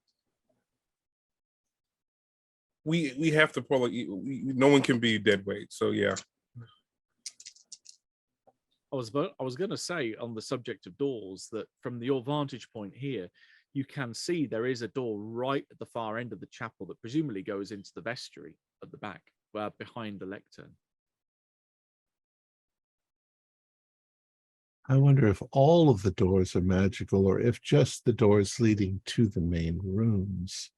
we have to pull. No one can be dead weight. So yeah. I was going to say on the subject of doors that from your vantage point here, you can see there is a door right at the far end of the chapel that presumably goes into the vestry at the back, behind the lectern. I wonder if all of the doors are magical or if just the doors leading to the main rooms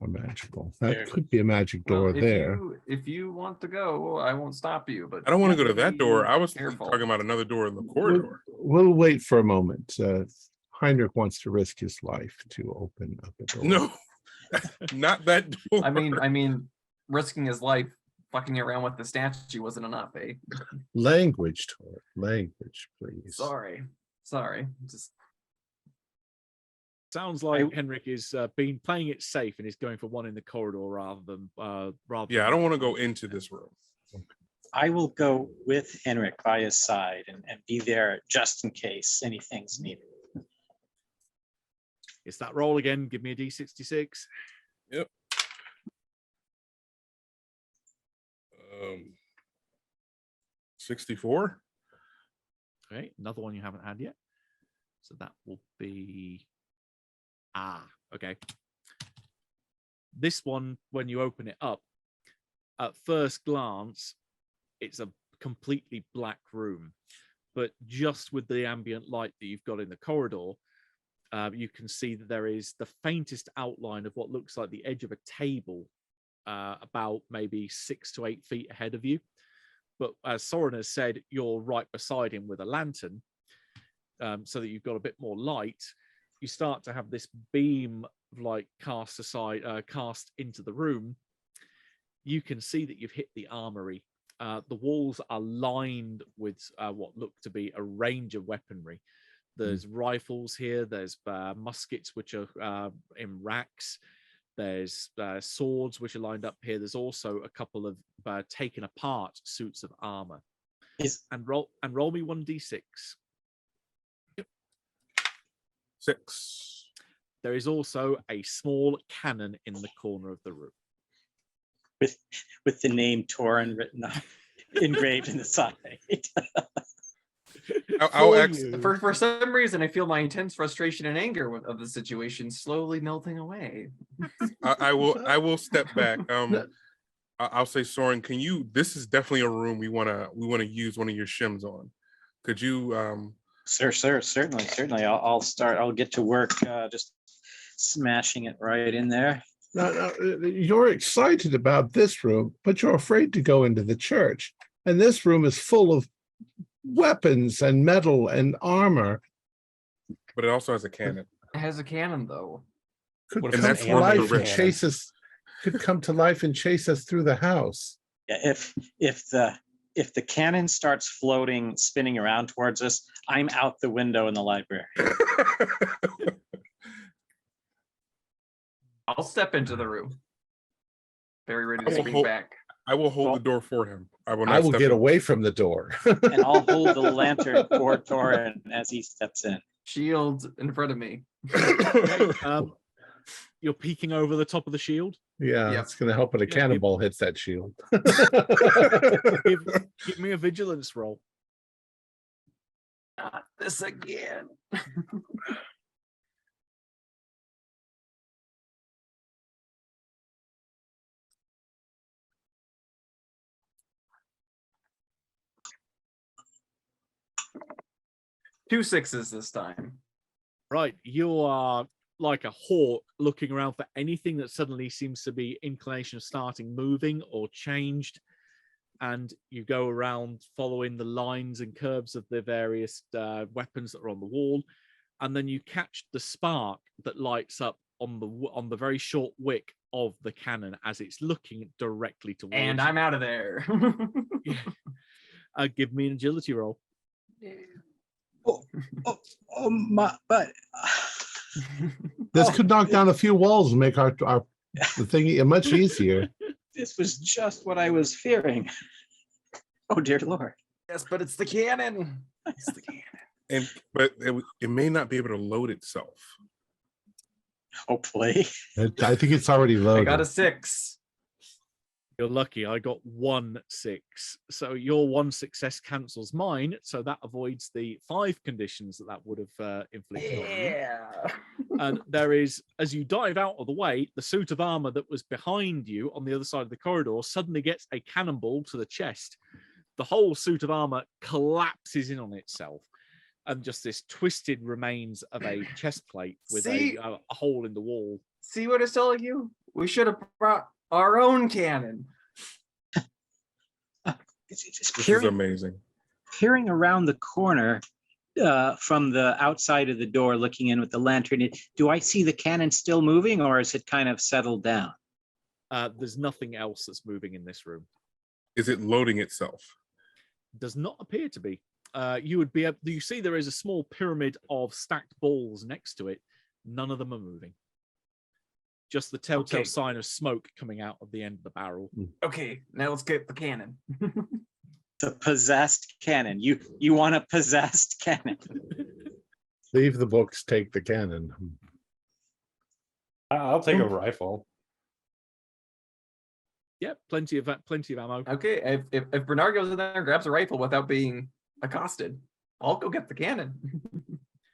are magical. That could be a magic door there. If you want to go, I won't stop you. But I don't want to go to that door. I was careful. talking about another door in the corridor. We'll wait for a moment. Heinrich wants to risk his life to open up a door. No, not that door. I mean, risking his life, fucking around with the statue wasn't enough, eh? Language, Tor. Language, please. Sorry. Just Sounds like Henrik is been playing it safe and is going for one in the corridor rather than Yeah, I don't want to go into this room. I will go with Henrik by his side and be there just in case anything's needed. It's that roll again. Give me a D66. Yep. 64. Okay, another one you haven't had yet. So that will be okay. This one, when you open it up, at first glance, it's a completely black room. But just with the ambient light that you've got in the corridor, you can see that there is the faintest outline of what looks like the edge of a table about maybe 6 to 8 feet ahead of you. But as Soren has said, you're right beside him with a lantern, so that you've got a bit more light. You start to have this beam of light cast into the room. You can see that you've hit the armory. The walls are lined with what look to be a range of weaponry. There's rifles here. There's muskets which are in racks. There's swords which are lined up here. There's also a couple of taken apart suits of armor. And roll me 1d6. 6. There is also a small cannon in the corner of the room. With the name Torin written up, engraved in the side. For some reason, I feel my intense frustration and anger of the situation slowly melting away. I will step back. I'll say, Soren, can you? This is definitely a room we want to use one of your shims on. Could you? Sir, certainly. I'll get to work just smashing it right in there. Now, you're excited about this room, but you're afraid to go into the church. And this room is full of weapons and metal and armor. But it also has a cannon. It has a cannon, though. Could come to life and chase us. Could come to life and chase us through the house. Yeah, if the cannon starts floating, spinning around towards us, I'm out the window in the library. I'll step into the room. Very ready to swing back. I will hold the door for him. I will get away from the door. And I'll hold the lantern for Torin as he steps in. Shield in front of me. You're peeking over the top of the shield? Yeah, It's going to help when a cannonball hits that shield. Give me a vigilance roll. Not this again. Two 6s this time. Right, you are like a hawk looking around for anything that suddenly seems to be inclination of starting moving or changed, and you go around following the lines and curves of the various weapons that are on the wall, and then you catch the spark that lights up on the very short wick of the cannon as it's looking directly towards you. And I'm out of there. Give me an agility roll. Oh my! But this could knock down a few walls and make the thing much easier. This was just what I was fearing. Oh dear Lord! Yes, but it's the cannon. It's the cannon. But it may not be able to load itself. Hopefully. I think it's already loaded. I got a 6. You're lucky. I got 1 6. So your 1 success cancels mine. So that avoids the 5 conditions that would have inflicted on you. And there is, as you dive out of the way, the suit of armor that was behind you on the other side of the corridor suddenly gets a cannonball to the chest. The whole suit of armor collapses in on itself. And just this twisted remains of a chest plate with a hole in the wall. See what it's telling you? We should have brought our own cannon. This is amazing. Peering around the corner from the outside of the door, looking in with the lantern, do I see the cannon still moving, or is it kind of settled down? There's nothing else that's moving in this room. Is it loading itself? Does not appear to be. You would be able. You see, there is a small pyramid of stacked balls next to it, None of them are moving. Just the telltale Okay. sign of smoke coming out of the end of the barrel. Okay, now let's get the cannon. The possessed cannon. You want a possessed cannon? Leave the books, take the cannon. I'll take a rifle. Yep, plenty of ammo. Okay, if Bernard goes in there and grabs a rifle without being accosted, I'll go get the cannon.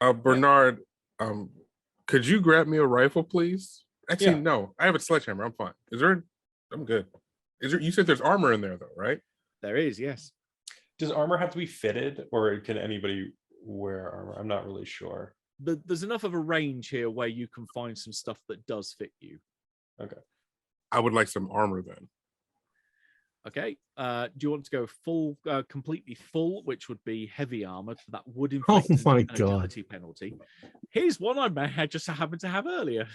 Bernard, could you grab me a rifle, please? Actually, Yeah. no. I have a sledgehammer. I'm fine. I'm good. You said there's armor in there, though, right? There is, yes. Does armor have to be fitted, or can anybody wear armor? I'm not really sure. There's enough of a range here where you can find some stuff that does fit you. Okay. I would like some armor then. Okay. Do you want to go full, completely full, which would be heavy armor? That would Oh inflict my an God. agility penalty. Here's one I just happened to have earlier.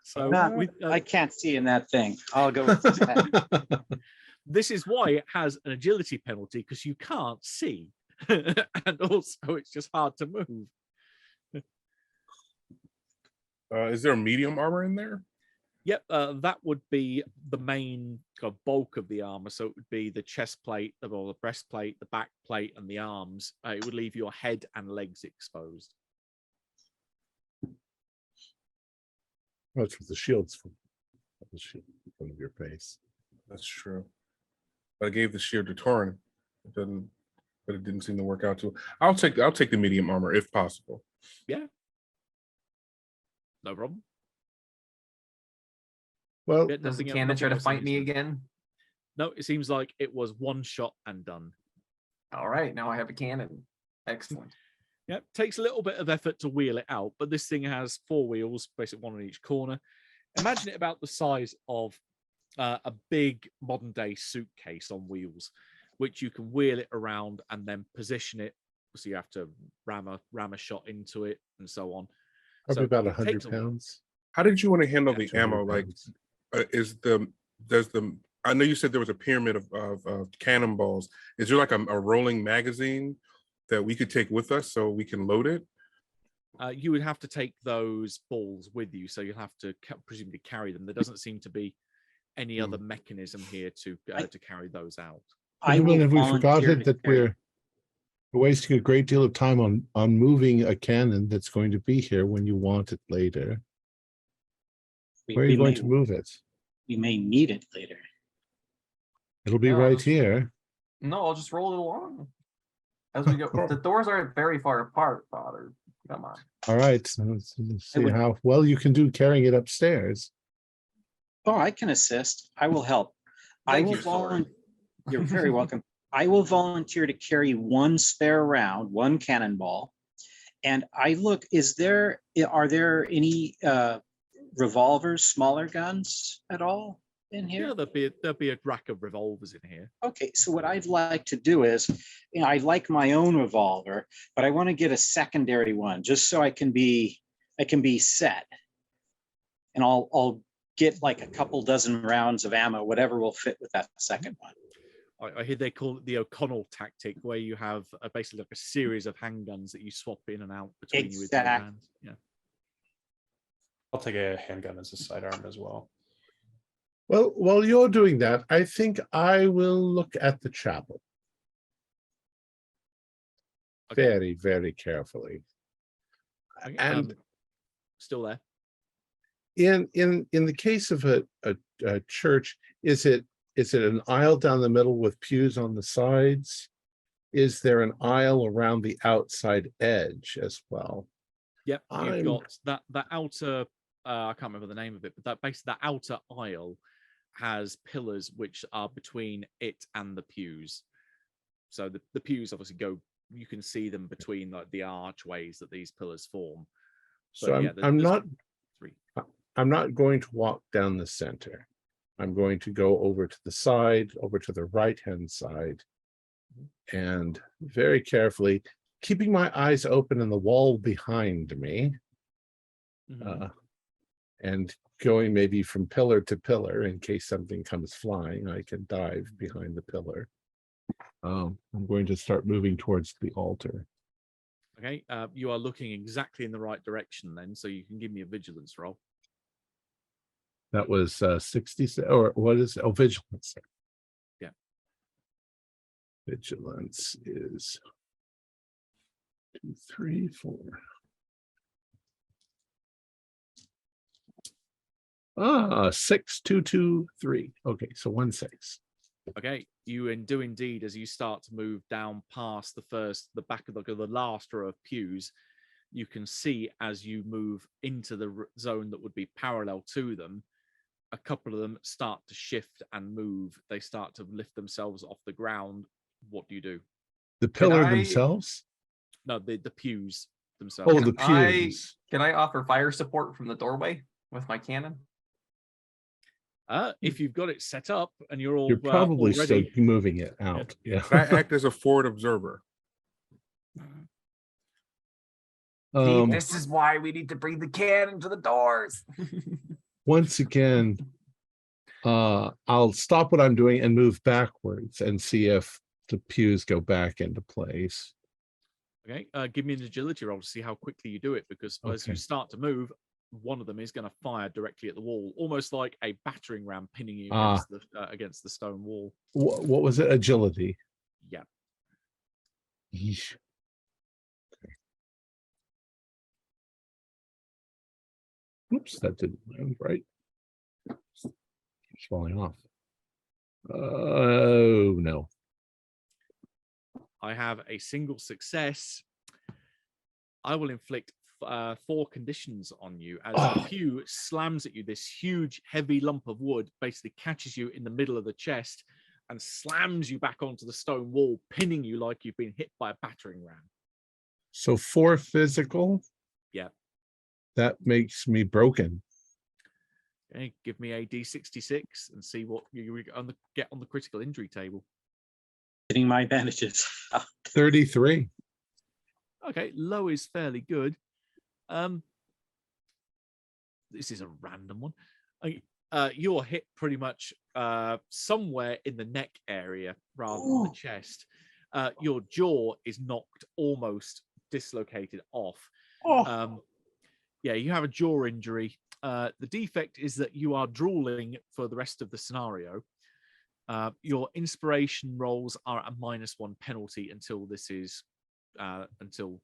So I can't see in that thing. I'll go with that. this is why it has an agility penalty, because you can't see. And also it's just hard to move. Is there a medium armor in there? Yep, that would be the main bulk of the armor. So it would be the chest plate, or the breastplate, the back plate, and the arms. It would leave your head and legs exposed. That's what the shield's for. The shield in front of your face. That's true. But I gave the shield to Torin. It didn't seem to work out too. I'll take the medium armor if possible. Yeah. No problem. Well, Yeah, Does the nothing- cannon nothing try to else fight me needs to- again? No, it seems like it was one shot and done. All right, now I have a cannon. Excellent. Yep, takes a little bit of effort to wheel it out, but this thing has 4 wheels, basically one on each corner. Imagine it about the size of a big modern day suitcase on wheels, which you can wheel it around and then position it. So you have to ram a shot into it and so on. probably So about it 100 takes a- pounds. How did you want to handle Yeah, the 200 ammo? Like, pounds. I know you said there was a pyramid of cannonballs. Is there like a rolling magazine that we could take with us so we can load it? You would have to take those balls with you, so you'll have to presumably carry them. There doesn't seem to be any other mechanism here to carry those out. Gentlemen, have we volunteer forgotten to that carry- we're wasting a great deal of time on moving a cannon that's going to be here when you want it later? Where are you going to move it? We may need it later. It'll be No, right just- here. No, I'll just roll it along as we go. The doors aren't very far apart, Father. Come on. All right. So let's see would- how well you can do carrying it upstairs. Oh, I can assist. I will help. Thank you, Thor. You're very welcome. I will volunteer to carry one spare round, one cannonball. And are there any revolvers, smaller guns at all in here? Yeah, there'll be a rack of revolvers in here. Okay, so what I'd like to do is, I like my own revolver, but I want to get a secondary one just so I can be set. And I'll get like a couple dozen rounds of ammo, whatever will fit with that second one. I hear they call it the O'Connell tactic, where you have basically like a series of handguns that you swap in and out between you with your Exact- hands. Yeah. I'll take a handgun as a sidearm as well. Well, while you're doing that, I think I will look at the chapel Okay. very, very carefully. Okay, And still there. in the case of a church, is it an aisle down the middle with pews on the sides? Is there an aisle around the outside edge as well? Yep, I'm- you've got that outer. I can't remember the name of it, but that outer aisle has pillars which are between it and the pews. So the pews obviously go. You can see them between like the archways that these pillars form. So yeah, I'm there's not 3. I'm not going to walk down the center. I'm going to go over to the side, over to the right-hand side, and very carefully, keeping my eyes open and the wall behind me, Mhm. and going maybe from pillar to pillar in case something comes flying, I can dive behind the pillar. I'm going to start moving towards the altar. Okay, you are looking exactly in the right direction then, so you can give me a vigilance roll. That was 60, or what is it? Oh, vigilance. Yeah. Vigilance is 2, 3, 4. Ah, 6, 2, 2, 3. Okay, so 1, 6. Okay, you do indeed, as you start to move down past the back of the last row of pews, you can see as you move into the zone that would be parallel to them, a couple of them start to shift and move. They start to lift themselves off the ground. What do you do? The pillar themselves? No, the pews themselves. Oh, the pews. Can I offer fire support from the doorway with my cannon? If you've got it set up and you're probably already still moving it out. Yeah. Can I act as a forward observer? This is why we need to bring the cannon to the doors. Once again, I'll stop what I'm doing and move backwards and see if the pews go back into place. Okay, give me an agility roll to see how quickly you do it, because as you start to move, one of them is going to fire directly at the wall, almost like a battering ram pinning you against the stone wall. What was it? Agility. Yeah. Yeesh. Okay. Oops, that didn't land right. It's falling off. Oh no. I have a single success. I will inflict 4 conditions on you as the pew slams at you. This huge, heavy lump of wood basically catches you in the middle of the chest and slams you back onto the stone wall, pinning you like you've been hit by a battering ram. So 4 physical. Yeah. That makes me broken. Okay, give me a D66 and see what you get on the critical injury table. Getting my bandages. 33. Okay, low is fairly good. This is a random one. You're hit pretty much somewhere in the neck area rather than the chest. Your jaw is knocked, almost dislocated off. Yeah, you have a jaw injury. The defect is that you are drooling for the rest of the scenario. Your inspiration rolls are at a -1 penalty until this is until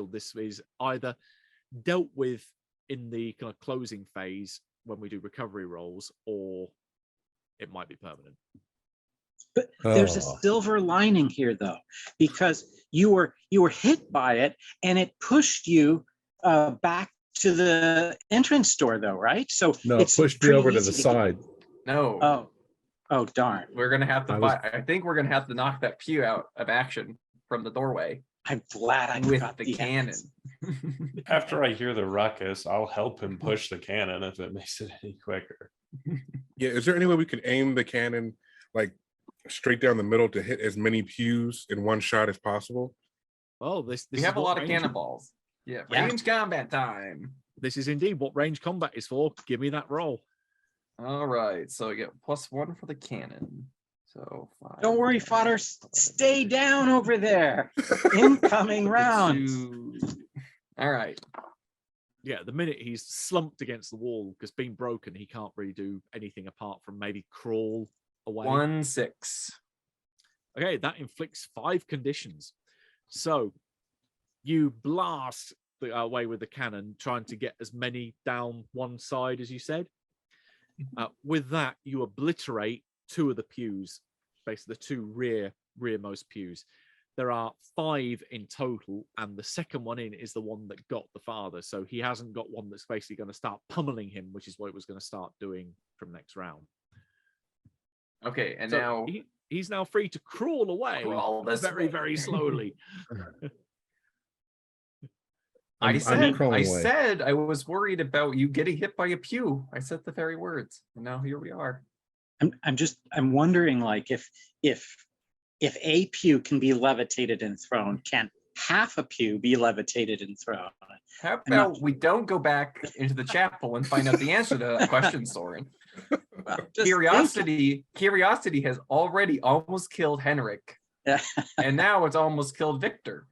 this is either dealt with in the kind of closing phase when we do recovery rolls, or it might be permanent. But there's a silver lining here, though, because you were hit by it and it pushed you back to the entrance door, though, right? So no, it pushed me over to the side. No. Oh, darn. We're gonna have to fight. I think we're gonna have to knock that pew out of action from the doorway. I'm glad I with got the cannon. After I hear the ruckus, I'll help him push the cannon if it makes it any quicker. Yeah, is there any way we could aim the cannon like straight down the middle to hit as many pews in one shot as possible? Oh, this we have a lot of cannonballs. Yeah, range combat time. This is indeed what range combat is for. Give me that roll. All right, so I get +1 for the cannon. So 5, don't worry, fodder. Stay down over there. Incoming round. All right. Yeah, the minute he's slumped against the wall because being broken, he can't really do anything apart from maybe crawl away. 1, 6. Okay, that inflicts 5 conditions. So you blast away with the cannon, trying to get as many down one side as you said. With that, you obliterate 2 of the pews, basically the 2 rearmost pews. There are 5 in total, and the second one in is the one that got the father. So he hasn't got one that's basically going to start pummeling him, which is what it was going to start doing from next round. Okay, and so now he's now free to crawl away very, very slowly. I said I was worried about you getting hit by a pew. I said the very words, and now here we are. I'm wondering, like, if a pew can be levitated and thrown, can half a pew be levitated and thrown? How about we don't go back into the chapel and find out the answer to that question, Soren? Well, curiosity has already almost killed Henrik, and now it's almost killed Victor.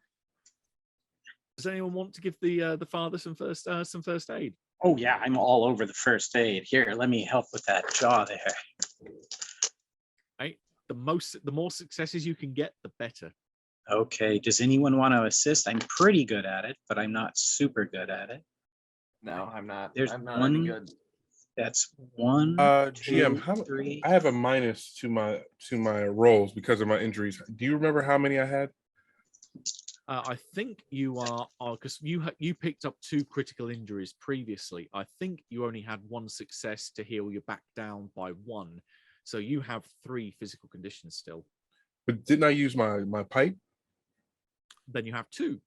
Does anyone want to give the father some first aid? Oh yeah, I'm all over the first aid. Here, let me help with that jaw there. Right. The more successes you can get, the better. Okay. Does anyone want to assist? I'm pretty good at it, but I'm not super good at it. No, I'm not. There's I'm not one- any good. That's one. GM, two, three. I have a minus to my rolls because of my injuries. Do you remember how many I had? I think you are because you picked up 2 critical injuries previously. I think you only had 1 success to heal you back down by 1, so you have 3 physical conditions still. But didn't I use my pipe? Then you have 2.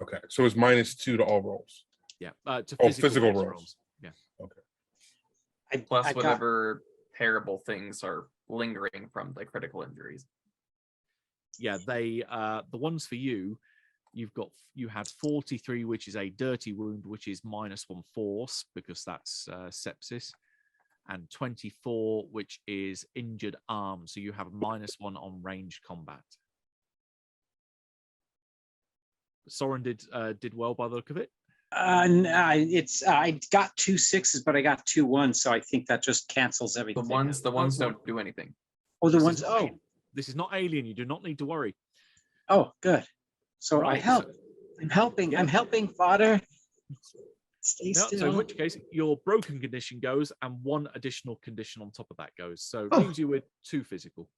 Okay, so it's -2 to all rolls. Yeah, to physical based rolls. Yeah. Okay. Plus I got- whatever terrible things are lingering from the critical injuries. Yeah, they the ones for you had 43, which is a dirty wound, which is -1 force because that's sepsis, and 24, which is injured arm, so you have a -1 on ranged combat. Soren did well by the look of it. I got 2 6s, but I got 2 1s, so I think that just cancels everything. The ones No. don't do anything. Oh, the This ones. is not alien. This is not alien. You do not need to worry. Oh, good. So I Right, help. so- I'm helping. Yeah. I'm helping, Father. Stay No, still. so in which case, your broken condition goes, and 1 additional condition on top of that goes. So it Oh. leaves you with 2 physical.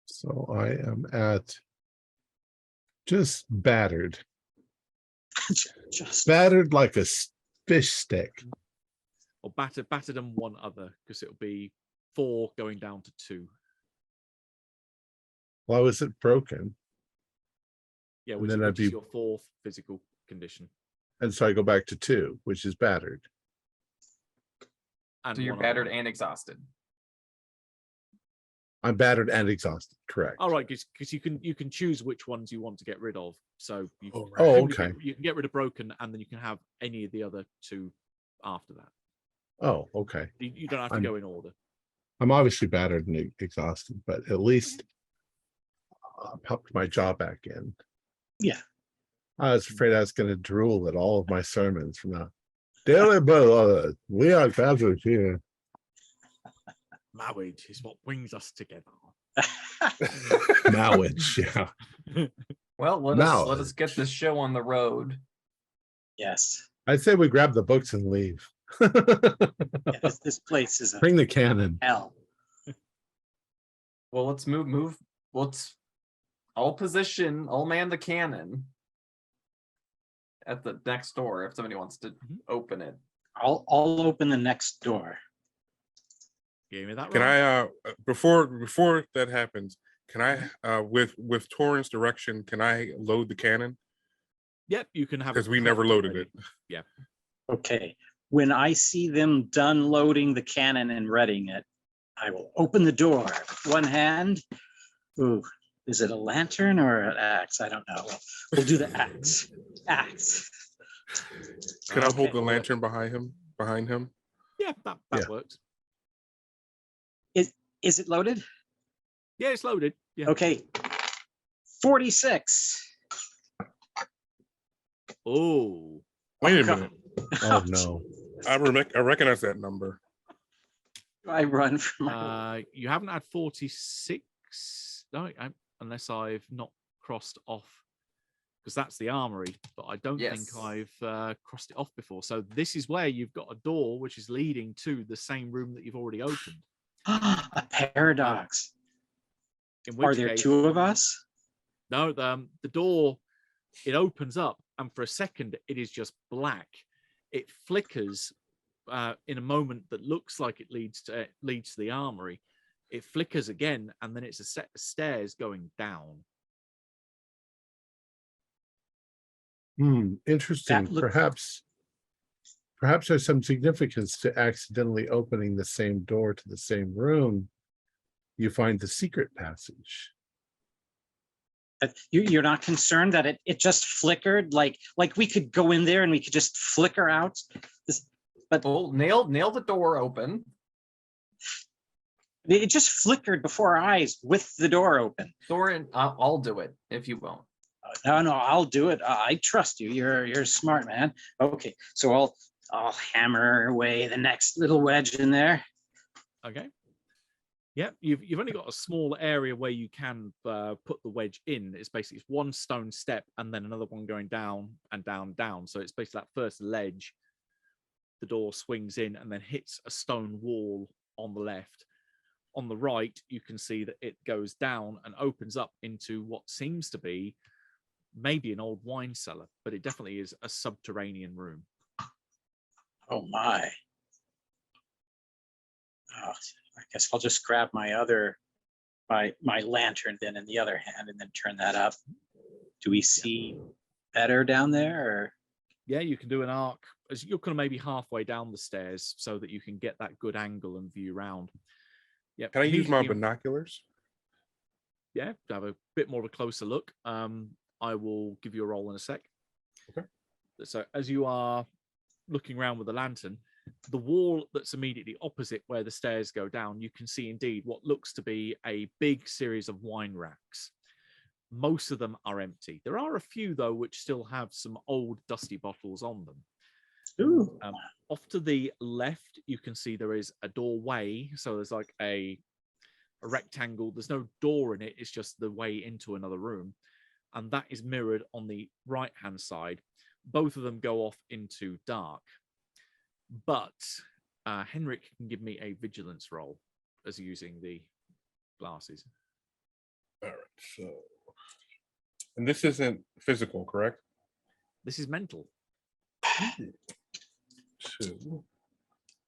So I am at just battered. Just Battered like a fish stick. Or battered and 1 other, because it'll be 4 going down to 2. Why was it broken? Yeah, And which, then which I'd is be- your 4th physical condition. And so I go back to 2, which is battered. And So you're 1 other battered one. and exhausted. I'm battered and exhausted. Correct. All right, because you can choose which ones you want to get rid of. So you Oh, can, right. Oh, you okay. can- you can get rid of broken, and then you can have any of the other 2 after that. Oh, okay. You don't have to I'm- go in order. I'm obviously battered and exhausted, but at least I popped my jaw back in. Yeah. I was afraid I was going to drool at all of my sermons from now. Dearly beloved, we are gathered here. Marriage is what brings us together. Marriage, yeah. Well, let Now- us get this show on the road. yes. I'd say we grab the books and leave. Yeah, this place is a Bring the cannon. hell. Well, let's move. Let's all man the cannon at the next door if somebody wants to open it. I'll open the next door. Give me that. Can roll. I before that happens, can I with Torrance direction, can I load the cannon? Yep, you can have it Because we never prepped loaded already. it. Okay. When I see them done loading the cannon and readying it, I will open the door with one hand. Ooh, is it a lantern or an axe? I don't know. We'll do the axe. Axe. Can I hold Okay. the lantern behind him? Yeah, that Yeah. works. Is it loaded? Yeah, it's loaded. Yeah. Okay. 46. Oh, Wait a God. minute. Oh, no. I recognize that number. I run from my you haven't had 46. No, unless I've not crossed off, because that's the armory. But I don't Yes. think I've crossed it off before. So this is where you've got a door which is leading to the same room that you've already opened. a paradox. In which Are there case, 2 of us? No, the door, it opens up, and for a second, it is just black. It flickers in a moment that looks like it leads to the armory. It flickers again, and then it's a set of stairs going down. Interesting. That look- Perhaps there's some significance to accidentally opening the same door to the same room. You find the secret passage. You're not concerned that it just flickered? Like we could go in there and we could just flicker out? Well, nail the door open. It just flickered before our eyes with the door open. Thorin, I'll do it if you won't. No, I'll do it. I trust you. You're a smart man. Okay, so I'll hammer away the next little wedge in there. Okay. Yeah, you've only got a small area where you can put the wedge in. It's basically one stone step and then another one going down and down, down. So it's basically that first ledge. The door swings in and then hits a stone wall on the left. On the right, you can see that it goes down and opens up into what seems to be maybe an old wine cellar, but it definitely is a subterranean room. Oh my. I guess I'll just grab my lantern then in the other hand and then turn that up. Do we see better down there? Or? Yeah, you can do an arc as you're kind of maybe halfway down the stairs so that you can get that good angle and view around. Yeah. Can I use my binoculars? Yeah, to have a bit more of a closer look. I will give you a roll in a sec. Okay. So as you are looking around with the lantern, the wall that's immediately opposite where the stairs go down, you can see indeed what looks to be a big series of wine racks. Most of them are empty. There are a few, though, which still have some old dusty bottles on them. Ooh. Off to the left, you can see there is a doorway. So there's like a rectangle. There's no door in it. It's just the way into another room. And that is mirrored on the right-hand side. Both of them go off into dark. But Henrik can give me a vigilance roll as using the glasses. All right, so... And this isn't physical, correct? This is mental. 2.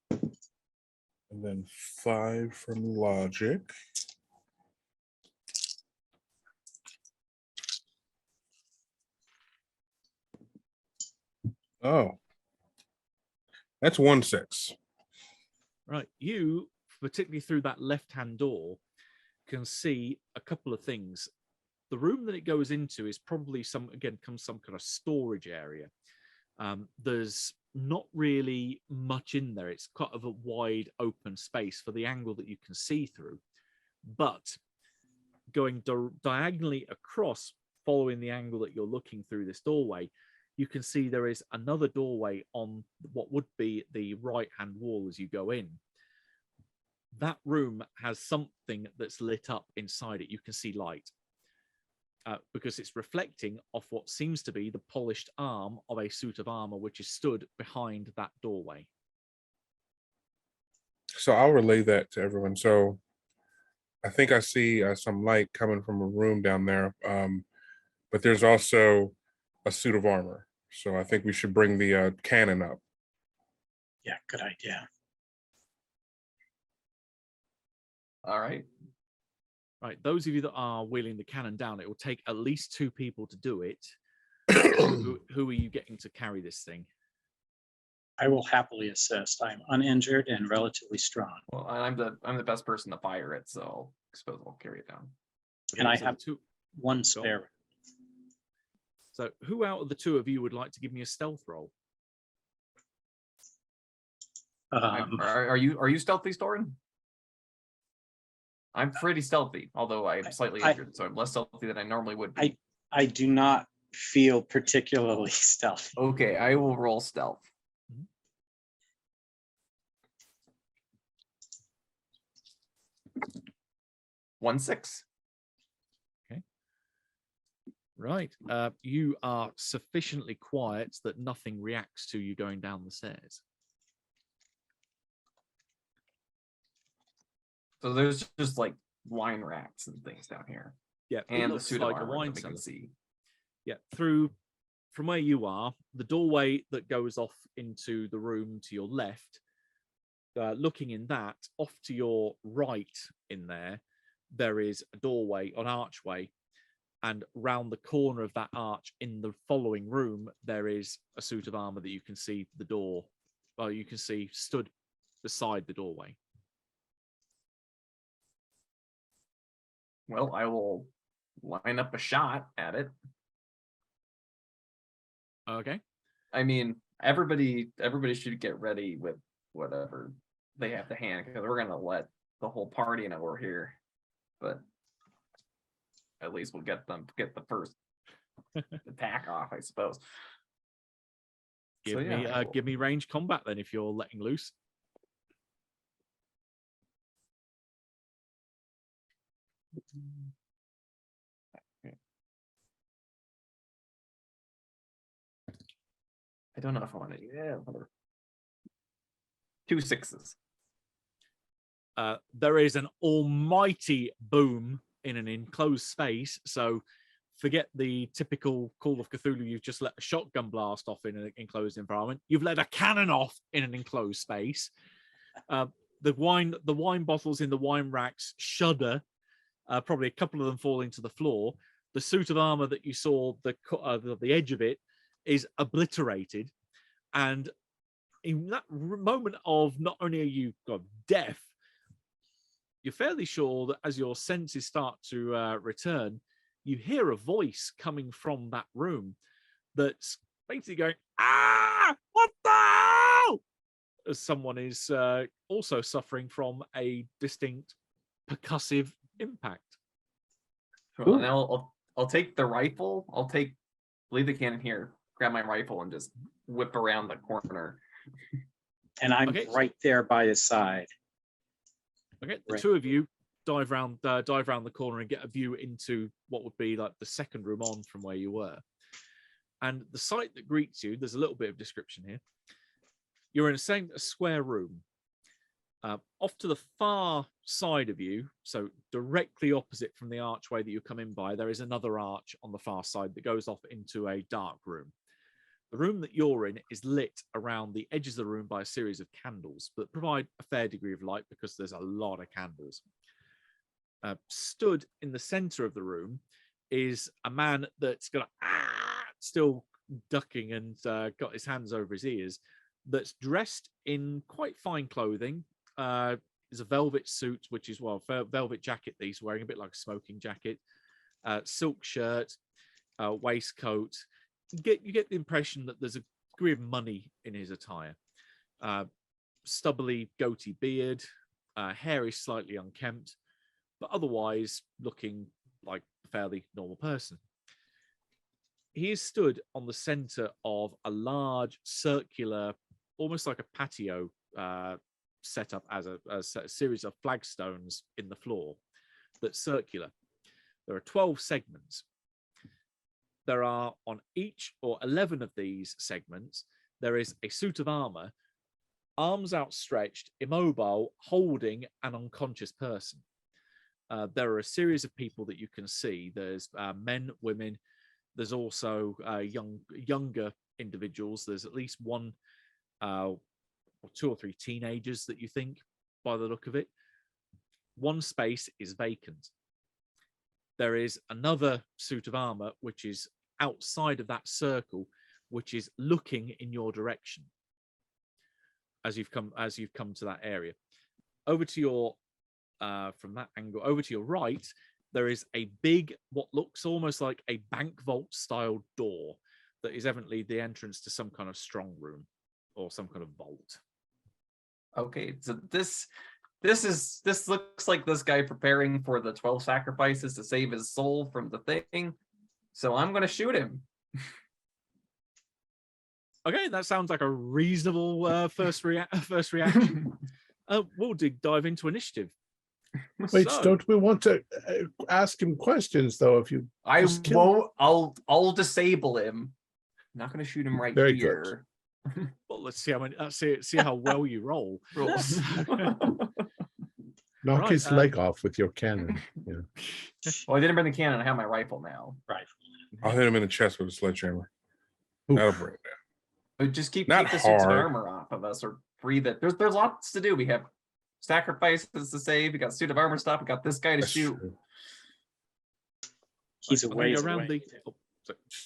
And then 5 from logic. Oh. That's 1-6. Right. You, particularly through that left-hand door, can see a couple of things. The room that it goes into is probably some kind of storage area. There's not really much in there. It's quite of a wide open space for the angle that you can see through. But going diagonally across, following the angle that you're looking through this doorway, you can see there is another doorway on what would be the right-hand wall as you go in. That room has something that's lit up inside it. You can see light. Because it's reflecting off what seems to be the polished arm of a suit of armor which is stood behind that doorway. So I'll relay that to everyone. So I think I see some light coming from a room down there, but there's also a suit of armor. So I think we should bring the cannon up. Yeah, good idea. All right. Right, those of you that are wheeling the cannon down, it will take at least 2 people to do it. Who are you getting to carry this thing? I will happily assist. I'm uninjured and relatively strong. Well, I'm the best person to fire it, so I suppose I'll carry it down. And I so have 2. one spare. So who out of the 2 of you would like to give me a stealth roll? Are you stealthy, Storin? I'm pretty stealthy, although I'm slightly injured, so I'm less stealthy than I normally would be. I do not feel particularly stealthy. Okay, I will roll stealth. 1-6. Okay. Right. You are sufficiently quiet that nothing reacts to you going down the stairs. So there's just like wine racks and things down here. Yeah, And the looks suit like of a armor wine that we can cellar. see. Yeah, from where you are, the doorway that goes off into the room to your left, looking in that, off to your right in there is a doorway, an archway, and round the corner of that arch in the following room, there is a suit of armor that you can see the door, well, you can see stood beside the doorway. Well, I will line up a shot at it. Okay. I mean, everybody should get ready with whatever they have to hand, because we're gonna let the whole party know we're here. But at least we'll get the first attack off, I suppose. Give So, yeah, me I will- give me range combat then if you're letting loose. I don't know if I want to. Yeah, whatever. 2 6s. There is an almighty boom in an enclosed space, so forget the typical Call of Cthulhu. You've just let a shotgun blast off in an enclosed environment. You've let a cannon off in an enclosed space. The wine bottles in the wine racks shudder. Probably a couple of them falling to the floor. The suit of armor that you saw, the edge of it, is obliterated. And in that moment of not only are you deaf, you're fairly sure that as your senses start to return, you hear a voice coming from that room that's basically going, "Ah, what the hell?" As someone is also suffering from a distinct percussive impact. Well, and I'll take the rifle. Leave the cannon here, grab my rifle, and just whip around the corner. And I'm Okay. right there by his side. Okay, the Right. two of you dive round the corner and get a view into what would be like the second room on from where you were. And the sight that greets you, there's a little bit of description here. You're in a square room. Off to the far side of you, so directly opposite from the archway that you come in by, there is another arch on the far side that goes off into a dark room. The room that you're in is lit around the edges of the room by a series of candles that provide a fair degree of light because there's a lot of candles. Stood in the center of the room is a man that's got still ducking and got his hands over his ears, that's dressed in quite fine clothing. Is a velvet suit, which is velvet jacket that he's wearing, a bit like a smoking jacket, silk shirt, waistcoat. You get the impression that there's a degree of money in his attire. Stubbly goatee beard, hair is slightly unkempt, but otherwise looking like a fairly normal person. He is stood on the center of a large circular, almost like a patio, set up as a series of flagstones in the floor that's circular. There are 12 segments. There are on each or 11 of these segments, there is a suit of armor, arms outstretched, immobile, holding an unconscious person. There are a series of people that you can see. There's men, women. There's also younger individuals. There's at least one or 2 or 3 teenagers that you think, by the look of it. One space is vacant. There is another suit of armor which is outside of that circle, which is looking in your direction as you've come to that area. Over to your from that angle, over to your right, there is a big, what looks almost like a bank vault style door that is evidently the entrance to some kind of strong room or some kind of vault. Okay, so this looks like this guy preparing for the 12 sacrifices to save his soul from the thing. So I'm gonna shoot him. Okay, that sounds like a reasonable first reaction. We'll dive into initiative. Wait, So- don't we want to ask him questions though? If you I just kill- won't. I'll disable him. I'm not gonna shoot him right Very here. Well, let's see how well you roll. Rules. knock Right, his leg off with your cannon. Yeah. Well, I didn't bring the cannon. I have my rifle now. Right. I'll hit him in the chest with a sledgehammer. Oof. That'll bring it down. But just keep Not the suits of hard. armor off of us, or free that. There's lots to do. We have sacrifices to save. We got suit of armor stuff. We got this guy to That's shoot. true. He's a I'm gonna ways go around away.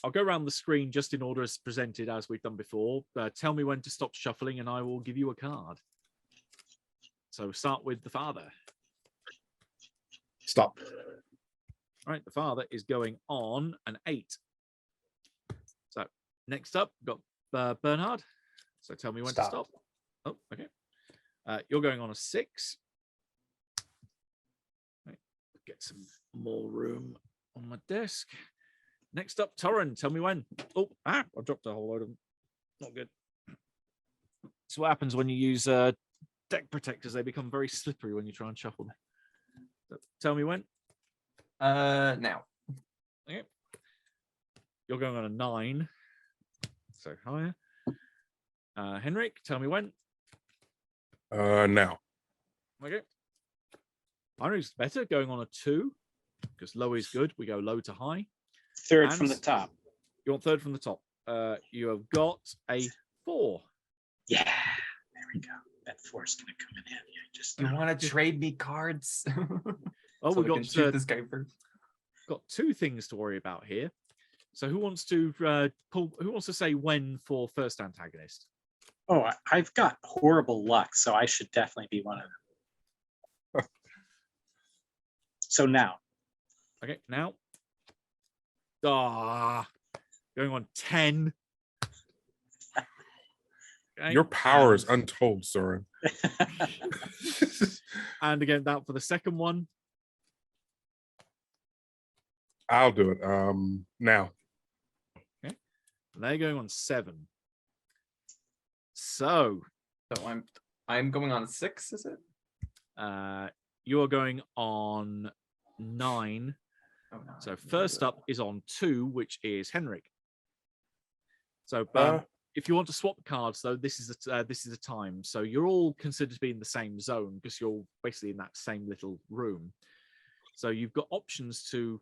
I'll go around the screen just in order as presented as we've done before. Tell me when to stop shuffling and I will give you a card. So start with the father. Stop. All right, the father is going on an 8. So next up, we've got Bernhard. So tell me when to stop. Oh, okay. You're going on a 6. Right, get some more room on my desk. Next up, Torren. Tell me when. Oh, I dropped a whole load of them. Not good. So what happens when you use deck protectors? They become very slippery when you try and shuffle them. So tell me when. Now. Okay. You're going on a 9. So higher. Henrik, tell me when. Now. Okay. Henrik's better, going on a 2, because low is good. We go low to high. Third from the top. You want third from the top. You have got a 4. Yeah, there we go. That 4's gonna come in handy. I just You want to trade me cards? Oh, So we I can got shoot this guy first. got 2 things to worry about here. So who wants to pull? Who wants to say when for first antagonist? Oh, I've got horrible luck, so I should definitely be one of them. So now. Okay, now. Going on 10. Okay, Your power is untold, Soren. and again, that for the second one. I'll do it. Now. Okay, and they're going on 7. So I'm going on 6, is it? you are going on 9. Oh, no. So first up is on 2, which is Henrik. So if you want to swap cards, though, this is the time. So you're all considered to be in the same zone because you're basically in that same little room. So you've got options to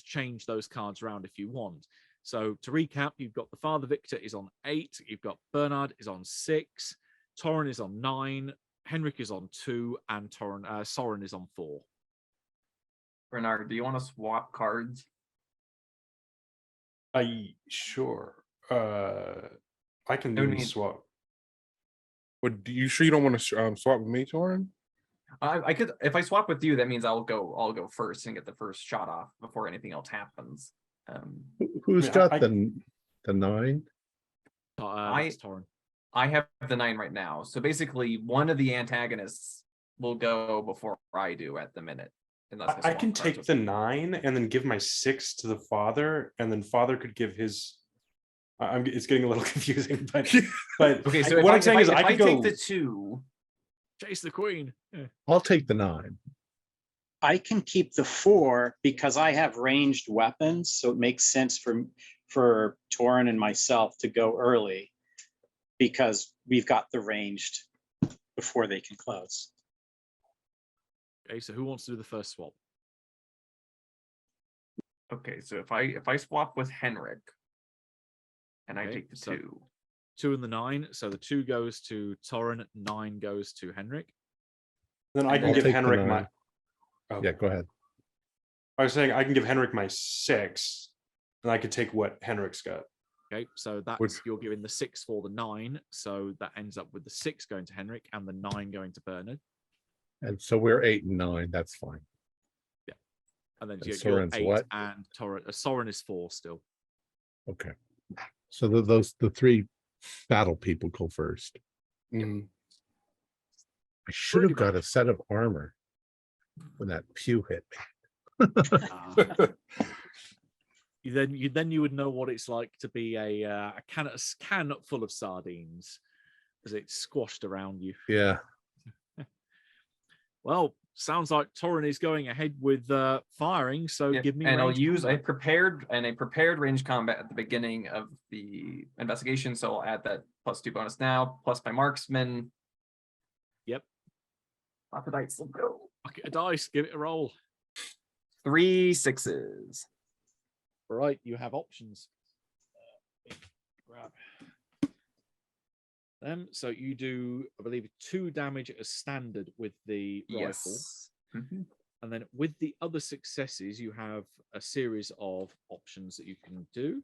change those cards around if you want. So to recap, you've got the Father Victor is on 8. You've got Bernard is on 6. Torren is on 9. Henrik is on 2, and Soren is on 4. Bernard, do you want to swap cards? Sure. I can No maybe need. swap. But you sure you don't want to swap with me, Torin? I could, if I swap with you, that means I'll go first and get the first shot off before anything else happens. Who's I- got I- the 9? That's Torren. I have the 9 right now. So basically, one of the antagonists will go before I do at the minute. Unless I swap can cards take with the you. 9 and then give my 6 to the father, and then father could give his. It's getting a little confusing, but Okay, so what if I'm saying is I could go. take the 2. Chase the queen. Yeah. I'll take the 9. I can keep the 4 because I have ranged weapons, so it makes sense for Torren and myself to go early because we've got the ranged before they can close. Okay, so who wants to do the first swap? Okay, so if I swap with Henrik and I Okay, take the so 2. 2 and the 9. So the 2 goes to Torren, 9 goes to Henrik. Then I And can I'll give take the Henrik 9. my. Oh, Yeah, go ahead. I was saying I can give Henrik my 6, and I could take what Henrik's got. Okay, so that's Which- you're giving the 6 for the 9. So that ends up with the 6 going to Henrik and the 9 going to Bernard. And so we're 8 and 9. That's fine. And then And you're Soren's 8 what? and Soren is 4 still. Okay. So the 3 battle people go first. Mhm. I should Pretty have got a set of armor when that pew hit me. Then you would know what it's like to be a can full of sardines as it's squashed around you. Yeah. Well, sounds like Torren is going ahead with firing. So Yeah, give me. and I'll ranged use combat. I prepared range combat at the beginning of the investigation, so I'll add that +2 bonus now, plus my marksman. Yep. Lots of dice. Let's go. Bucket of dice. Give it a roll. 3 6s. Right, you have options. Grab them. So you do, I believe, 2 damage as standard with the rifle. Yes. Mhm. And then with the other successes, you have a series of options that you can do.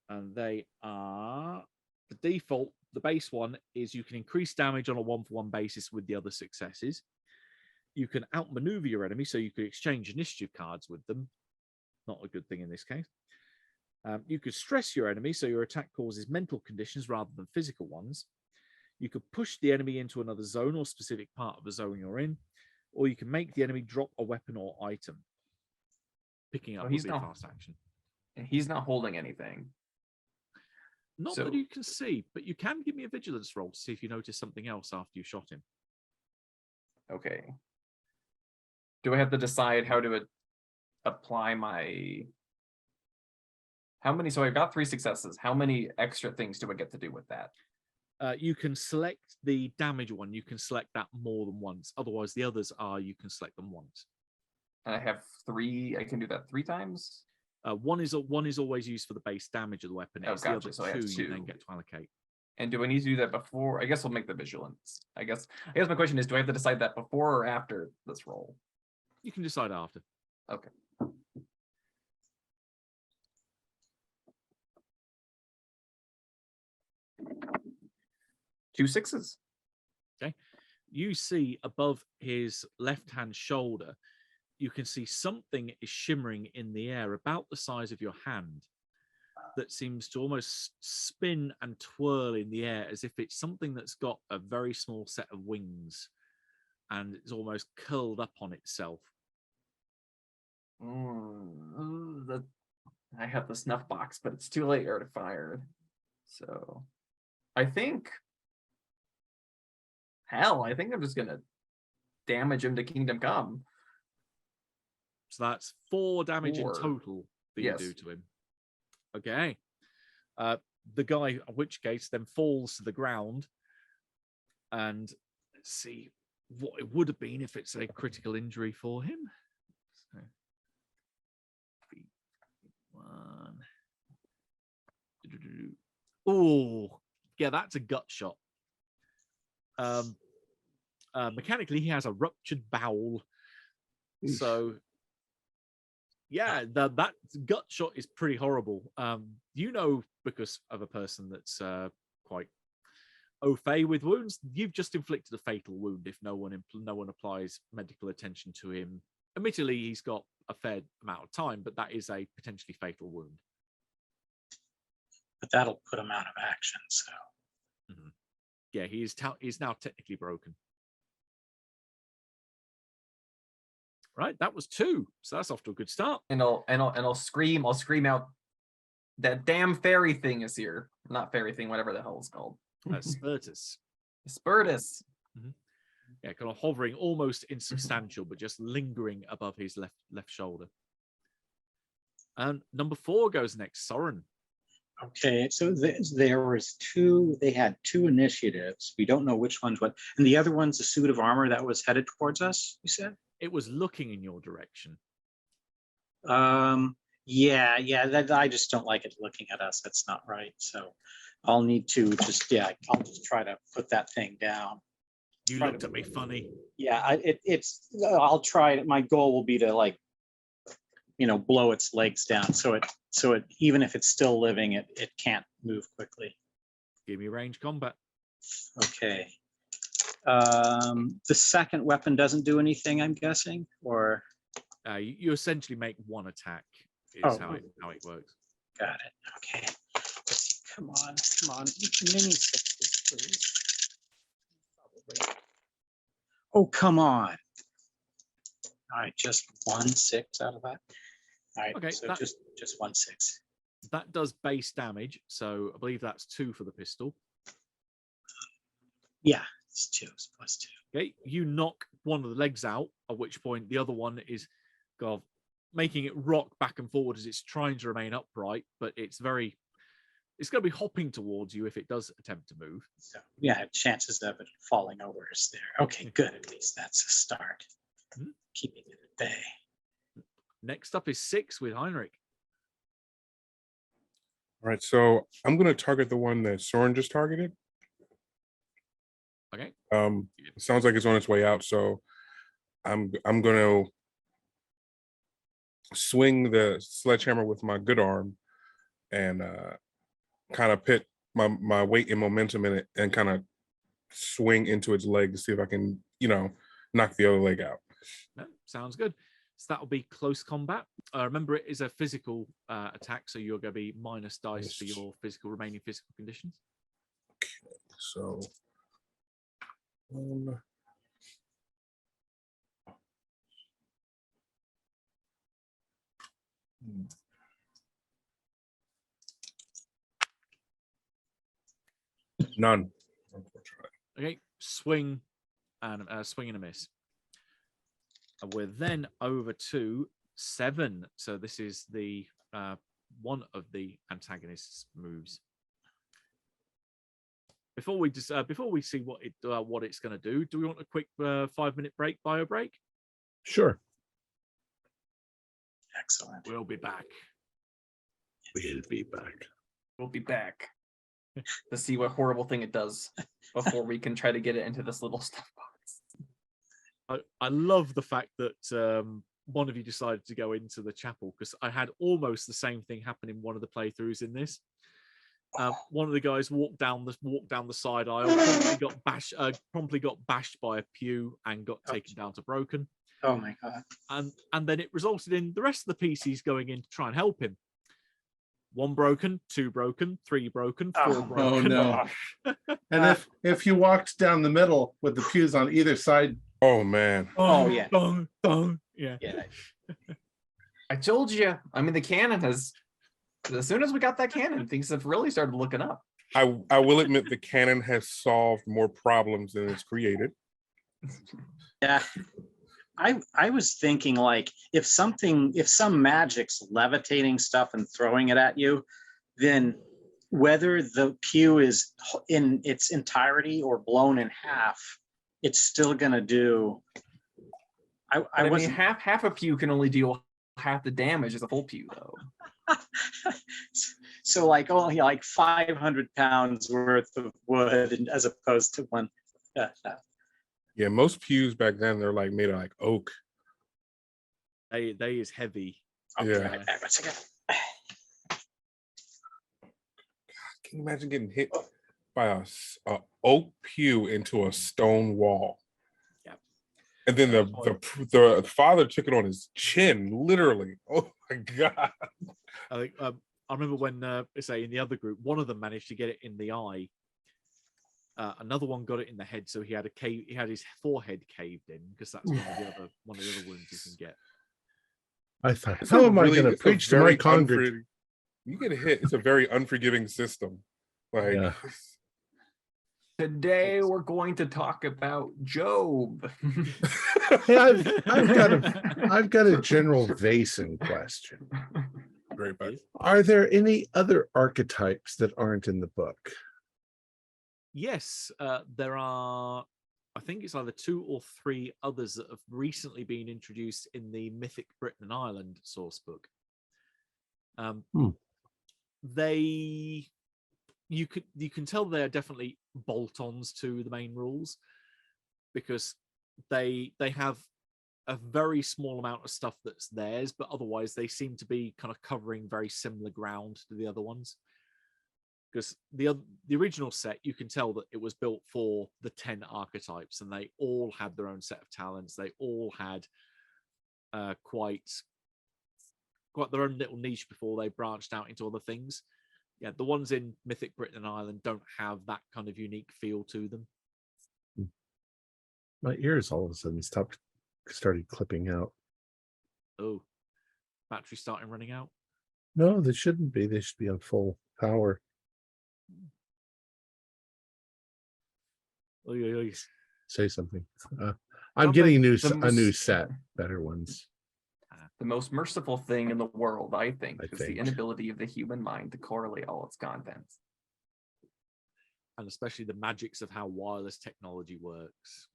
And they are the default, the base one is you can increase damage on a 1-for-1 basis with the other successes. You can outmaneuver your enemy, so you could exchange initiative cards with them. Not a good thing in this case. You could stress your enemy, so your attack causes mental conditions rather than physical ones. You could push the enemy into another zone or specific part of the zone you're in, or you can make the enemy drop a weapon or item. Picking up Oh, would he's be a not- fast action. And he's not holding anything. Not So- that you can see, but you can give me a vigilance roll to see if you notice something else after you shot him. Okay. Do I have to decide how to apply my... How many? So I've got 3 successes. How many extra things do I get to do with that? You can select the damage one. You can select that more than once. Otherwise, the others are you can select them once. And I have 3. I can do that 3 times. One is always used for the base damage of the weapon. Oh, It's gotcha. the other So I have two you then 2. get to allocate. And do I need to do that before? I guess we'll make the vigilance. I guess my question is, do I have to decide that before or after this roll? You can decide after. Okay. Two 6s. You see above his left-hand shoulder, you can see something is shimmering in the air about the size of your hand that seems to almost spin and twirl in the air as if it's something that's got a very small set of wings and it's almost curled up on itself. I have the snuff box, but it's too late or to fire. So I think I'm just gonna damage him to Kingdom Come. So that's 4 damage 4. in total that you Yes. do to him. Okay. The guy, in which case, then falls to the ground. And let's see what it would have been if it's a critical injury for him. So, 1. Oh, yeah, that's a gut shot. Mechanically, he has a ruptured bowel. So, yeah, that gut shot is pretty horrible. You know, because of a person that's quite au fait with wounds, you've just inflicted a fatal wound if no one applies medical attention to him. Admittedly, he's got a fair amount of time, but that is a potentially fatal wound. But that'll put him out of action. So Yeah, he's now technically broken. Right, that was 2, so that's off to a good start. And I'll scream out, that damn fairy thing is here. Not fairy thing, whatever the hell it's called. Spiritus. Spiritus. Yeah, kind of hovering, almost insubstantial, but just lingering above his left shoulder. And number 4 goes next, Soren. okay, so there was 2. They had 2 initiatives. We don't know which one's what, and the other one's a suit of armor that was headed towards us. You said. It was looking in your direction. Yeah, that I just don't like it looking at us. That's not right. So I'll need to I'll just try to put that thing down. You looked at me funny. Yeah, I'll try. My goal will be to blow its legs down so it even if it's still living, it can't move quickly. Give me range combat. Okay. The second weapon doesn't do anything, I'm guessing, or You essentially make 1 attack. Is how it works. got it. Okay. Let's see. Come on. Mini 6s, please. Probably. Oh, come on. All right, just 1 6 out of that. All right, Okay, so just 1 6. That does base damage, so I believe that's 2 for the pistol. Yeah, it's 2. It's +2. Okay, you knock one of the legs out, at which point the other one is making it rock back and forward as it's trying to remain upright, but it's going to be hopping towards you if it does attempt to move. So yeah, chances of it falling over is there. Okay, good. At least that's a start. Keeping it at bay. Next up is 6 with Heinrich. All right, so I'm going to target the one that Soren just targeted. Okay. It sounds like it's on its way out, so I'm going to swing the sledgehammer with my good arm and kind of put my weight and momentum in it and kind of swing into its leg to see if I can, knock the other leg out. No, sounds good. So that'll be close combat. Remember, it is a physical attack, so you're going to be minus dice for your remaining physical conditions. Okay, so None. Unfortunately. Okay, swing and swing and a miss. And we're then over to 7. So this is the one of the antagonist's moves. Before we see what it's going to do we want a quick 5-minute bio break? Sure. Excellent. We'll be back. We'll be back. We'll be back to see what horrible thing it does before we can try to get it into this little stuff box. I love the fact that one of you decided to go into the chapel, because I had almost the same thing happen in one of the playthroughs in this. One of the guys walked down the side aisle, promptly got bashed by a pew and got taken down to broken. Oh my god! And then it resulted in the rest of the PCs going in to try and help him. 1 broken, 2 broken, 3 broken, 4 broken. Oh no! And if you walked down the middle with the pews on either side. Oh man! Oh yeah! Yeah. I told you. I mean, the cannon has. As soon as we got that cannon, things have really started looking up. I will admit the canon has solved more problems than it's created. Yeah. I was thinking, like, if some magic's levitating stuff and throwing it at you, then whether the pew is in its entirety or blown in half, it's still gonna do. I mean, half a pew can only deal half the damage as a full pew, though. So like only like 500 pounds worth of wood, as opposed to one. Yeah, most pews back then they're like made of like oak. They is heavy. I'll Yeah. try it back. Once again. Can you imagine getting hit by a oak pew into a stone wall? Yeah. And then the father took it on his chin, literally. Oh my god! I think I remember when say in the other group, one of them managed to get it in the eye. Another one got it in the head, so he had his forehead caved in, because that's one of the other wounds you can get. I thought, how am I going to preach to my congregation? You get hit. It's a very unforgiving system. Like. Yeah. Today we're going to talk about Job. Hey, I've got a general Vaesen question. Great, bud. Are there any other archetypes that aren't in the book? Yes, there are. I think it's either 2 or 3 others that have recently been introduced in the Mythic Britain and Ireland source book. You can tell they are definitely bolt-ons to the main rules, because they have a very small amount of stuff that's theirs, but otherwise they seem to be kind of covering very similar ground to the other ones. Because the original set, you can tell that it was built for the 10 archetypes, and they all had their own set of talents. They all had quite their own little niche before they branched out into other things. Yeah, the ones in Mythic Britain and Ireland don't have that kind of unique feel to them. My ears all of a sudden started clipping out. Oh, battery starting running out? No, they shouldn't be. They should be on full power. Say something. I'm getting a new set, better ones. The most merciful thing in the world, I think, is the inability of the human mind to correlate all its contents. And especially the magics of how wireless technology works.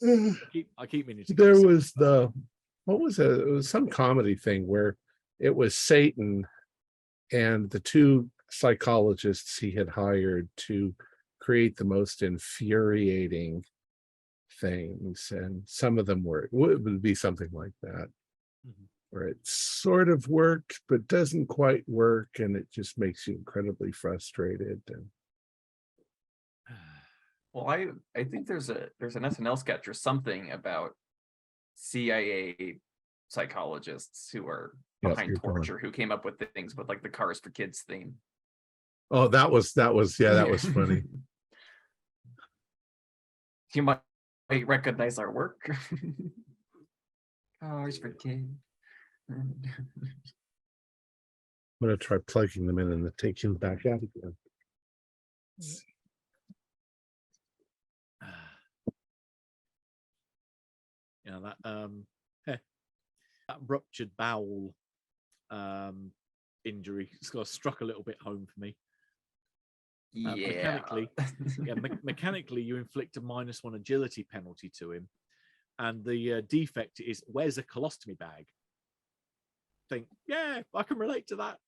Yeah. I keep meaning to. There was what was it? It was some comedy thing where it was Satan and the 2 psychologists he had hired to create the most infuriating things, and some of them would be something like that, where it sort of worked but doesn't quite work, and it just makes you incredibly frustrated. And well, I think there's an SNL sketch or something about CIA psychologists who are behind torture who came up with things with like the Cars for Kids theme. Oh, that was funny. You might recognize our work. Cars for Kids. I'm going to try plugging them in and then taking them back out again. Yeah, that ruptured bowel injury struck a little bit home for me. Mechanically, mechanically, you inflict a -1 agility penalty to him, and the defect is where's a colostomy bag. Think, yeah, I can relate to that.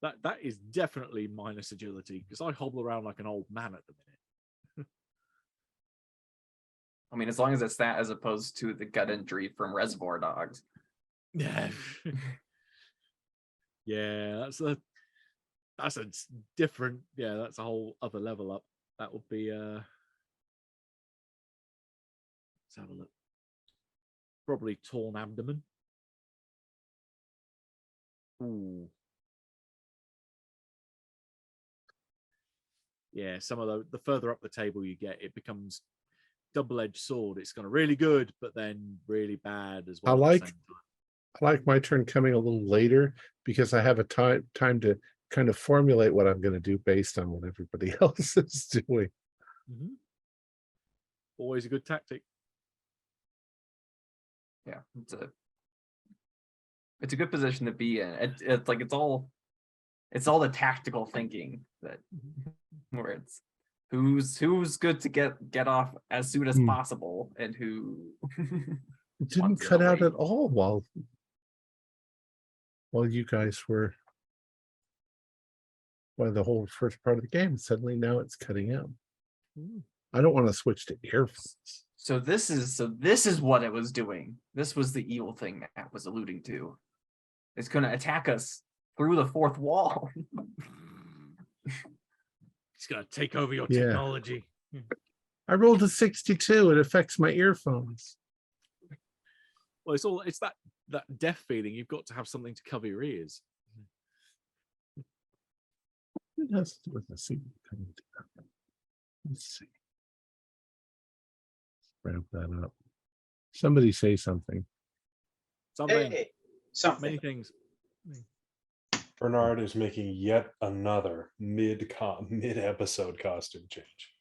That is definitely minus agility because I hobble around like an old man at the minute. I mean, as long as it's that as opposed to the gut injury from Reservoir Dogs. Yeah. Yeah, that's a different, yeah, that's a whole other level up. That would be let's have a look. Probably torn abdomen. Ooh. Yeah, some of the further up the table you get, it becomes double-edged sword. It's kind of really good, but then really bad as well. I like my turn coming a little later because I have a time to kind of formulate what I'm going to do based on what everybody else is doing. Mm-hmm. Always a good tactic. Yeah, it's a good position to be in. It's like it's all the tactical thinking that where it's who's good to get off as soon as possible and who It didn't cut out at all while you guys were the whole first part of the game. Suddenly now it's cutting out. I don't want to switch to earphones. So this is what it was doing. This was the evil thing Matt was alluding to. It's going to attack us through the fourth wall. It's going to take over your technology. I rolled a 62. It affects my earphones. Well, it's that deaf feeling. You've got to have something to cover your ears. It has to do with the seat. Let's see. Ramp that up. Somebody say something. Something. Hey, something. Many things. Bernard is making yet another mid-episode costume change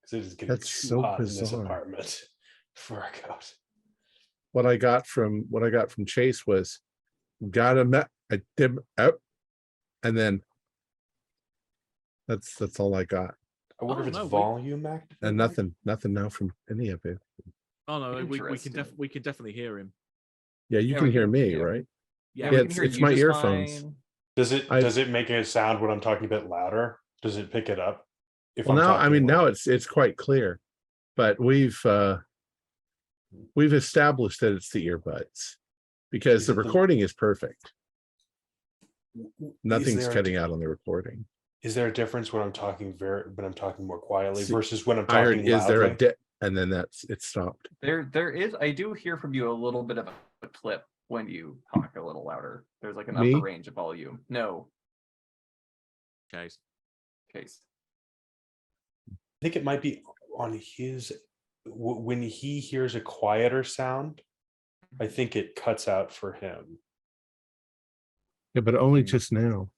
because it is getting too hot in this apartment for a coat. What I got from Chase was got him up, and then that's all I got. I wonder if it's volume active. And nothing now from any of it. Oh no, we can definitely hear him. Yeah, you can hear me, right? Yeah, it's my earphones. Fine. Does it make a sound when I'm talking a bit louder? Does it pick it up? Now it's quite clear, but we've established that it's the earbuds because the recording is perfect. Nothing's cutting out on the recording. Is there a difference when I'm talking more quietly versus when I'm talking loudly? Is there a and then it stopped. There is. I do hear from you a little bit of a clip when you talk a little louder. There's like an upper range of volume. No. Case. I think it might be on his when he hears a quieter sound. I think it cuts out for him. Yeah, but only just now.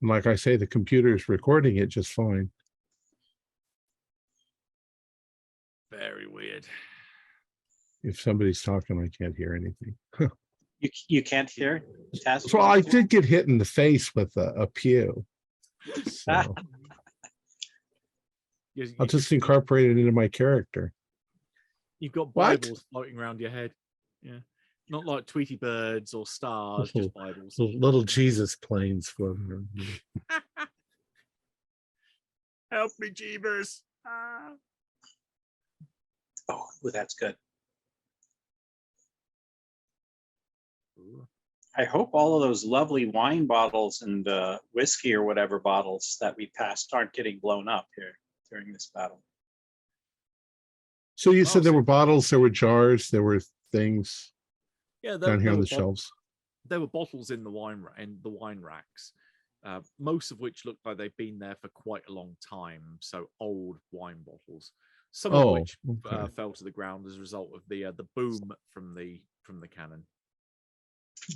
Like I say, the computer is recording it just fine. Very weird. If somebody's talking, I can't hear anything. You can't hear? Well, I did get hit in the face with a pew. So I'll just incorporate it into my character. You've got Bibles floating around your head. Yeah. Not like Tweety birds or stars, just Bibles. Little Jesus planes floating around. Help me, Jeebers. Oh, that's good. I hope all of those lovely wine bottles and whiskey or whatever bottles that we passed aren't getting blown up here during this battle. So you said there were bottles, there were jars, there were things down here on the shelves. There were bottles in the wine racks. most of which look like they've been there for quite a long time. So old wine bottles, some Oh, of which okay. fell to the ground as a result of the boom from the cannon.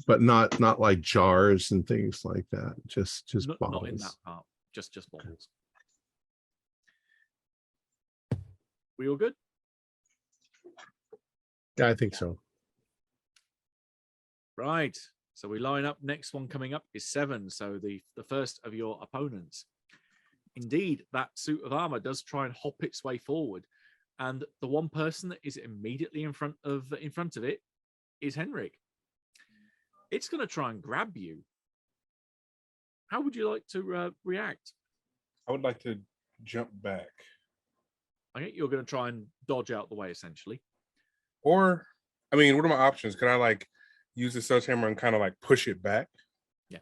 But not like jars and things like that. Just bottles. Not in that part. Just bottles. We all good? Yeah, I think so. Right. So we line up. Next one coming up is 7. So the first of your opponents. Indeed, that suit of armor does try and hop its way forward, and the one person that is immediately in front of it is Henrik. It's going to try and grab you. How would you like to react? I would like to jump back. Okay, you're going to try and dodge out the way, essentially. Or, I mean, what are my options? Could I like use the sledgehammer and kind of like push it back? Yeah.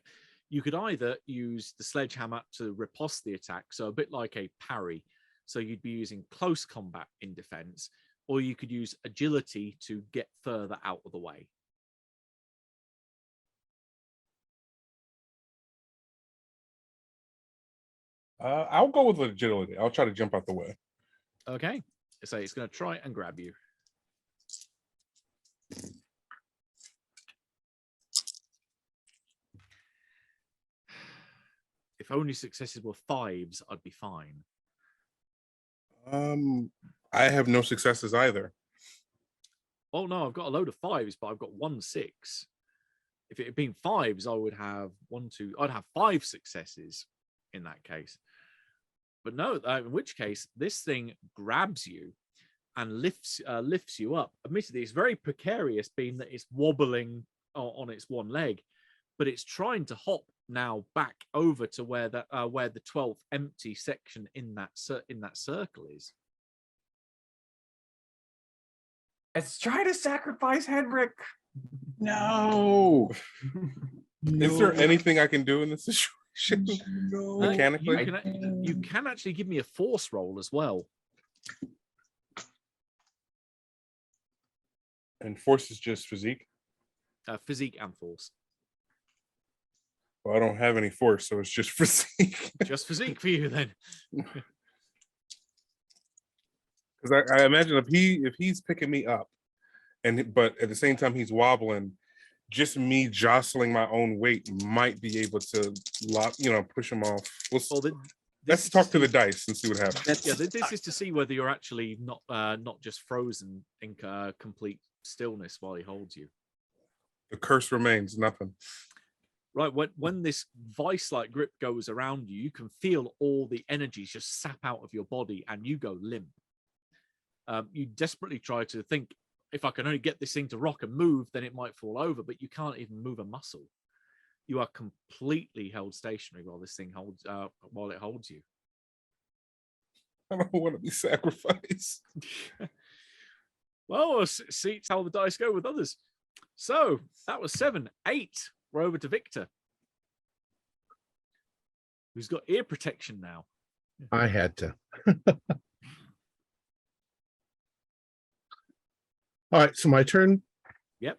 You could either use the sledgehammer to riposte the attack, so a bit like a parry. So you'd be using close combat in defense, or you could use agility to get further out of the way. I'll go with agility. I'll try to jump out the way. Okay. So it's going to try and grab you. If only successes were 5s, I'd be fine. I have no successes either. Oh no, I've got a load of 5s, but I've got 1 6. If it had been 5s, I would have 1, 2. I'd have 5 successes in that case. But no, in which case this thing grabs you and lifts you up. Admittedly, it's very precarious, being that it's wobbling on its one leg, but it's trying to hop now back over to where the 12th empty section in that circle is. It's trying to sacrifice Henrik. No. Is there anything I can do in this situation? No. Mechanically? You can actually give me a force roll as well. And force is just physique? Physique and force. Well, I don't have any force, so it's just physique. Just physique for you then. Because I imagine if he's picking me up, but at the same time he's wobbling, just me jostling my own weight might be able to push him off. Let's talk to the dice and see what happens. Yeah, this is to see whether you're actually not just frozen in complete stillness while he holds you. The curse remains, nothing. Right, when this vice-like grip goes around you, you can feel all the energies just sap out of your body, and you go limp. You desperately try to think, if I can only get this thing to rock and move, then it might fall over, but you can't even move a muscle. You are completely held stationary while this thing holds you. I don't want to be sacrificed. Well, see how the dice go with others. So that was 7. 8. We're over to Victor, who's got ear protection now. I had to. All right, so my turn. Yep.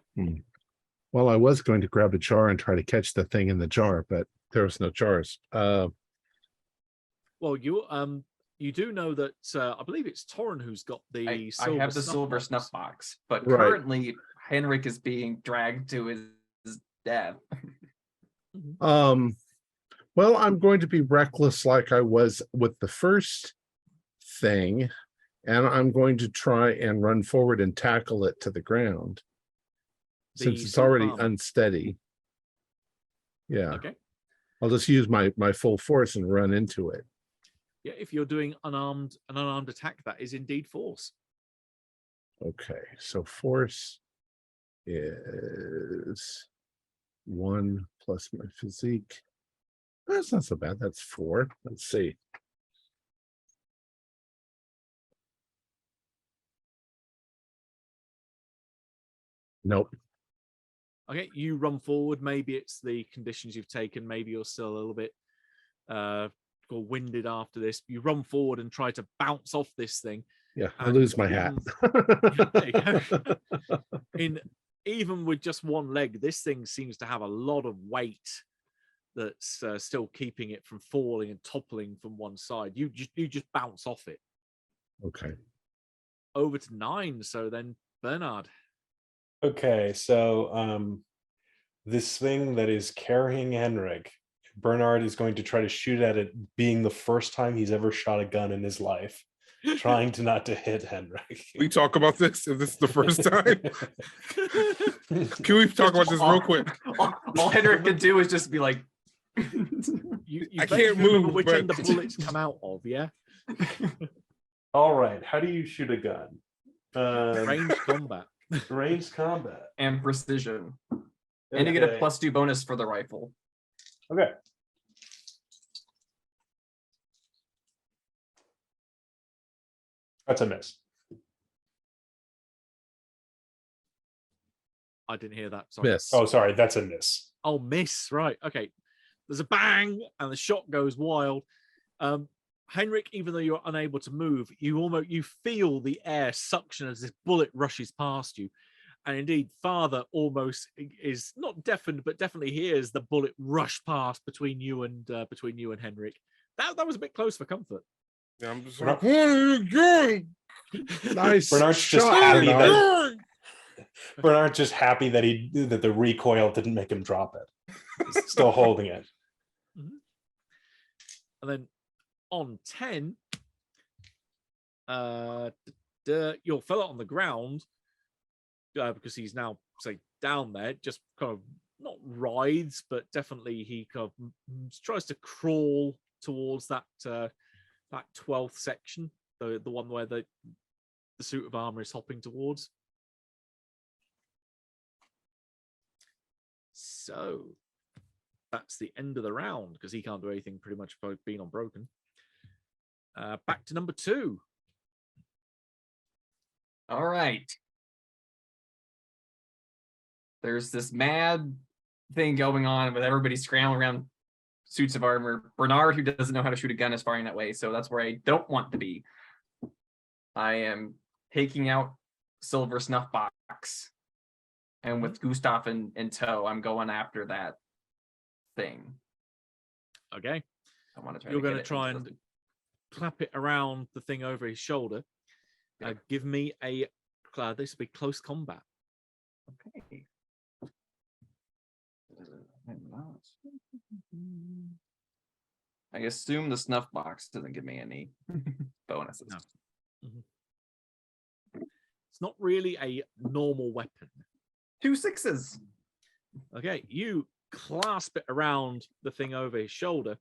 Well, I was going to grab a jar and try to catch the thing in the jar, but there was no jars. Well, you do know that I believe it's Torrin who's got the silver. I have the silver snuff box, but Right. currently Henrik is being dragged to his death. Well, I'm going to be reckless like I was with the first thing, and I'm going to try and run forward and tackle it to the ground. Since it's already unsteady. Yeah. Okay. I'll just use my full force and run into it. Yeah, if you're doing an unarmed attack, that is indeed force. Okay, so force is 1 plus my physique. That's not so bad. That's 4. Let's see. Nope. Okay, you run forward. Maybe it's the conditions you've taken. Maybe you're still a little bit winded after this. You run forward and try to bounce off this thing. Yeah, I lose my hat. Even with just one leg, this thing seems to have a lot of weight that's still keeping it from falling and toppling from one side. You just bounce off it. Okay. Over to 9. So then Bernard. Okay, so this thing that is carrying Henrik, Bernard is going to try to shoot at it, being the first time he's ever shot a gun in his life, trying to not to hit Henrik. We talk about this if this is the first time. Can we talk about this real quick? All Henrik could do is just be like, You I vaguely can't remember move, which but- end the bullets come out of, yeah? All right, how do you shoot a gun? Range combat. Ranged combat. and precision. And you get a Okay. +2 bonus for the rifle. Okay. That's a miss. I didn't hear that. Sorry. Miss. Oh, sorry, that's a miss. Oh, miss. Right. Okay. There's a bang, and the shot goes wild. Henrik, even though you're unable to move, you feel the air suction as this bullet rushes past you. And indeed, Father almost is not deafened, but definitely hears the bullet rush past between you and Henrik. That was a bit close for comfort. Yeah, I'm just like, what are you doing? Nice. Bernard's just shot, happy Bernard. Bernard's just happy that the recoil didn't make him drop it. He's still holding it. And then on 10, your fella on the ground, because he's now, say, down there, just kind of not writhes, but definitely he kind of tries to crawl towards that 12th section, the one where the suit of armor is hopping towards. So that's the end of the round because he can't do anything pretty much by being unbroken. Back to number 2. All right. There's this mad thing going on with everybody scrambling around suits of armor. Bernard, who doesn't know how to shoot a gun, is firing that way, so that's where I don't want to be. I am taking out Silver Snuff Box, and with Gustav in tow, I'm going after that thing. Okay. I want to try. You're going to try and clap it around the thing over his shoulder. Give me a. This will be close combat. Okay. I assume the snuff box doesn't give me any bonuses. No. It's not really a normal weapon. 2 6s. Okay, you clasp it around the thing over his shoulder,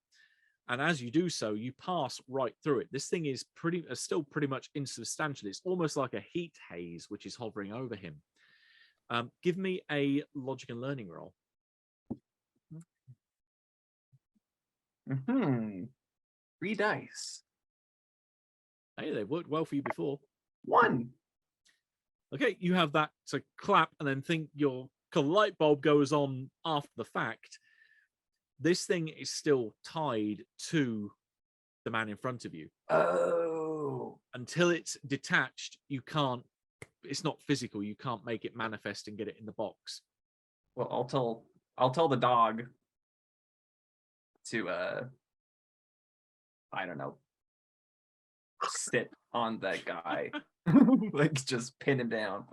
and as you do so, you pass right through it. This thing is still pretty much insubstantial. It's almost like a heat haze which is hovering over him. Give me a logic and learning roll. 3 dice. Hey, they worked well for you before. 1. Okay, you have that to clap and then think your light bulb goes on after the fact. This thing is still tied to the man in front of you. Oh. Until it's detached, you can't, it's not physical, you can't make it manifest and get it in the box. Well, I'll tell the dog to I don't know, sit on that guy. Like just pin him down.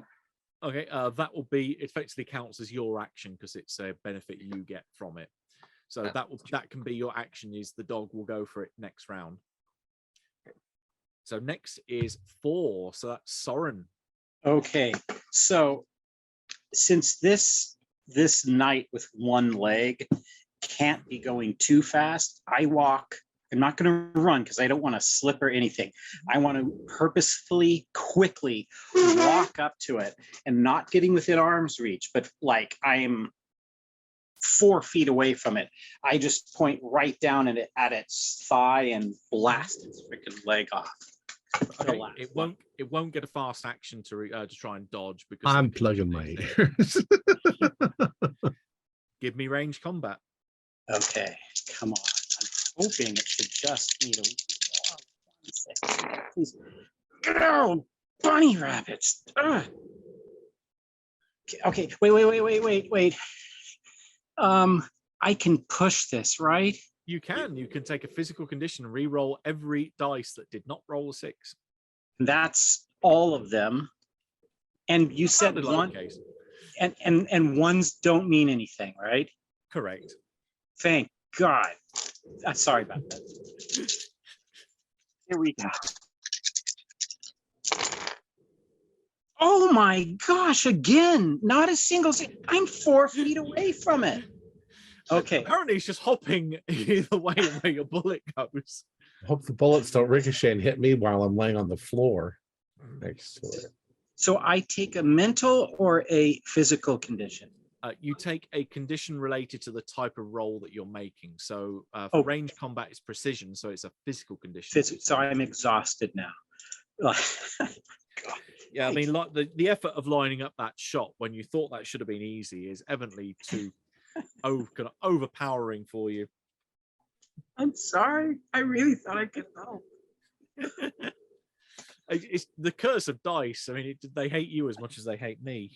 Okay, that will be effectively counts as your action because it's a benefit you get from it. So that can be your action. Is the dog will go for it next round. So next is 4. So that's Soren. Okay, so since this knight with one leg can't be going too fast, I walk. I'm not going to run because I don't want to slip or anything. I want to purposefully, quickly walk up to it and not getting within arm's reach, but like I'm 4 feet away from it. I just point right down at its thigh and blast its freaking leg off. Okay, it won't get a fast action to try and dodge because I'm plugging my anything. ears. Give me range combat. Okay, come on. I'm hoping it should just need a 1 second. Please. Oh, bunny rabbits. Ugh. Okay, wait. I can push this, right? You can take a physical condition and re-roll every dice that did not roll a 6. That's all of them. And you said Sounded like one, the case. and ones don't mean anything, right? Correct. Thank God. Sorry about that. Here we go. Oh my gosh, again, not a single, I'm 4 feet away from it. Okay. Apparently it's just hopping either way where your bullet goes. Hope the bullets don't ricochet and hit me while I'm laying on the floor next to it. So I take a mental or a physical condition? You take a condition related to the type of roll that you're making. So for range combat is precision, so it's a physical condition. So I'm exhausted now. Yeah, I mean, like the effort of lining up that shot when you thought that should have been easy is evidently too kind of overpowering for you. I'm sorry. I really thought I could help. It's the curse of dice. I mean, they hate you as much as they hate me.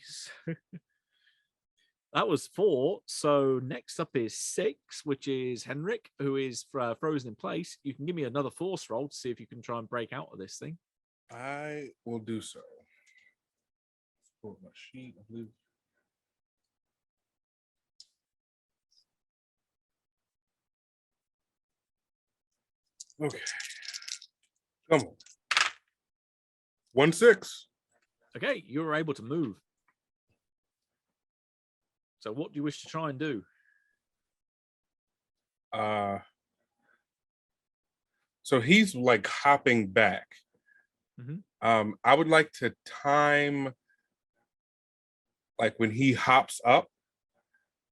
That was 4. So next up is 6, which is Henrik, who is frozen in place. You can give me another force roll to see if you can try and break out of this thing. I will do so. Pull up my sheet. I believe. Okay. Come on. 1-6. Okay, you were able to move. So what do you wish to try and do? So he's like hopping back. Mhm. I would like to time, like when he hops up,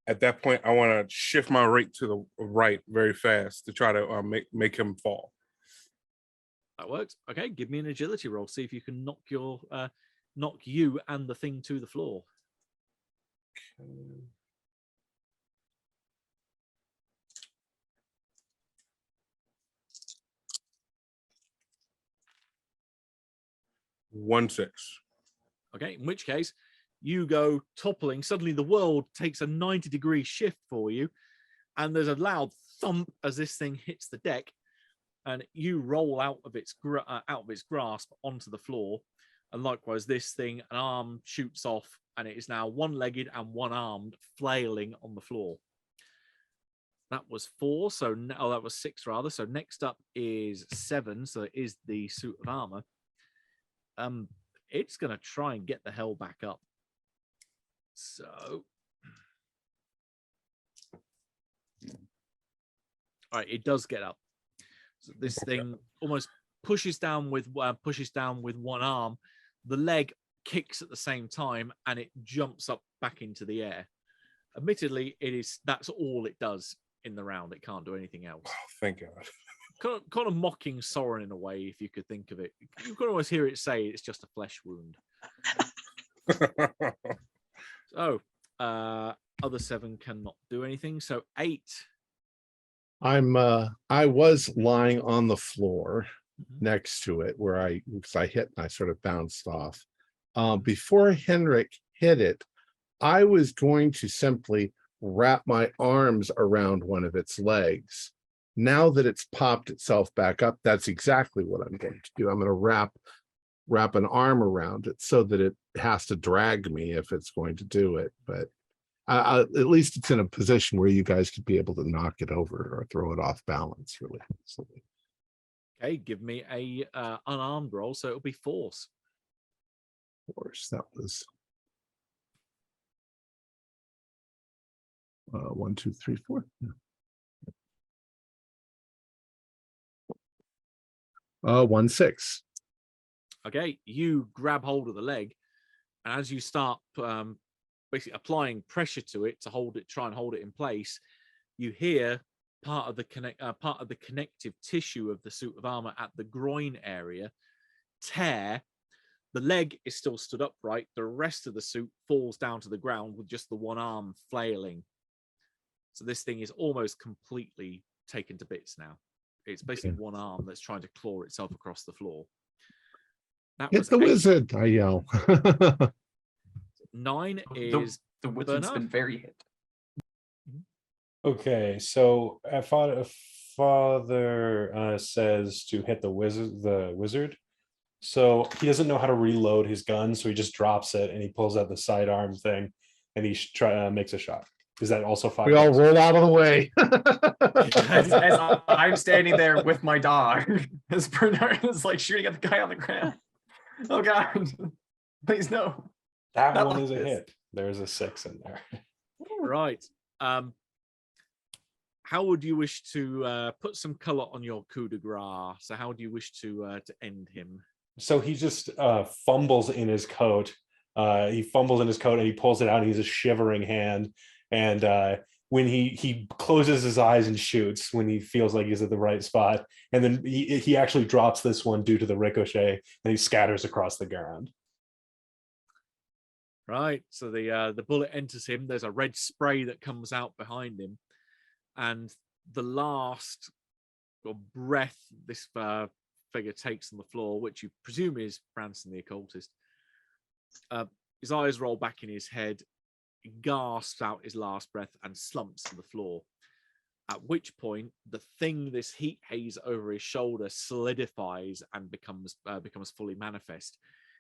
at that point, I want to shift my rate to the right very fast to try to make him fall. That works. Okay, give me an agility roll. See if you can knock you and the thing to the floor. Okay. 1-6. Okay, in which case you go toppling. Suddenly the world takes a 90-degree shift for you, and there's a loud thump as this thing hits the deck, and you roll out of its grasp onto the floor. And likewise, this thing, an arm shoots off, and it is now one-legged and one-armed, flailing on the floor. That was 4. So that was 6 rather. So next up is 7. So it is the suit of armor. It's going to try and get the hell back up. So, all right, it does get up. So this thing almost pushes down with one arm. The leg kicks at the same time, and it jumps up back into the air. Admittedly, that's all it does in the round. It can't do anything else. Oh, thank God. Kind of mocking Soren in a way, if you could think of it. You can always hear it say it's just a flesh wound. So, other 7 cannot do anything. So 8. I was lying on the floor next to it where I hit and I sort of bounced off. Before Henrik hit it, I was going to simply wrap my arms around one of its legs. Now that it's popped itself back up, that's exactly what I'm going to do. I'm going to wrap an arm around it so that it has to drag me if it's going to do it. But at least it's in a position where you guys could be able to knock it over or throw it off balance really easily. Okay, give me a unarmed roll, so it'll be force. Force, that was 1, 2, 3, 4. Yeah. 1-6. Okay, you grab hold of the leg, and as you start basically applying pressure to it to try and hold it in place, you hear part of the connective tissue of the suit of armor at the groin area tear. The leg is still stood upright. The rest of the suit falls down to the ground with just the one arm flailing. So this thing is almost completely taken to bits now. It's basically one arm that's trying to claw itself across the floor. Hit the wizard, I yell. 9 is the wizard's been very hit. Okay, so father says to hit the wizard. So he doesn't know how to reload his gun, so he just drops it and he pulls out the sidearm thing, and he makes a shot. Is that also 5? We all roll out of the way. As I'm standing there with my dog, as Bernard is like shooting at the guy on the ground. Oh God! Please no. That Not one like is a this. hit. There's a 6 in there. Right. How would you wish to put some color on your coup de grace? So how do you wish to end him? So he just fumbles in his coat. He fumbles in his coat and he pulls it out. And he's a shivering hand. And when he closes his eyes and shoots when he feels like he's at the right spot, and then he actually drops this one due to the ricochet, and he scatters across the ground. Right. So the bullet enters him. There's a red spray that comes out behind him, and the last breath this figure takes on the floor, which you presume is Branson the occultist, his eyes roll back in his head. He gasps out his last breath and slumps to the floor. At which point, the thing, this heat haze over his shoulder, solidifies and becomes fully manifest.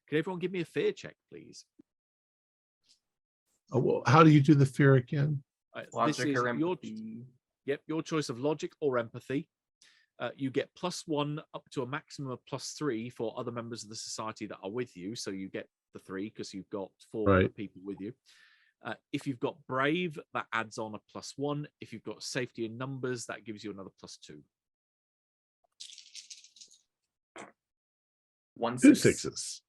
Can everyone give me a fear check, please? Oh, well, how do you do the fear again? Logic or empathy? Your choice of logic or empathy. You get +1 up to a maximum of +3 for other members of the society that are with you. So you get the 3 because you've got 4 other people with you. If you've got brave, that adds on a +1. If you've got safety in numbers, that gives you another +2. 1 2 6. 6s.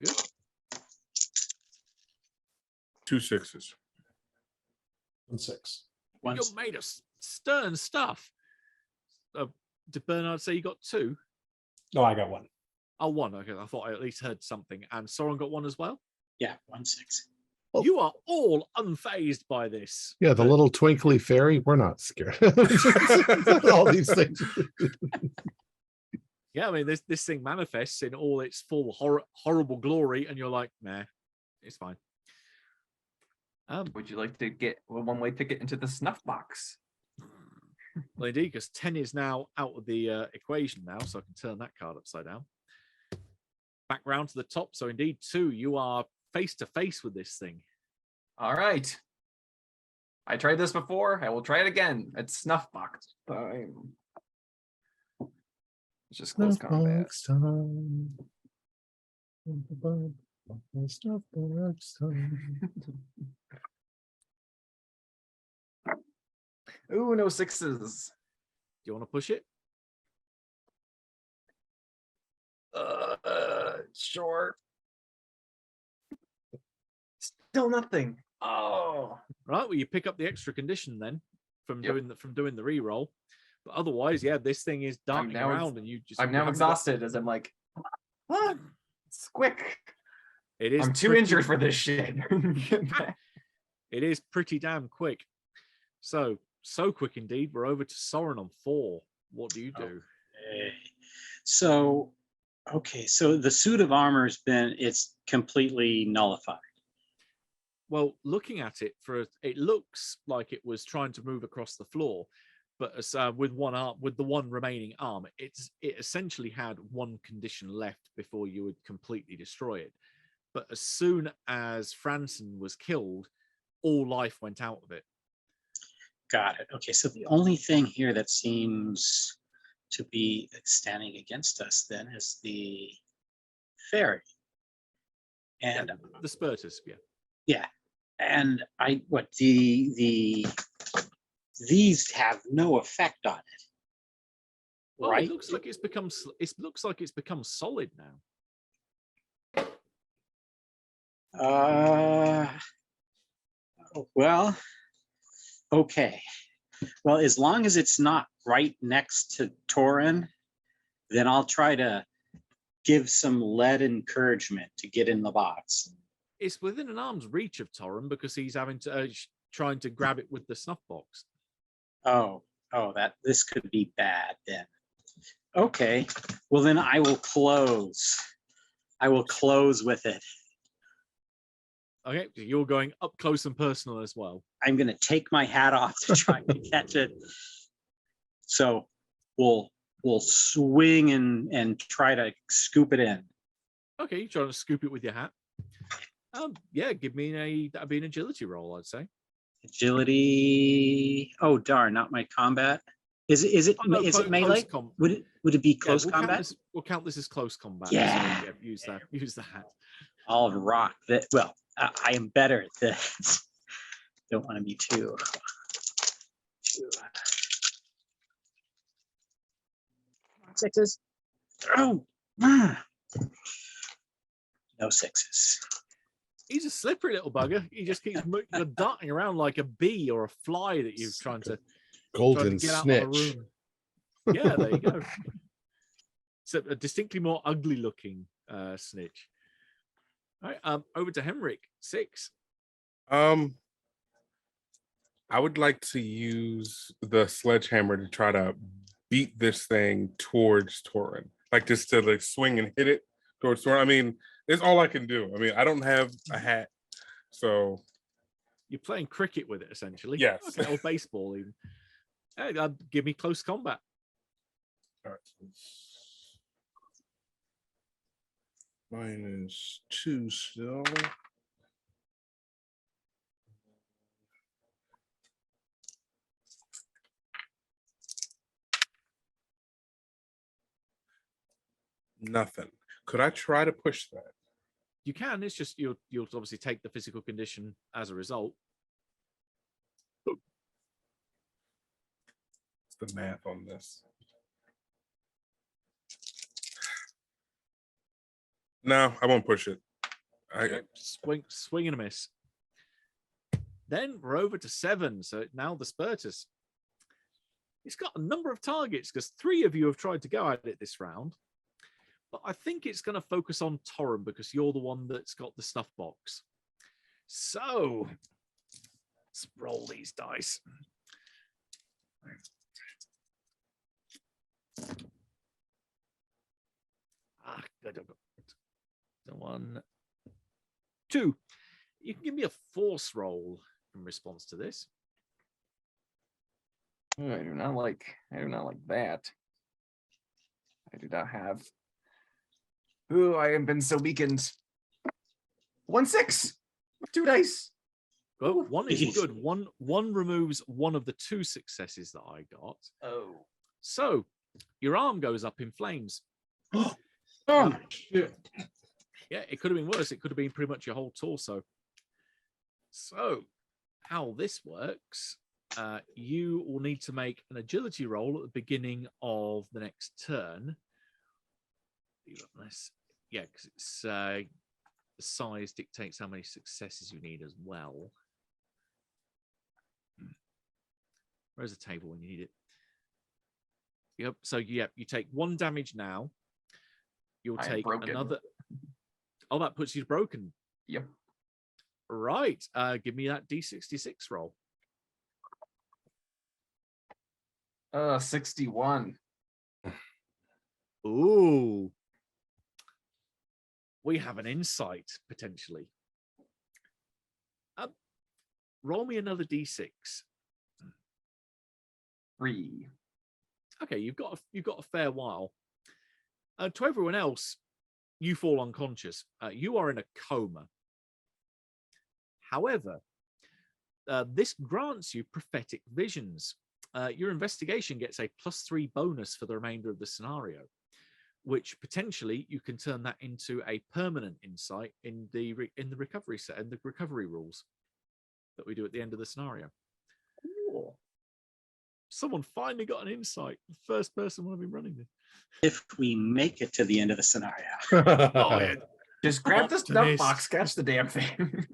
Good. 2 6s. 1 6. You made us stern stuff. Did Bernard say you got 2? No, I got 1. Oh, 1. Okay, I thought I at least heard something. And Soren got 1 as well? Yeah, 1 6. Oh. You are all unfazed by this. Yeah, the little twinkly fairy, we're not scared. All these things. Yeah, I mean, this thing manifests in all its full horrible glory, and you're like, nah, it's fine. Would you like to get a one-way ticket into the snuff box? Well, indeed, because 10 is now out of the equation now, so I can turn that card upside down. Back round to the top. So indeed, 2, you are face to face with this thing. All right. I tried this before. I will try it again. It's snuff box time. It's just close combat. Ooh, no 6s. Do you want to push it? Sure. Still nothing. Oh. Right. Well, you pick up the extra condition then from doing the re-roll. But otherwise, yeah, this thing is darting around, and you just. I'm now exhausted as I'm like, it's quick. It is. I'm too injured for this shit. It is pretty damn quick. So quick indeed. We're over to Soren on 4. What do you do? So the suit of armor it's completely nullified. Well, looking at it, it looks like it was trying to move across the floor, but with one arm, with the one remaining arm, it essentially had one condition left before you would completely destroy it. But as soon as Franson was killed, all life went out of it. Got it. Okay, so the only thing here that seems to be standing against us then is the fairy. And the Spurtus, yeah. Yeah. And these have no effect on it. Well, right? It looks like it's become solid now. Well, okay. Well, as long as it's not right next to Torin, then I'll try to give some lead encouragement to get in the box. It's within an arm's reach of Torin because he's having to trying to grab it with the snuff box. Oh, this could be bad then. Okay, well then I will close. I will close with it. Okay, so you're going up close and personal as well. I'm going to take my hat off to try to catch it. So we'll swing and try to scoop it in. Okay, you're trying to scoop it with your hat. Yeah, give me that'd be an agility roll, I'd say. Agility. Oh darn, not my combat. Is it melee? Would it be close combat? We'll count this as close combat. Yeah. So, use the hat. I'll rock that. Well, I am better at this. Don't want to be too. Sixes. Oh, no sixes. He's a slippery little bugger. He just keeps darting around like a bee or a fly that you're trying to Golden get out snitch. of the room. Yeah, there you go. It's a distinctly more ugly looking snitch. All right, over to Henrik. 6. I would like to use the sledgehammer to try to beat this thing towards Torin, like just to like swing and hit it towards Torin. I mean, it's all I can do. I mean, I don't have a hat, so you're playing cricket with it essentially. Yes. Okay, or baseball even. Hey, give me close combat. All right. -2 still. Nothing. Could I try to push that? You can. It's just you'll obviously take the physical condition as a result. What's the math on this? No, I won't push it. Okay, swing and a miss. Then we're over to 7. So now the Spurtus. It's got a number of targets because 3 of you have tried to go at it this round. But I think it's going to focus on Torin because you're the one that's got the stuff box. So let's roll these dice. Good. 1, 2. You can give me a force roll in response to this. I do not like that. I do not have. Ooh, I have been so weakened. 1, 6. 2 dice. Well, 1 is good. One removes one of the 2 successes that I got. Oh. So your arm goes up in flames. Oh shit. Yeah, it could have been worse. It could have been pretty much your whole torso. So how this works, you will need to make an agility roll at the beginning of the next turn. Yeah, because it's the size dictates how many successes you need as well. Where's the table when you need it? Yep. So you take 1 damage now. You'll take another. Oh, that puts you broken. Yep. Right. Give me that D66 roll. 61. Ooh. We have an insight potentially. Roll me another D6. 3. Okay, you've got a fair while. To everyone else, you fall unconscious. You are in a coma. However, this grants you prophetic visions. Your investigation gets a +3 bonus for the remainder of the scenario, which potentially you can turn that into a permanent insight in the recovery set and the recovery rules that we do at the end of the scenario. Cool. Someone finally got an insight. The first person when I've been running this. If we make it to the end of the scenario. Oh, yeah. Just grab the stuff box, catch the damn thing.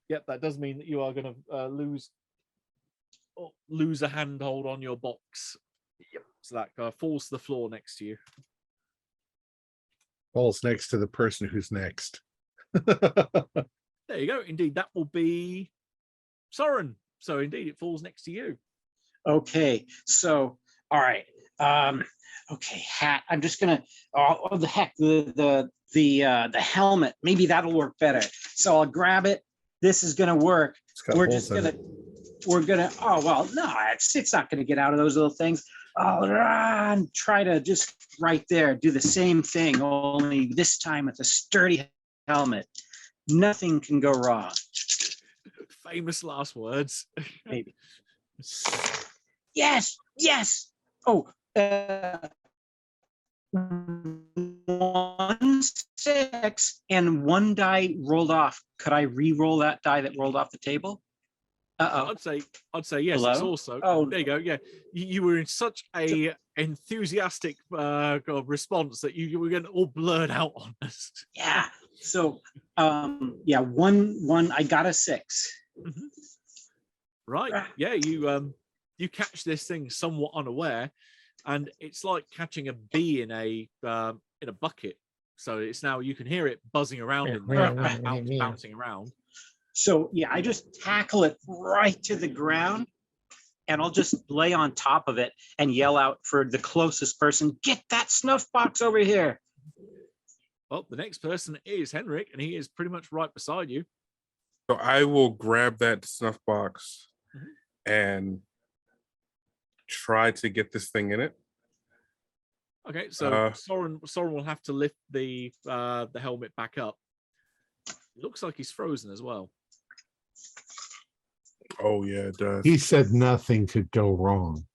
Yep, that does mean that you are going to lose a handhold on your box. Yep. So that falls to the floor next to you. Falls next to the person who's next. There you go. Indeed, that will be Soren. So indeed, it falls next to you. Okay, so all right. Okay, hat. I'm just gonna. Oh, the heck, the helmet. Maybe that'll work better. So I'll grab it. This is gonna work. It's got We're holes just in gonna, it. oh, well, no, it's not gonna get out of those little things. I'll run, try to just right there, do the same thing, only this time with a sturdy helmet. Nothing can go wrong. Famous last words. Maybe. Yes, yes. Oh, 1 6 and 1 die rolled off. Could I re-roll that die that rolled off the table? Uh-oh. I'd say yes. Hello? It's also. Oh. There you go. Yeah, you were in such a enthusiastic response that you were getting all blurred out on us. Yeah. So, yeah, one. I got a 6. Mhm. Right. Yeah. You catch this thing somewhat unaware, and it's like catching a bee in a bucket. So it's now you can hear it buzzing around in there, bouncing around. So yeah, I just tackle it right to the ground, and I'll just lay on top of it and yell out for the closest person, "Get that snuff box over here!" Well, the next person is Henrik, and he is pretty much right beside you. So I will grab that snuff box and try to get this thing in it. Okay, so Soren will have to lift the helmet back up. It looks like he's frozen as well. Oh yeah, it does. He said nothing could go wrong.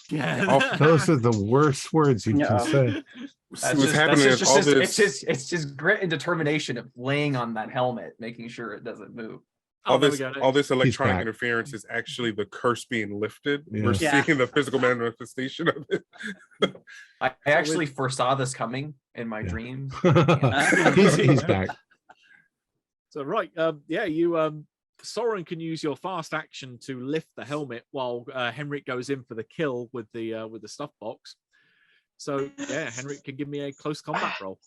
Yeah, Those are the worst words you can say. What's happening is all this. It's just grit and determination of laying on that helmet, making sure it doesn't move. All there this, we go. all this electronic back. interference is actually the curse being lifted. Yeah. We're Yeah. seeing the physical manifestation of it. I actually foresaw this coming in my Yeah. dream. he's back. So right, Soren can use your fast action to lift the helmet while Henrik goes in for the kill with the stuff box. So yeah, Henrik can give me a close combat roll.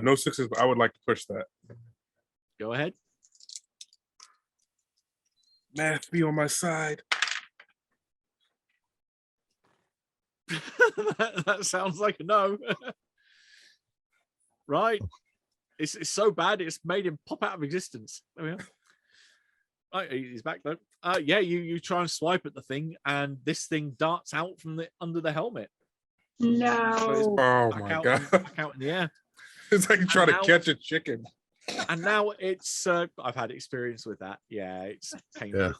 No 6s, but I would like to push that. Go ahead. Math be on my side. That sounds like a no. Right. It's so bad it's made him pop out of existence. There we are. Right, he's back though. Yeah, you try and swipe at the thing, and this thing darts out from under the helmet. No. Oh Back my out, god. back out in the air. It's like trying to now- catch a chicken. And now it's I've had experience with that. Yeah, it's painful.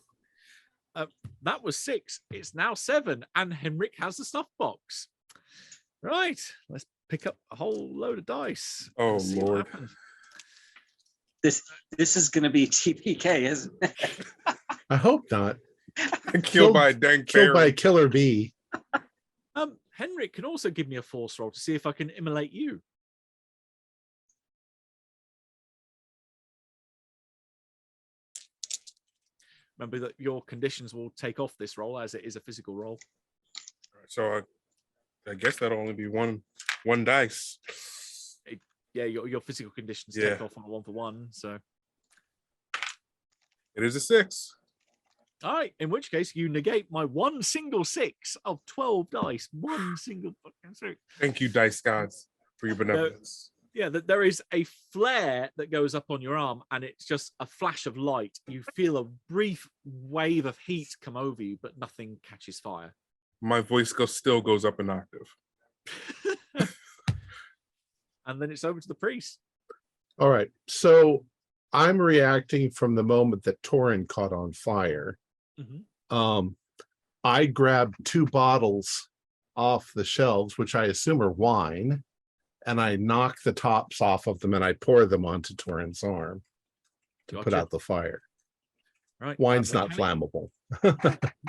Yeah. That was 6. It's now 7, and Henrik has the stuff box. Right, let's pick up a whole load of dice. Oh, Let's see what Lord. happens. This is going to be TPK, isn't it? I hope not. Killed by a dang Killed by a fairy. killer bee. Henrik can also give me a force roll to see if I can immolate you. Remember that your conditions will take off this roll as it is a physical roll. So I guess that'll only be one dice. Yeah, your physical conditions Yeah. take off on a 1-for-1. So, It is a 6. all right. In which case, you negate my one single 6 of 12 dice. One single fucking 6. Thank you, dice gods, for your benevolence. Yeah, that there is a flare that goes up on your arm, and it's just a flash of light. You feel a brief wave of heat come over you, but nothing catches fire. My voice still goes up an octave. And then it's over to the priest. All right. So I'm reacting from the moment that Torin caught on fire. Mhm. I grabbed 2 bottles off the shelves, which I assume are wine, and I knock the tops off of them and I pour them onto Torin's arm to put Gotcha. out the fire. Right. Wine's not mechanic- flammable.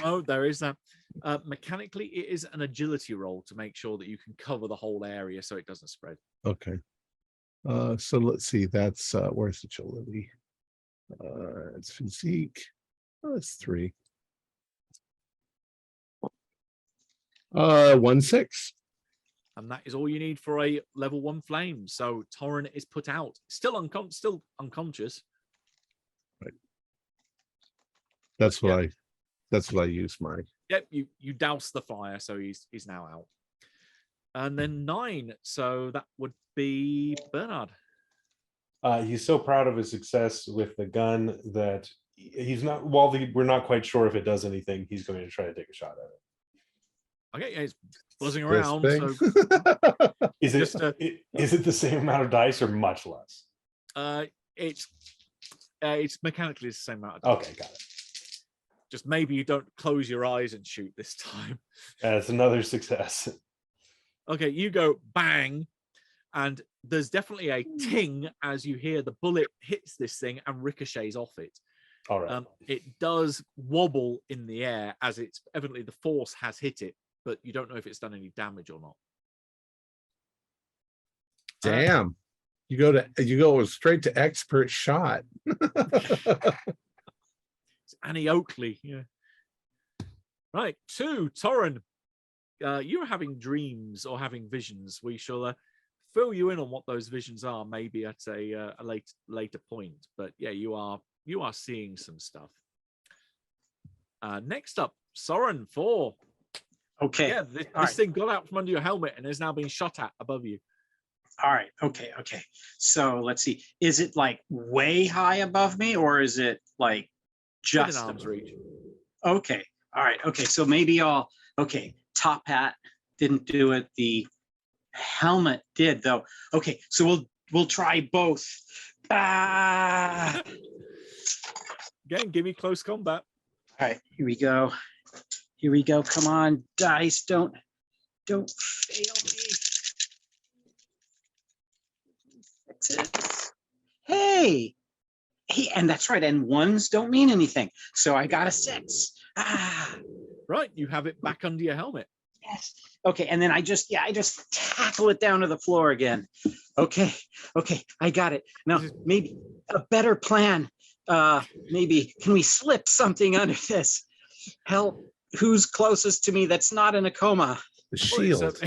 No, there is that. Mechanically, it is an agility roll to make sure that you can cover the whole area so it doesn't spread. Okay. So let's see. That's where's agility? It's physique. Oh, it's 3. 1 6. And that is all you need for a level 1 flame. So Torin is put out, still unconscious. That's what I use, Mike. Yep, you douse the fire, so he's now out. And then 9, so that would be Bernard. He's so proud of his success with the gun that he's not. While we're not quite sure if it does anything, he's going to try to take a shot at it. Okay, yeah, it's buzzing This around. thing? So Is it Just, is it the same amount of dice or much less? it's mechanically the same amount of dice. Okay, got it. Just maybe you don't close your eyes and shoot this time. That's another success. Okay, you go bang, and there's definitely a ting as you hear the bullet hits this thing and ricochets off it. All right. It does wobble in the air as it's evidently the force has hit it, but you don't know if it's done any damage or not. Damn. You go straight to expert shot. It's Annie Oakley. Yeah. Right. 2, Torrin. You're having dreams or having visions. We shall fill you in on what those visions are, maybe at a later point. But yeah, you are seeing some stuff. Next up, Soren, 4. Okay. Yeah, this right. thing got out from under your helmet and is now being shot at above you. All right. Okay. So let's see. Is it like way high above me, or is it like just Within arm's reach? Okay. All right. Okay. So maybe top hat didn't do it. The helmet did though. Okay. So we'll try both. Ah. Again, give me close combat. All right. Here we go. Come on, dice. Don't fail me. Hey, and that's right. And 1s don't mean anything. So I got a 6. Right, you have it back under your helmet. Yes. Okay, and then I just tackle it down to the floor again. Okay, I got it. Now maybe a better plan. Maybe can we slip something under this? Help! Who's closest to me that's not in a coma? The shield.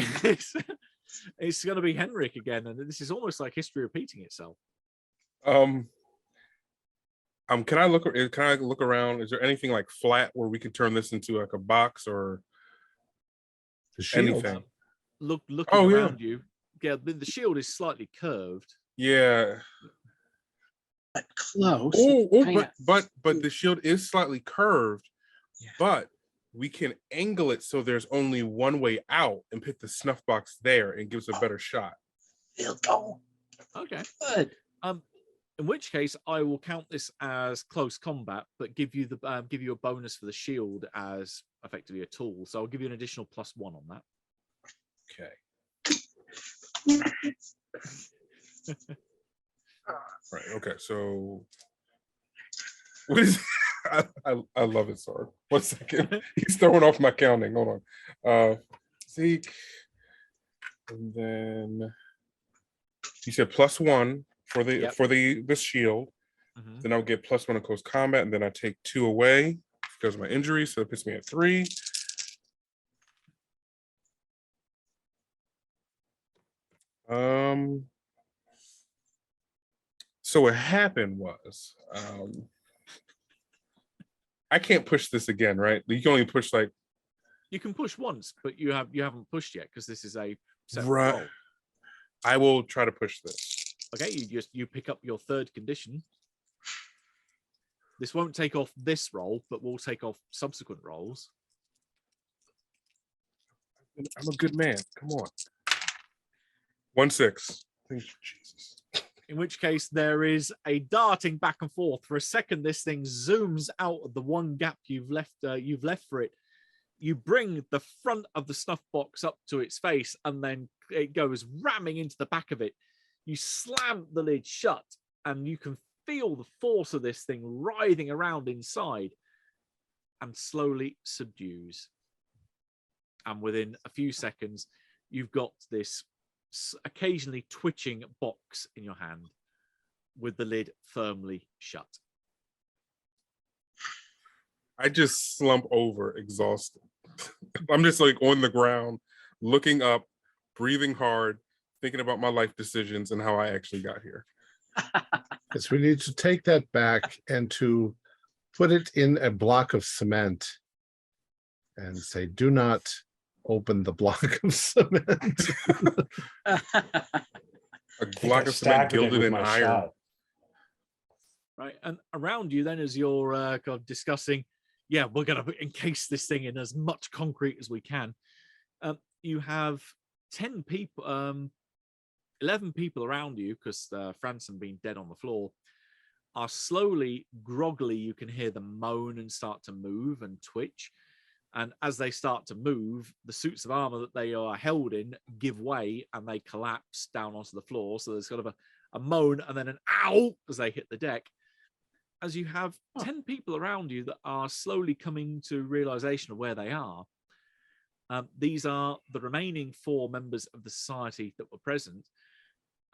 It's going to be Henrik again, and this is almost like history repeating itself. Can I look around? Is there anything like flat where we can turn this into like a box or The shield. anything? Looking Oh, yeah. around you, yeah, the shield is slightly curved. Yeah. But close. But the shield is slightly curved, Yeah. but we can angle it so there's only one way out and put the snuff box there and gives a better shot. It'll go Okay. good. In which case, I will count this as close combat, but give you a bonus for the shield as effectively a tool. So I'll give you an additional +1 on that. Okay. Right. Okay. So what is I love it, sorry. 1 second. He's throwing off my counting. Hold on. Zeke. And then you said +1 for the shield. Mhm. Then I'll get +1 in close combat, and then I take 2 away because of my injury, so it puts me at 3. So what happened was I can't push this again, right? You can only push like You can push once, but you haven't pushed yet because this is a separate right. roll. I will try to push this. Okay, you pick up your 3rd condition. This won't take off this roll, but will take off subsequent rolls. I'm a good man. Come on. 1-6. Thank you, Jesus. In which case, there is a darting back and forth. For a second, this thing zooms out of the one gap you've left for it. You bring the front of the snuff box up to its face, and then it goes ramming into the back of it. You slam the lid shut, and you can feel the force of this thing writhing around inside, and slowly subdues. And within a few seconds, you've got this occasionally twitching box in your hand with the lid firmly shut. I just slump over, exhausted. I'm just like on the ground, looking up, breathing hard, thinking about my life decisions and how I actually got here. Yes, we need to take that back and to put it in a block of cement and say, do not open the block of cement. A think block I of cement staggered it gilded with in my iron. shot. Right, and around you then, as you're kind of discussing, yeah, we're going to encase this thing in as much concrete as we can. You have 10 people, 11 people around you, because Franson being dead on the floor, are slowly, groggily, you can hear them moan and start to move and twitch. And as they start to move, the suits of armor that they are held in give way and they collapse down onto the floor. So there's kind of a moan and then an ow as they hit the deck. As you have 10 people around you that are slowly coming to realization of where they are. These are the remaining 4 members of the society that were present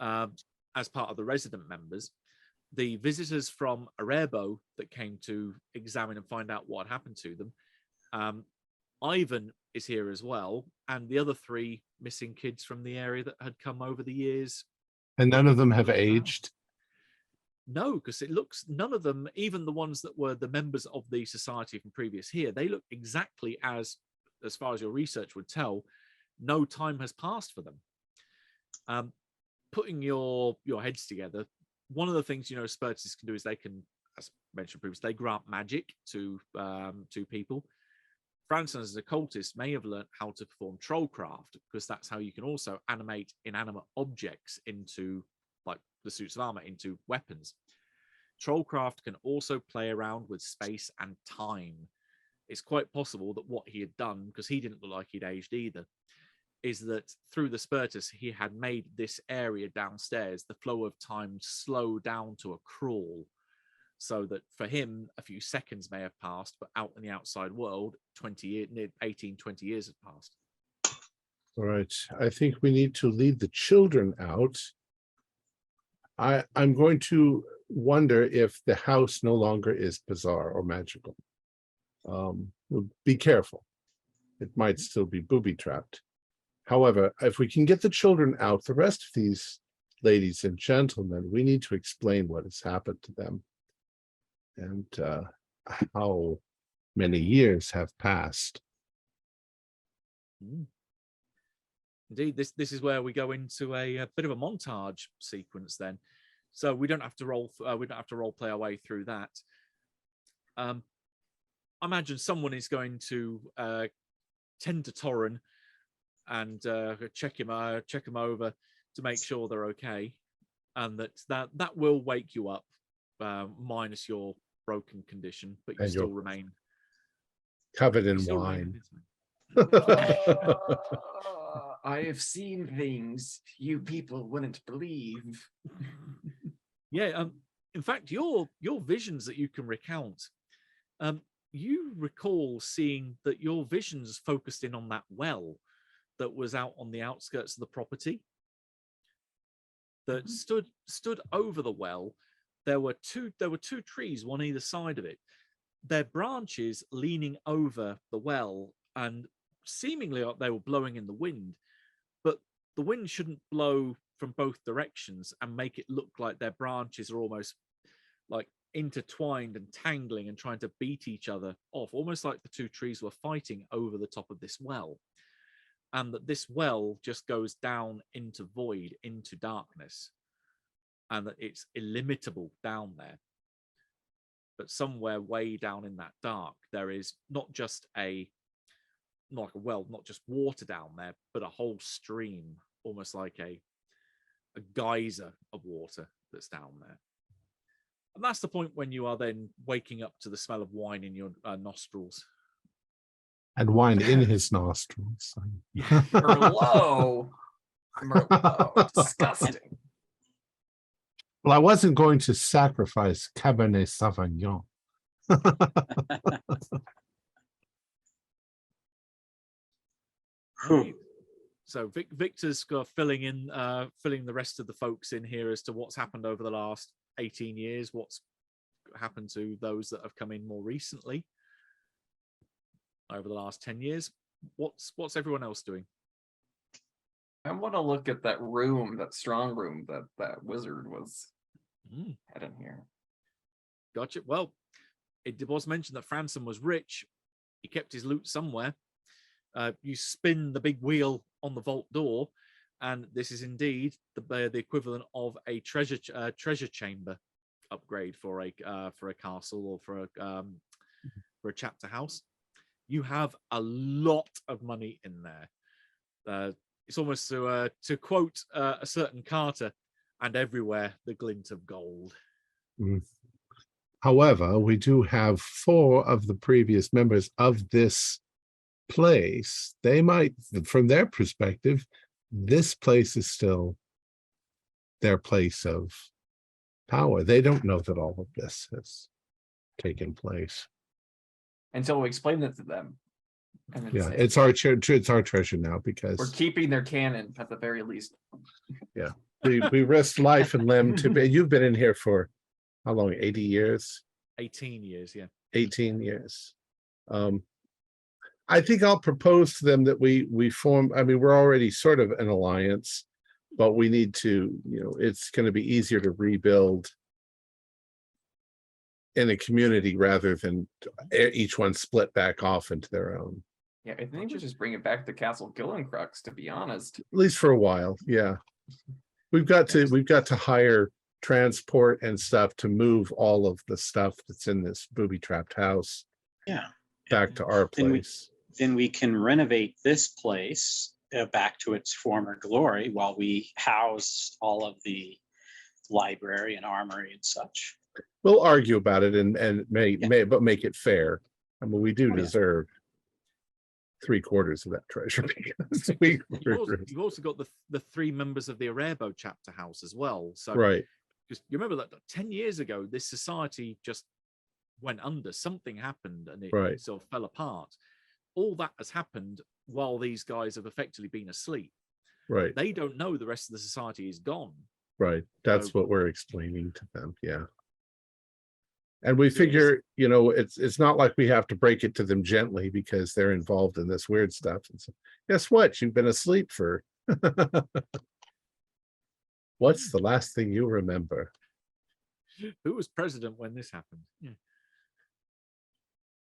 as part of the resident members. The visitors from Arebo that came to examine and find out what had happened to them. Ivan is here as well, and the other 3 missing kids from the area that had come over the years. And none of them have aged. No, because it looks, none of them, even the ones that were the members of the society from previous here, they look exactly as far as your research would tell, no time has passed for them. Putting your heads together, one of the things, you know, Spiritus can do is they can, as mentioned previously, they grant magic to people. Franson, as an occultist, may have learned how to perform trollcraft, because that's how you can also animate inanimate objects into, like the suits of armor, into weapons. Trollcraft can also play around with space and time. It's quite possible that what he had done, because he didn't look like he'd aged either, is that through the Spiritus, he had made this area downstairs, the flow of time, slow down to a crawl. So that for him, a few seconds may have passed, but out in the outside world, 20 years, 18, 20 years had passed. All right. I think we need to lead the children out. I'm going to wonder if the house no longer is bizarre or magical. Be careful. It might still be booby-trapped. However, if we can get the children out, the rest of these ladies and gentlemen, we need to explain what has happened to them and how many years have passed. Indeed, this is where we go into a bit of a montage sequence then. So we don't have to role play our way through that. I imagine someone is going to tend to Torrin and check him over to make sure they're okay, and that will wake you up, minus your broken condition, but you still remain covered in wine. I have seen things you people wouldn't believe. Yeah, in fact, your visions that you can recount, you recall seeing that your visions focused in on that well that was out on the outskirts of the property. That stood over the well. There were two trees, one either side of it. Their branches leaning over the well, and seemingly like they were blowing in the wind, but the wind shouldn't blow from both directions and make it look like their branches are almost like intertwined and tangling and trying to beat each other off, almost like the 2 trees were fighting over the top of this well, and that this well just goes down into void, into darkness, and that it's illimitable down there. But somewhere way down in that dark, there is not just not like a well, not just water down there, but a whole stream, almost like a geyser of water that's down there. And that's the point when you are then waking up to the smell of wine in your nostrils. And wine in his nostrils. Merlot. Merlot. Disgusting. Well, I wasn't going to sacrifice Cabernet Sauvignon. Right. So Victor's got filling the rest of the folks in here as to what's happened over the last 18 years, what's happened to those that have come in more recently over the last 10 years. What's everyone else doing? I want to look at that room, that strong room that wizard was had in here. Gotcha. Well, it was mentioned that Franson was rich. He kept his loot somewhere. You spin the big wheel on the vault door, and this is indeed the equivalent of a treasure chamber upgrade for a castle or for a chapter house. You have a lot of money in there. It's almost to quote a certain Carter, and everywhere the glint of gold. Mm. However, we do have 4 of the previous members of this place. They might, from their perspective, this place is still their place of power. They don't know that all of this has taken place. Until we explain it to them. And then say, It's our treasure now, because we're keeping their canon at the very least. we risked life and limb to be. You've been in here for how long? 80 years? 18 years, yeah. 18 years. I think I'll propose to them that we form, I mean, we're already sort of an alliance, but we need to, it's going to be easier to rebuild in a community rather than each one split back off into their own. Yeah, I think we just bring it back to Castle Gillencrux, to be honest. At least for a while, yeah. We've got to hire transport and stuff to move all of the stuff that's in this booby-trapped house back to our place. Then we can renovate this place back to its former glory while we house all of the library and armory and such. We'll argue about it and make it fair. I mean, we do deserve 3/4 of that treasure because you've also got the 3 members of the Arebo chapter house as well. So right. Because you remember that 10 years ago, this society just went under. Something happened and it sort of fell apart. All that has happened while these guys have effectively been asleep. Right. They don't know the rest of the society is gone. Right. That's what we're explaining to them. Yeah. And we figure, it's not like we have to break it to them gently because they're involved in this weird stuff. And so, guess what? You've been asleep for. What's the last thing you remember? Who was president when this happened? Yeah.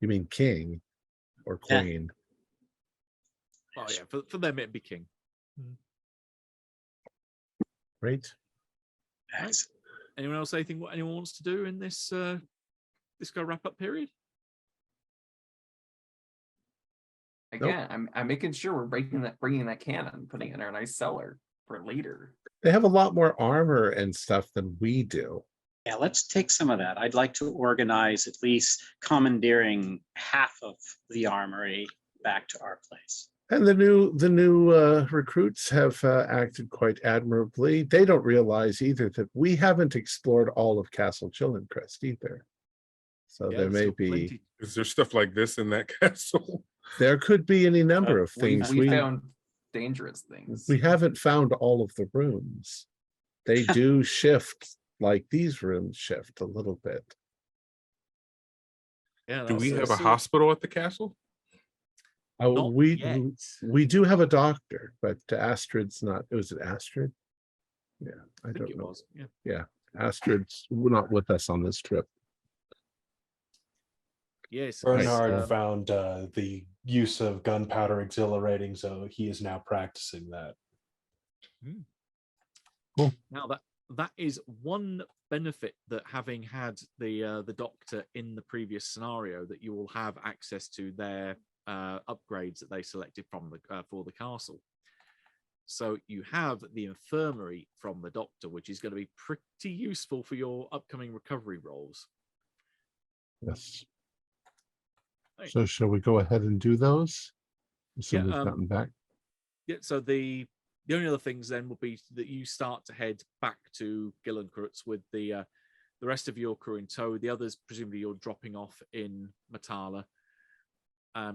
You mean king or queen? Oh yeah, for them it'd be king. Right. Nice. Anyone else anything what anyone wants to do in this wrap up period? Again, nope. I'm making sure we're bringing that cannon, putting it in our nice cellar for later. They have a lot more armor and stuff than we do. Yeah, let's take some of that. I'd like to organize at least commandeering half of the armory back to our place. And the new recruits have acted quite admirably. They don't realize either that we haven't explored all of Castle Gillencrux either. So there may be. Plenty. Is there stuff like this in that castle? There could be any number of things. We found dangerous things. We haven't found all of the rooms. They do shift like these rooms shift a little bit. Yeah. Do we have a hospital at the castle? Oh, we do have a doctor, but Astrid's not. Was it Astrid? Yeah, I don't know. Yeah, Astrid's not with us on this trip. Yes, Bernhard found the use of gunpowder exhilarating, so he is now practicing that. Cool. Now that is one benefit that having had the doctor in the previous scenario, that you will have access to their upgrades that they selected from for the castle. So you have the infirmary from the doctor, which is going to be pretty useful for your upcoming recovery rolls. Yes. So shall we go ahead and do those? So we've gotten back. Yeah. So the only other things then will be that you start to head back to Gillencrux with the rest of your crew in tow. The others, presumably, you're dropping off in Matala.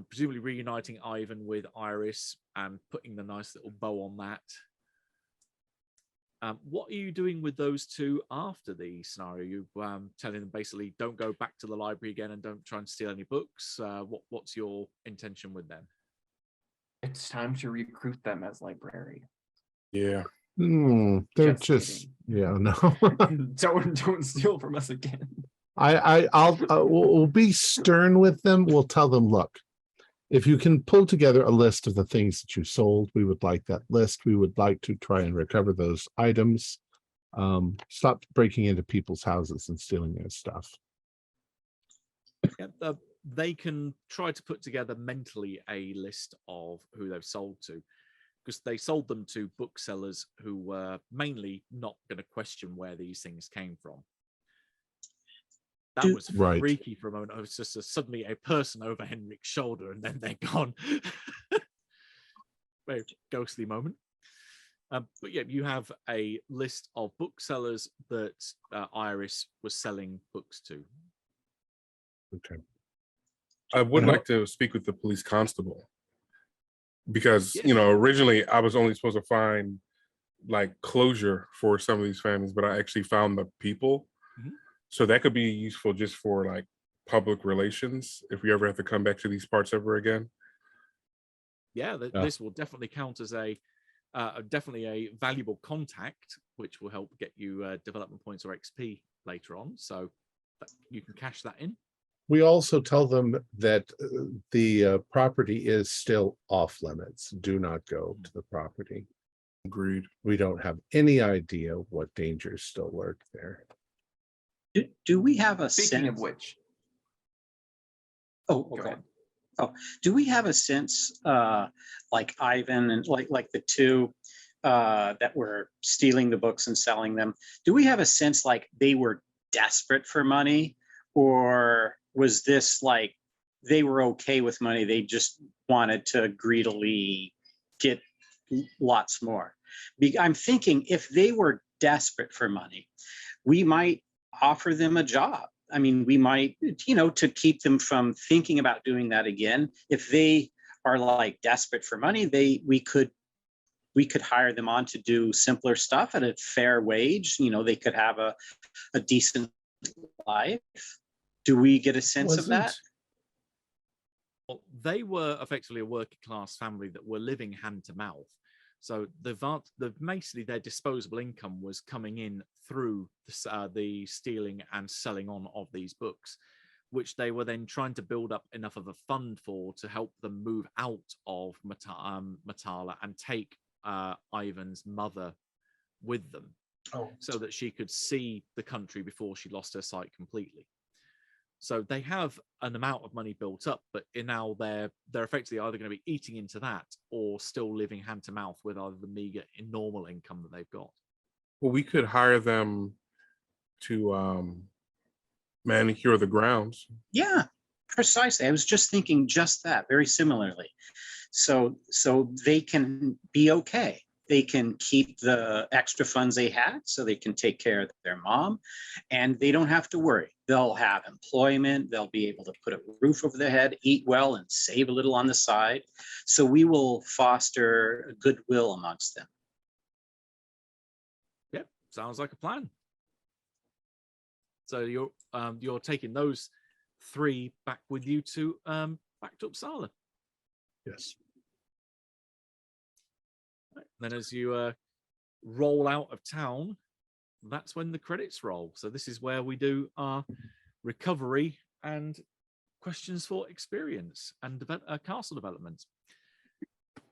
Presumably reuniting Ivan with Iris and putting the nice little bow on that. What are you doing with those two after the scenario? You telling them basically don't go back to the library again and don't try and steal any books. What's your intention with them? It's time to recruit them as librarians. Yeah. They're just no. Don't steal from us again. We'll be stern with them. We'll tell them, look, if you can pull together a list of the things that you sold, we would like that list. We would like to try and recover those items. Stop breaking into people's houses and stealing their stuff. Yeah, they can try to put together mentally a list of who they've sold to, because they sold them to booksellers who were mainly not going to question where these things came from. That was Right. freaky for a moment. It was just suddenly a person over Henrik's shoulder, and then they're gone. Very ghostly moment. But yeah, you have a list of booksellers that Iris was selling books to. Okay. I would like to speak with the police constable because, you know, originally I was only supposed to find like closure for some of these families, but I actually found the people. Mhm. So that could be useful just for like public relations if we ever have to come back to these parts ever again. Yeah, this will definitely count as definitely a valuable contact, which will help get you development points or XP later on. So you can cash that in. We also tell them that the property is still off limits. Do not go to the property. Agreed. We don't have any idea what dangers still lurk there. Do we have a Speaking sense? of which, Oh, go okay. on. Oh, do we have a sense, like Ivan and like the two that were stealing the books and selling them? Do we have a sense like they were desperate for money, or was this like they were okay with money? They just wanted to greedily get lots more. I'm thinking if they were desperate for money, we might offer them a job. I mean, we might, you know, to keep them from thinking about doing that again. If they are like desperate for money, we could hire them on to do simpler stuff at a fair wage. You know, they could have a decent life. Do we get a sense of that? Well, they were effectively a working class family that were living hand to mouth. So basically their disposable income was coming in through the stealing and selling on of these books, which they were then trying to build up enough of a fund for to help them move out of Matala and take Ivan's mother with them, so that she could see the country before she lost her sight completely. So they have an amount of money built up, but now they're effectively either going to be eating into that or still living hand to mouth with either the meager normal income that they've got. Well, we could hire them to manicure the grounds. Yeah, precisely. I was just thinking just that, very similarly. So they can be okay. They can keep the extra funds they had so they can take care of their mom, and they don't have to worry. They'll have employment. They'll be able to put a roof over their head, eat well, and save a little on the side. So we will foster goodwill amongst them. Yep, sounds like a plan. So you're taking those three back with you to back to Uppsala. Yes. Then as you roll out of town, that's when the credits roll. So this is where we do our recovery and questions for experience and castle development.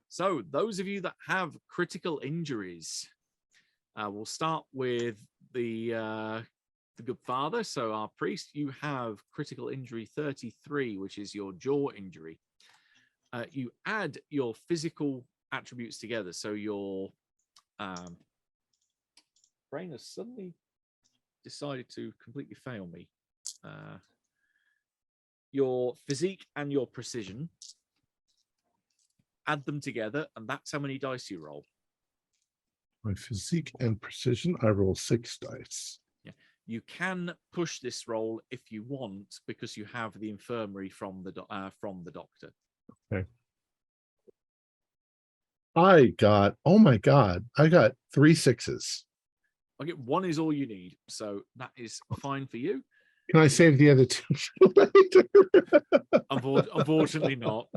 So those of you that have critical injuries, we'll start with the good father. So our priest, you have critical injury 33, which is your jaw injury. You add your physical attributes together. So your brain has suddenly decided to completely fail me. Your physique and your precision, add them together, and that's how many dice you roll. My physique and precision, I roll 6 dice. Yeah, you can push this roll if you want because you have the infirmary from the doctor. Okay. Oh my God, I got 3 6s. Okay, 1 is all you need, so that is fine for you. Can I save the other 2 for later? Unfortunately not.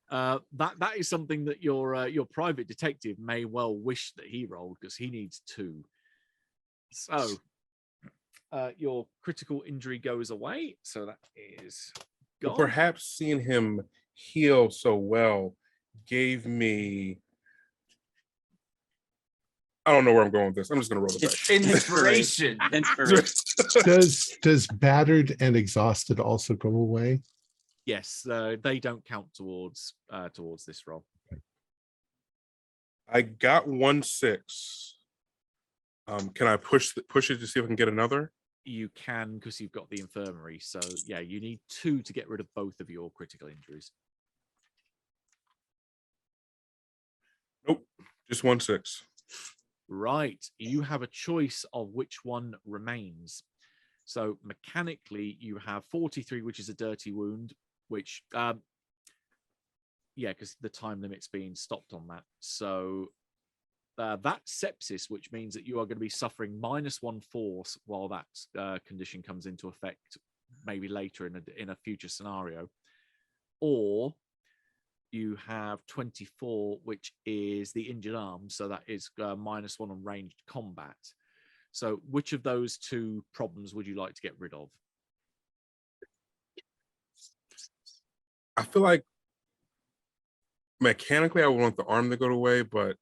That is something that your private detective may well wish that he rolled because he needs 2. So your critical injury goes away, so that is But gone. perhaps seeing him heal so well gave me. I don't know where I'm going with this. I'm just gonna roll the dice. It's inspiration. Inspiration. Does battered and exhausted also go away? Yes, they don't count towards this roll. I got 1-6. Can I push it to see if I can get another? You can, because you've got the infirmary. So yeah, you need 2 to get rid of both of your critical injuries. Nope, just 1-6. Right, you have a choice of which one remains. So mechanically, you have 43, which is a dirty wound, which yeah, because the time limit's being stopped on that. So that sepsis, which means that you are going to be suffering -1 force while that condition comes into effect, maybe later in a future scenario, or you have 24, which is the injured arm, so that is -1 on ranged combat. So which of those 2 problems would you like to get rid of? I feel like mechanically I would want the arm to go away, but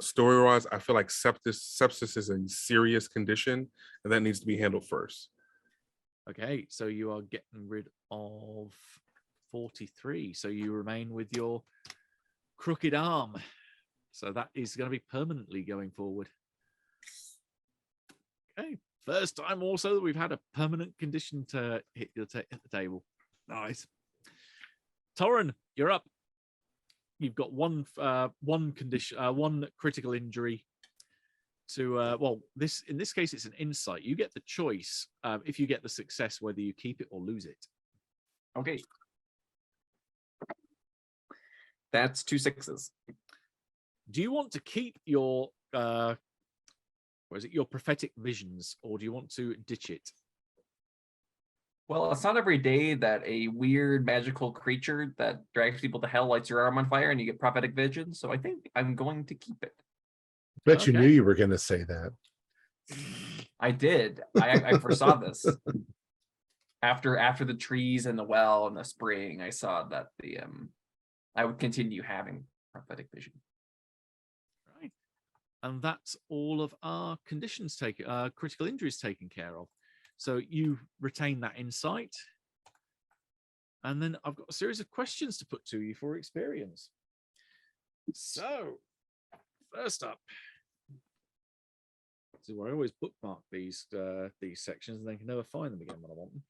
story-wise, I feel like sepsis is a serious condition, and that needs to be handled first. Okay, so you are getting rid of 43. So you remain with your crooked arm. So that is going to be permanently going forward. Okay, first time also that we've had a permanent condition to hit the table. Nice. Torren, you're up. You've got one critical injury to well, in this case it's an insight. You get the choice if you get the success whether you keep it or lose it. Okay. That's 2 6s. Do you want to keep your your prophetic visions, or do you want to ditch it? Well, it's not every day that a weird magical creature that drags people to hell lights your arm on fire and you get prophetic vision. So I think I'm going to keep it. Bet you knew you were going to say that. I did. I foresaw this. After the trees and the well and the spring, I saw that I would continue having prophetic vision. Right. And that's all of our conditions critical injuries taken care of. So you retain that insight. And then I've got a series of questions to put to you for experience. So, first up, this is where I always bookmark these sections and then can never find them again when I want them.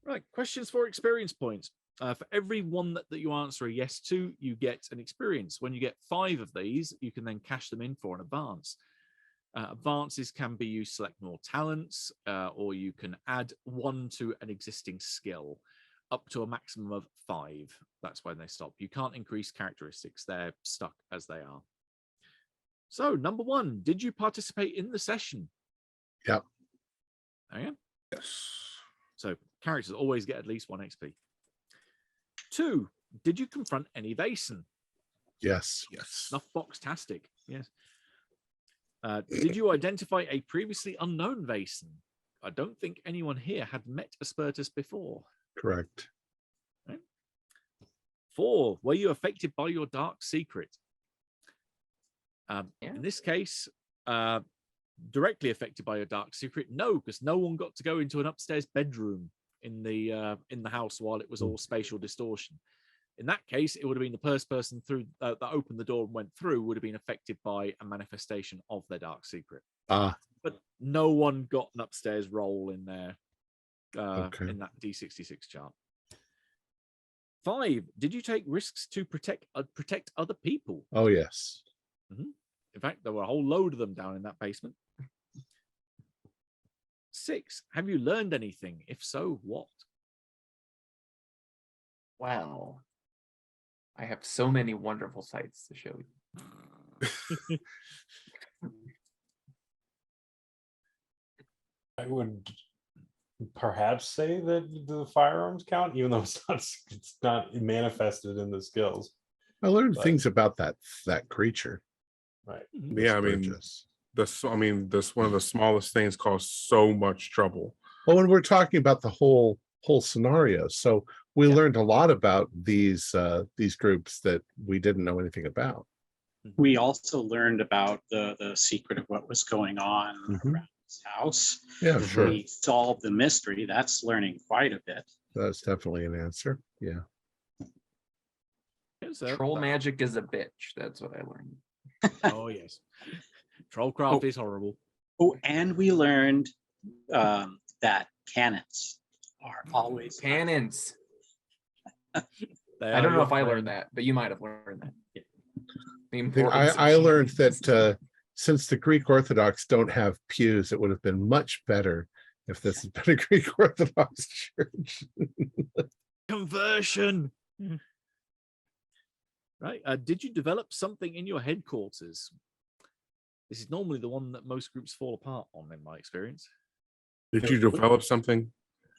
Right, questions for experience points. For every one that you answer a yes to, you get an experience. When you get 5 of these, you can then cash them in for an advance. Advances can be you select more talents, or you can add 1 to an existing skill, up to a maximum of 5. That's when they stop. You can't increase characteristics. They're stuck as they are. So, number 1, did you participate in the session? Yep. Okay. Yes. So, characters always get at least 1 XP. 2, did you confront any Vaesen? Yes. Snuff box-tastic. Yes. Did you identify a previously unknown Vaesen? I don't think anyone here had met Aspertus before. Correct. Right. 4, were you affected by your dark secret? In this case, directly affected by your dark secret? No, because no one got to go into an upstairs bedroom in the house while it was all spatial distortion. In that case, it would have been the first person through that opened the door and went through would have been affected by a manifestation of their dark secret. But no one got an upstairs roll in there in that D66 chart. 5, did you take risks to protect other people? Oh, yes. Mm-hmm. In fact, there were a whole load of them down in that basement. 6, have you learned anything? If so, what? Wow. I have so many wonderful sights to show you. I would perhaps say that the firearms count, even though it's not manifested in the skills. I learned things about that creature. Right. Yeah, I mean, one of the smallest things cause so much trouble. Well, when we're talking about the whole scenario, so we learned a lot about these groups that we didn't know anything about. We also learned about the secret of what was going on around his house. Yeah, sure. We solved the mystery. That's learning quite a bit. That's definitely an answer. Yeah. Troll magic is a bitch. That's what I learned. Oh yes, trollcraft is horrible. Oh, and we learned that cannons are always Cannons. They I are don't know your if I friend. learned that, but you might have learned that. The I importance of learned cannons. that since the Greek Orthodox don't have pews, it would have been much better if this had been a Greek Orthodox church. Conversion. Right. Did you develop something in your headquarters? This is normally the one that most groups fall apart on, in my experience. Did you develop something?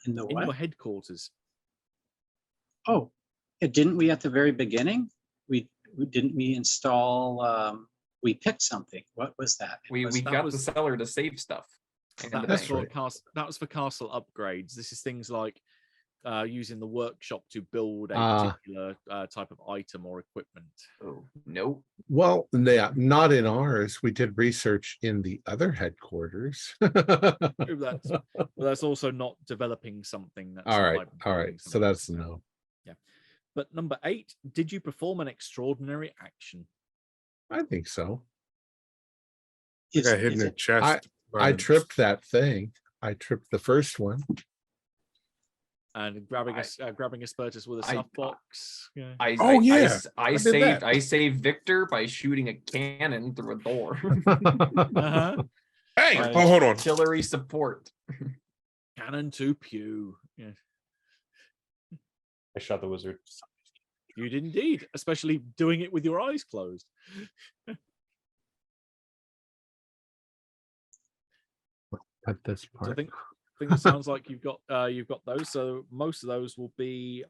in the In what? your headquarters. Oh, didn't we at the very beginning? We didn't we install? We picked something. What was that? We that got was- the cellar to save stuff. That That's was, right. that was for castle upgrades. This is things like using the workshop to build a Ah. particular type of item or equipment. Oh, nope. Well, yeah, not in ours. We did research in the other headquarters. That's also not developing something. That's all not right, like all building right. So something. that's no. But number 8, did you perform an extraordinary action? I think so. I got hit in Is the it- chest. I tripped that thing. I tripped the first one. And grabbing a Spiritus with a I- snuff box. Yeah. I did that. I saved Victor by shooting a cannon through a door. Uh-huh. Hey, Right. hold on. Artillery support. Cannon to pew. Yeah. I shot the wizard. You did indeed, especially doing it with your eyes closed. At this So I part. think it sounds like you've got those. So most of those will be,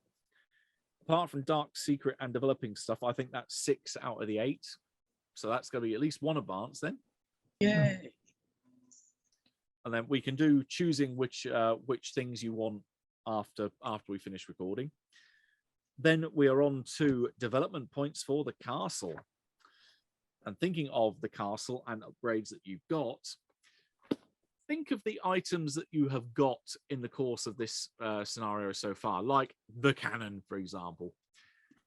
apart from dark secret and developing stuff, I think that's 6 out of the 8. So that's going to be at least one advance then. Yay. And then we can do choosing which things you want after we finish recording. Then we are on to development points for the castle. And thinking of the castle and upgrades that you've got, think of the items that you have got in the course of this scenario so far, like the cannon, for example.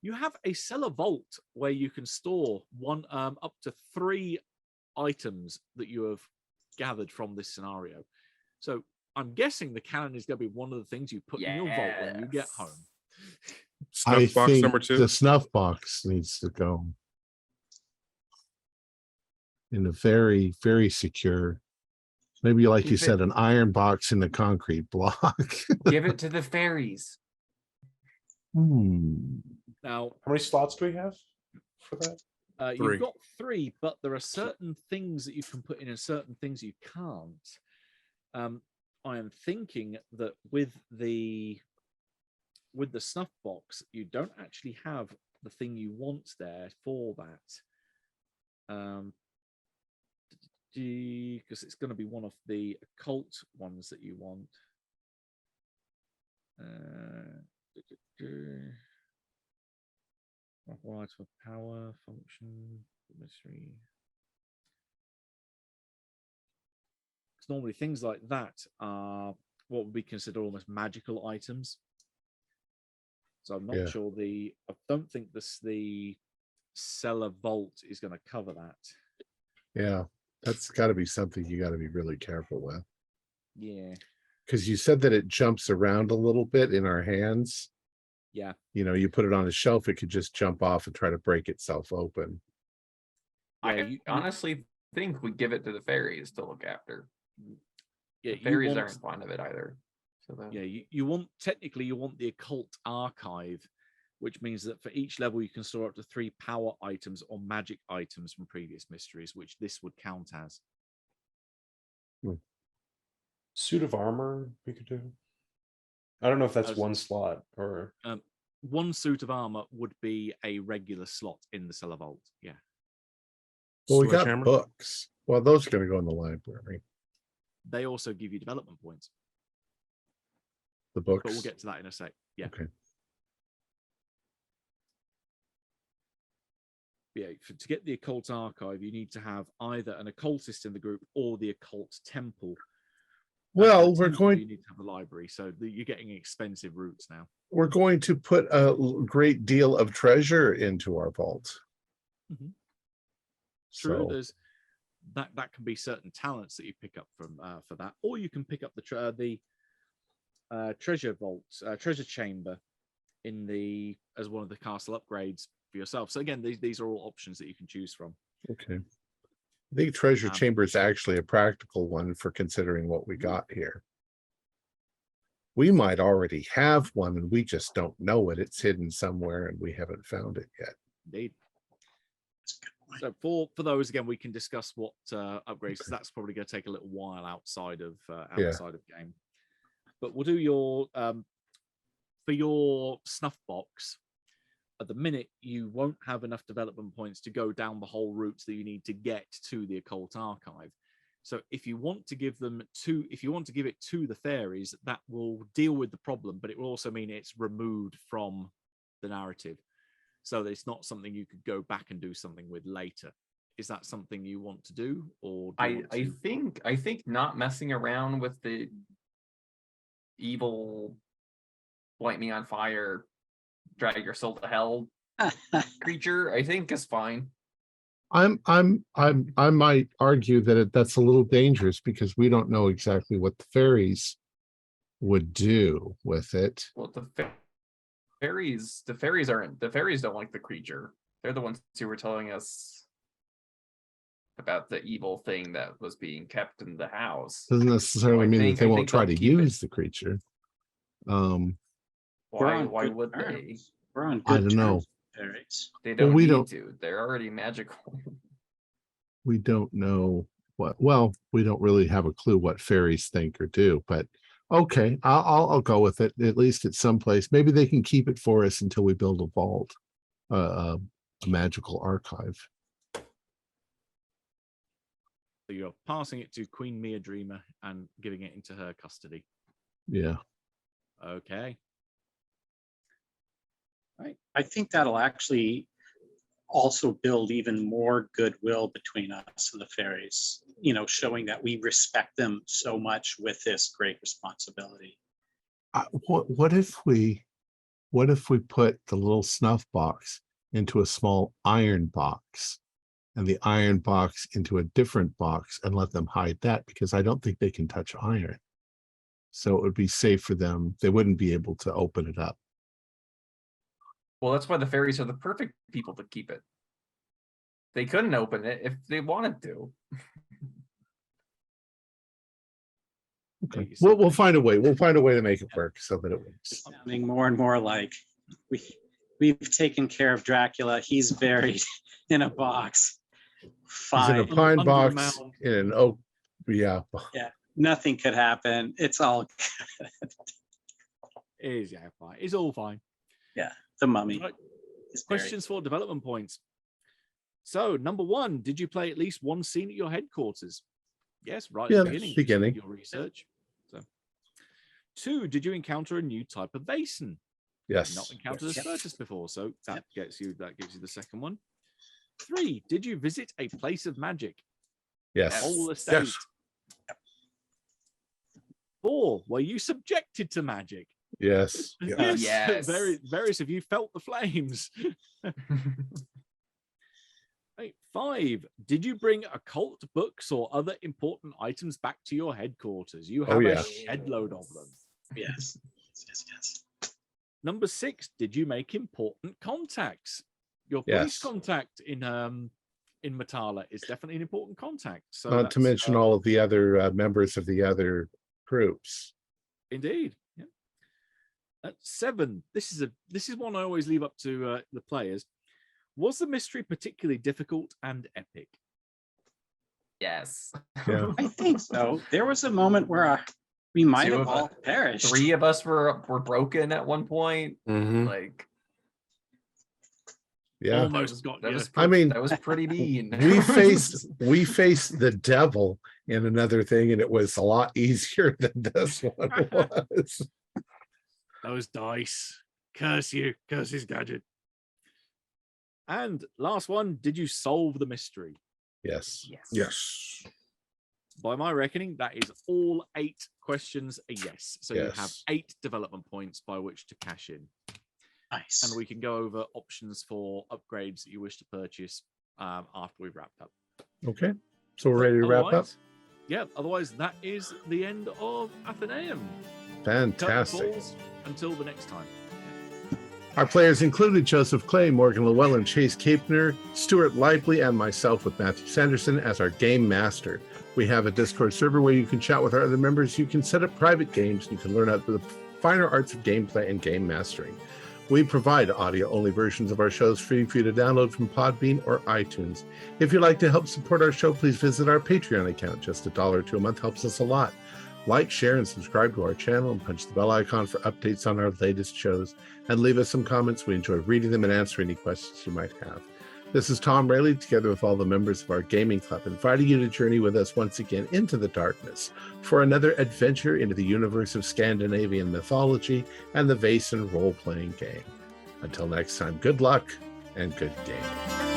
You have a cellar vault where you can store one up to 3 items that you have gathered from this scenario. So I'm guessing the cannon is going to be one of the things you put in your vault when you get Yes. home. Snuff box think number 2. the snuff box needs to go in a very, very secure. Maybe, like you Keep said, it- an iron box in the concrete block. Give it to the fairies. Now, How many slots do we have for that? 3. you've got 3, but there are certain things that you can put in and certain things you can't. I am thinking that with the snuff box, you don't actually have the thing you want there for that. Because it's going to be one of the occult ones that you want. Right for power, function, mystery. Because normally things like that are what would be considered almost magical items. So I'm not sure I don't think the cellar vault is going to cover that. Yeah, that's got to be something you got to be really careful with. Yeah. Because you said that it jumps around a little bit in our hands. Yeah. You know, you put it on a shelf, it could just jump off and try to break itself open. I honestly think we give it to the fairies to look after. Yeah, The fairies aren't fond of it either. So you want the occult archive, which means that for each level you can store up to 3 power items or magic items from previous mysteries, which this would count as. Suit of armor we could do. I don't know if that's As- one slot or One suit of armor would be a regular slot in the cellar vault. Yeah. Well, we got Sledgehammer? books. Well, those are going to go in the library. They also give you development points, The books. but we'll get to that in a sec. Yeah. Okay. Yeah, to get the occult archive, you need to have either an occultist in the group or the occult temple. Well, For the we're temple, going. You need to have a library, so you're getting expensive routes now. We're going to put a great deal of treasure into our vault. Mhm. True, So, there's that can be certain talents that you pick up from for that, or you can pick up the treasure vault, treasure chamber in the as one of the castle upgrades for yourself. So again, these are all options that you can choose from. okay. I think treasure Um, chamber is actually a practical one for considering what we got here. We might already have one and we just don't know it. It's hidden somewhere and we haven't found it yet. Indeed. So for those, again, we can discuss what upgrades, because that's probably going to take a little while outside of game. But we'll do your for your snuff box. At the minute, you won't have enough development points to go down the whole routes that you need to get to the occult archive. So if you want to give it to the fairies, that will deal with the problem, but it will also mean it's removed from the narrative. So that it's not something you could go back and do something with later. Is that something you want to do, or do I think not messing around with the evil light me on fire, drag your soul to hell creature, I think is fine. I might argue that that's a little dangerous because we don't know exactly what the fairies would do with it. Well, the fairies don't like the creature. They're the ones who were telling us about the evil thing that was being kept in the house. Doesn't necessarily mean that they won't try to use the creature. Why would they? We're on I good don't know. terms with fairies. They don't we need don't- to. They're already magical. We don't know we don't really have a clue what fairies think or do, but okay, I'll go with it. At least it's someplace. Maybe they can keep it for us until we build a vault, a magical archive. So you're passing it to Queen Mia Dreamer and giving it into her custody. Yeah. Okay. I think that'll actually also build even more goodwill between us and the fairies, showing that we respect them so much with this great responsibility. What if we put the little snuff box into a small iron box and the iron box into a different box and let them hide that? Because I don't think they can touch iron. So it would be safe for them. They wouldn't be able to open it up. Well, that's why the fairies are the perfect people to keep it. They couldn't open it if they wanted to. Okay. We'll find a way. We'll find a way to make it work so that it works. Sounding more and more like we've taken care of Dracula. He's buried in a box. He's Fine. in a pine Under the box mound. in an oak. Yeah. Nothing could happen. It's all Is fine. It's all fine. the mummy. Right. is buried. Questions for development points. So, number 1, did you play at least one scene at your headquarters? Yes, right Yeah, at the beginning. beginning. Your research. So, 2, did you encounter a new type of Vaesen? Yes. Not encountered Yes. a Spiritus before, so that gives you the second one. 3, did you visit a place of magic? Yes. Whole estate. Yes. 4, were you subjected to magic? Yes. Yes. Various of you felt the flames. Right. 5, did you bring occult books or other important items back to your headquarters? You have yeah. a shed load of them. Yes. Number 6, did you make important contacts? Your Yes. police contact in Matala is definitely an important contact. So Not to that's, mention all of the other members of the other groups. Indeed. Yeah. 7, this is one I always leave up to the players. Was the mystery particularly difficult and epic? Yes. Yeah. I think so. There was a moment where we might 2 have of all us- perished. 3 of us were broken at one point. Mhm. Like, Yeah. Almost got you. I mean, that was pretty mean. we faced the devil in another thing, and it was a lot easier than this one was. Those dice. Curse you. Curse his gadget. And last one, did you solve the mystery? Yes. Yes. By my reckoning, that is all 8 questions a yes. So you have Yes. 8 development points by which to cash in. Nice. And we can go over options for upgrades that you wish to purchase after we've wrapped up. Okay. So we're ready to wrap up. Otherwise- Yeah, otherwise that is the end of Athenaeum. Curtain Fantastic. falls until the next time. Our players included Joseph Clay, Morgan Llewellyn, Chase Capner, Stuart Lively, and myself with Matthew Sanderson as our game master. We have a Discord server where you can chat with our other members. You can set up private games. You can learn about the finer arts of gameplay and game mastering. We provide audio-only versions of our shows free for you to download from Podbean or iTunes. If you'd like to help support our show, please visit our Patreon account. Just $1 or $2 a month helps us a lot. Like, share, and subscribe to our channel, and punch the bell icon for updates on our latest shows. And leave us some comments. We enjoy reading them and answering any questions you might have. This is Tom Rayleigh, together with all the members of our gaming club, inviting you to journey with us once again into the darkness for another adventure into the universe of Scandinavian mythology and the Vaesen role-playing game. Until next time, good luck and good gaming.